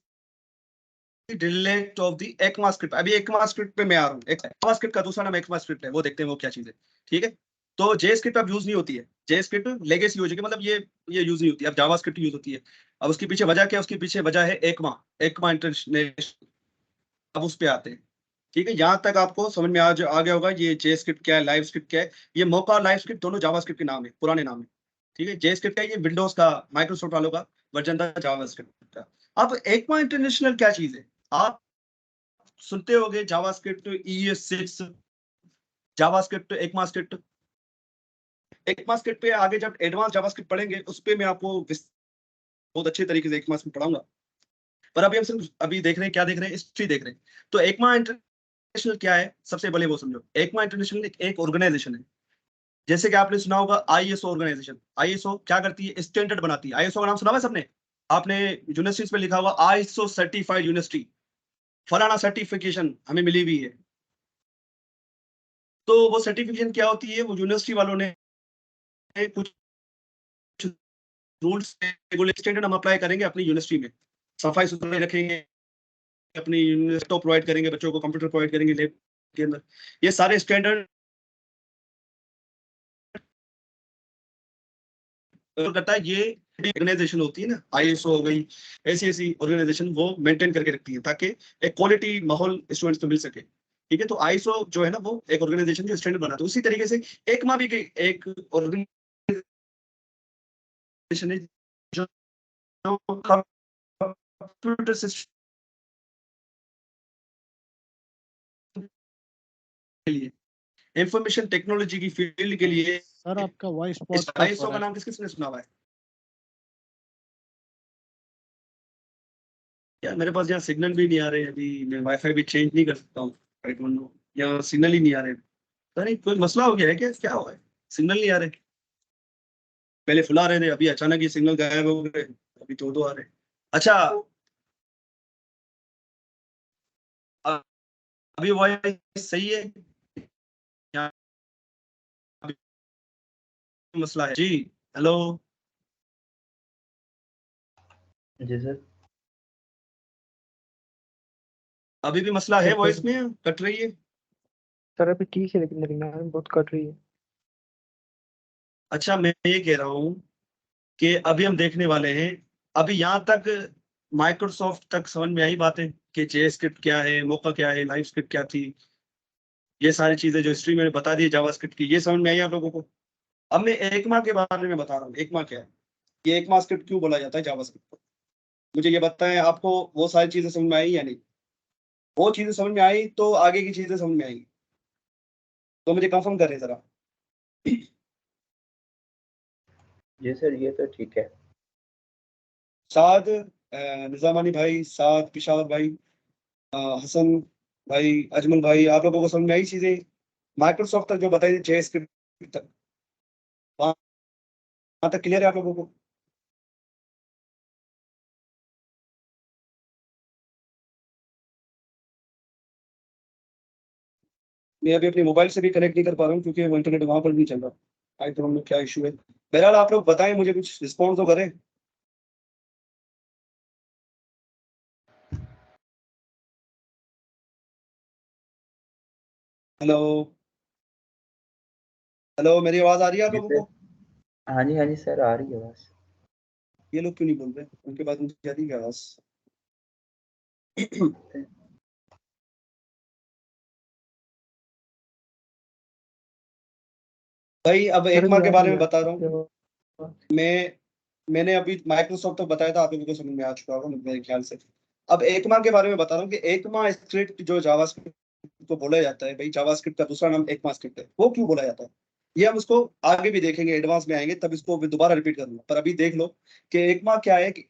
dialect of the ECMAScript। अभी ECMAScript पे मैं आ रहा हूँ। ECMAScript का दूसरा नाम ECMAScript है, वो देखते हैं वो क्या चीज है, ठीक है। तो जेस्क्रिप्ट अब यूज नहीं होती है, जेस्क्रिप्ट लेगेसी हो जाएगी, मतलब ये यूज नहीं होती है, अब जावास्क्रिप्ट यूज होती है। अब उसके पीछे वजह क्या है? उसके पीछे वजह है एकमा इंटरनेशनल। अब उस पे आते हैं, ठीक है। यहाँ तक आपको समझ में आ गया होगा ये जेस्क्रिप्ट क्या है, लाइव स्क्रिप्ट क्या है। ये मौका और लाइव स्क्रिप्ट दोनों जावास्क्रिप्ट के नाम है, पुराने नाम है, ठीक है। जेस्क्रिप्ट है ये विंडोज का, माइक्रोसॉफ्ट वालों का वर्जन था जावास्क्रिप्ट का। अब एकमा इंटरनेशनल क्या चीज है? आप सुनते होंगे जावास्क्रिप्ट ES6, जावास्क्रिप्ट एकमास्क्रिप्ट पे आगे जब एडवांस जावास्क्रिप्ट पढ़ेंगे उस पे मैं आपको बहुत अच्छे तरीके से एकमास्क्रिप्ट पढ़ाऊंगा। पर अभी हम सिर्फ अभी देख रहे हैं, क्या देख रहे हैं? हिस्ट्री देख रहे हैं। तो एकमा इंटरनेशनल क्या है, सबसे पहले वो समझो। एकमा इंटरनेशनल एक ऑर्गेनाइजेशन है, जैसे कि आपने सुना होगा ISO ऑर्गेनाइजेशन। ISO क्या करती है? स्टैंडर्ड बनाती है। ISO का नाम सुना हुआ है सबने? आपने यूनिवर्सिटीज में लिखा हुआ ISO सर्टिफाइड यूनिवर्सिटी, फलाना सर्टिफिकेशन हमें मिली हुई है। तो वो सर्टिफिकेशन क्या होती है? वो यूनिवर्सिटी वालों ने कुछ रूल्स रेगुलेशन हम अप्लाई करेंगे अपनी यूनिवर्सिटी में, सफाई सुथराई रखेंगे, अपनी यूनिवर्सिटी प्रोवाइड करेंगे, बच्चों को कंप्यूटर प्रोवाइड करेंगे लैब के अंदर। ये सारे स्टैंडर्ड करता है ये ऑर्गेनाइजेशन होती है ना, ISO हो गई, ऐसी ऐसी ऑर्गेनाइजेशन वो मेंटेन करके रखती है ताकि एक क्वालिटी माहौल स्टूडेंट्स को मिल सके, ठीक है। तो ISO जो है ना वो एक ऑर्गेनाइजेशन जो स्टैंडर्ड बनाती है, उसी तरीके से एकमा भी एक ऑर्गेनाइजेशन है जो कंप्यूटर सिस्टम के लिए, इंफॉर्मेशन टेक्नोलॉजी की फील्ड के लिए। सर आपका वॉइस बहुत कट हो ISO रहा का है। नाम किस किसने सुना हुआ है? यार मेरे पास यहाँ सिग्नल भी नहीं आ रहे अभी, मैं वाईफाई भी चेंज नहीं कर सकता हूँ। आई डोंट नो, यहाँ सिग्नल ही नहीं आ रहे। पता नहीं कोई मसला हो गया है क्या हुआ है, सिग्नल नहीं आ रहे। पहले फुल आ रहे थे, अभी अचानक ये सिग्नल गायब हो गए, अभी दो आ रहे। अच्छा, अभी वॉइस सही है? यहाँ अभी मसला है जी? हेलो जी सर। अभी भी मसला है वॉइस में, कट रही है? सर अभी ठीक है, लेकिन मेरी मैम बहुत कट रही है। अच्छा, मैं ये कह रहा हूँ कि अभी हम देखने वाले हैं, अभी यहाँ तक माइक्रोसॉफ्ट तक समझ में आई बातें कि जेस्क्रिप्ट क्या है, मोका क्या है, लाइव स्क्रिप्ट क्या थी, ये सारी चीजें जो हिस्ट्री मैंने बता दी जावास्क्रिप्ट की, ये समझ में आई आप लोगों को? अब मैं एकमा के बारे में बता रहा हूँ, एकमा क्या है, ये एकमा स्क्रिप्ट क्यों बोला जाता है जावास्क्रिप्ट को। मुझे ये बताएं, आपको वो सारी चीजें समझ में आई या नहीं? वो चीजें समझ में आई तो आगे की चीजें समझ में आएंगी, तो मुझे कंफर्म करें जरा। जी सर, ये तो ठीक है। साद, निजामानी भाई, साद, पिशावर भाई, हसन भाई, अजमल भाई, आप लोगों को समझ में आई चीजें? माइक्रोसॉफ्ट तक जो बताई जेस्क्रिप्ट तक, वहां तक क्लियर है आप लोगों को? मैं अभी अपने मोबाइल से भी कनेक्ट नहीं कर पा रहा हूँ क्योंकि वो इंटरनेट वहां पर नहीं चल रहा। आई डोंट नो क्या इशू है। बहरहाल आप लोग बताएं, मुझे कुछ रिस्पॉन्स तो करें। हेलो हेलो, मेरी आवाज आ रही है आप जी लोगों सर। को? हाँ जी सर, आ रही है बस। ये लोग क्यों नहीं बोल रहे, उनके बाद मुझे आ रही है आवाज। भाई अब सर एकमा अभी के आ बारे रही में है बता रहा हूँ। आपको? मैंने अभी माइक्रोसॉफ्ट तक बताया था, आप लोगों को समझ में आ चुका होगा मेरे ख्याल से। अब एकमा के बारे में बता रहा हूँ कि एकमा स्क्रिप्ट जो जावास्क्रिप्ट को बोला जाता है, भाई जावास्क्रिप्ट का दूसरा नाम एकमा स्क्रिप्ट है, वो क्यों बोला जाता है ये हम उसको आगे भी देखेंगे, एडवांस में आएंगे तब इसको दोबारा रिपीट करूंगा। पर अभी देख लो कि एकमा क्या है, कि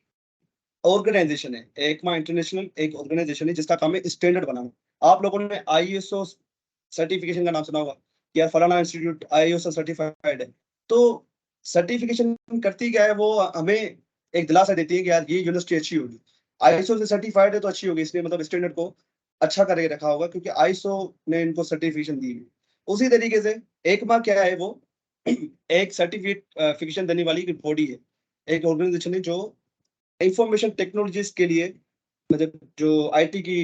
ऑर्गेनाइजेशन है। एकमा इंटरनेशनल एक ऑर्गेनाइजेशन है जिसका काम है स्टैंडर्ड बनाना। आप लोगों ने आईएसओ सर्टिफिकेशन का नाम सुना होगा कि यार फलाना इंस्टीट्यूट आईएसओ सर्टिफाइड है। तो सर्टिफिकेशन करती क्या है, वो हमें एक दिलासा देती है कि यार ये यूनिवर्सिटी अच्छी होगी, आईएसओ से सर्टिफाइड है तो अच्छी होगी, इसलिए मतलब स्टैंडर्ड को अच्छा करके रखा होगा क्योंकि आईएसओ ने इनको सर्टिफिकेशन दी है। उसी तरीके से एकमा क्या है, वो एक सर्टिफिकेशन देने वाली एक बॉडी है, एक ऑर्गेनाइजेशन है जो इंफॉर्मेशन टेक्नोलॉजीज के लिए, मतलब जो आईटी की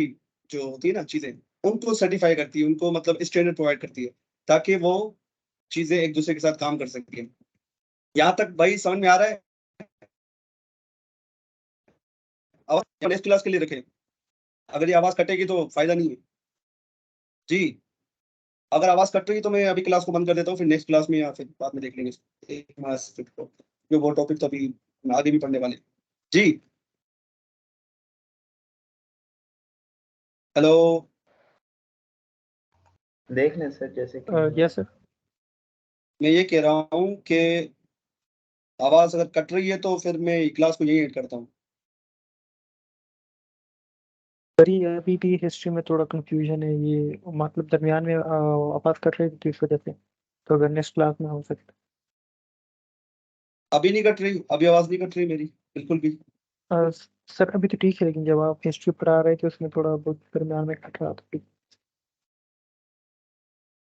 जो होती है ना चीजें, उनको सर्टिफाई करती है, उनको मतलब स्टैंडर्ड प्रोवाइड करती है ताकि वो चीजें एक दूसरे के साथ काम कर सके। यहाँ तक भाई समझ में आ रहा है? और नेक्स्ट क्लास के लिए रखें, अगर ये आवाज कटेगी तो फायदा नहीं है जी। अगर आवाज कट रही तो मैं अभी क्लास को बंद कर देता हूँ, फिर नेक्स्ट क्लास में या फिर बाद में देख लेंगे एक मास को, जो वो टॉपिक तो अभी आगे भी पढ़ने वाले जी। हेलो देख लें सर, जैसे कि यस सर। मैं ये कह रहा हूँ कि आवाज अगर कट रही है तो फिर मैं क्लास को यही एड करता हूँ। सर ये अभी भी हिस्ट्री में थोड़ा कंफ्यूजन है, ये मतलब दरमियान में आवाज कट रही थी इस वजह से, तो अगर नेक्स्ट क्लास में हो सकता अभी नहीं कट रही, अभी आवाज नहीं कट रही मेरी बिल्कुल भी? है। सर अभी तो ठीक है, लेकिन जब आप हिस्ट्री पढ़ा रहे थे उसमें थोड़ा बहुत दरमियान में कट रहा था।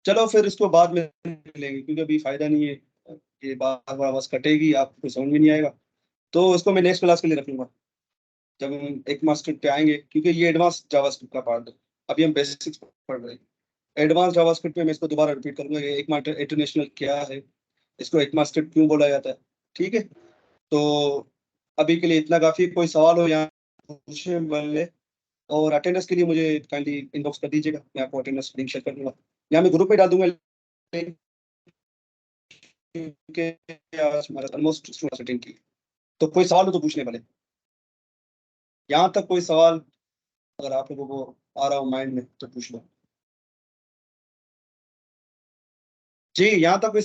चलो फिर इसको बाद में लेंगे क्योंकि अभी फायदा नहीं है, ये बार बार आवाज कटेगी, आपको समझ में नहीं आएगा। तो इसको मैं नेक्स्ट क्लास के लिए रख लूंगा जब हम एक मास्टर पे आएंगे, क्योंकि ये एडवांस जावास्क्रिप्ट का पार्ट है, अभी हम बेसिक्स पढ़ रहे हैं। एडवांस जावास्क्रिप्ट में मैं इसको दोबारा रिपीट करूंगा, ये एक मास्टर इंटरनेशनल क्या है, इसको एक मास्टर क्यों बोला जाता है। ठीक है, तो अभी के लिए इतना काफी। कोई सवाल हो यहाँ पूछने वाले, और अटेंडेंस के लिए मुझे काइंडली इनबॉक्स कर दीजिएगा, मैं आपको अटेंडेंस लिंक शेयर कर दूंगा, या मैं ग्रुप में डाल दूंगा link, क्योंकि आज हमारा ऑलमोस्ट स्टूडेंट अटेंड की। तो कोई सवाल हो तो पूछने वाले, यहाँ तक कोई सवाल अगर आप लोगों को आ रहा हो माइंड में तो पूछ लो जी। यहाँ तक कोई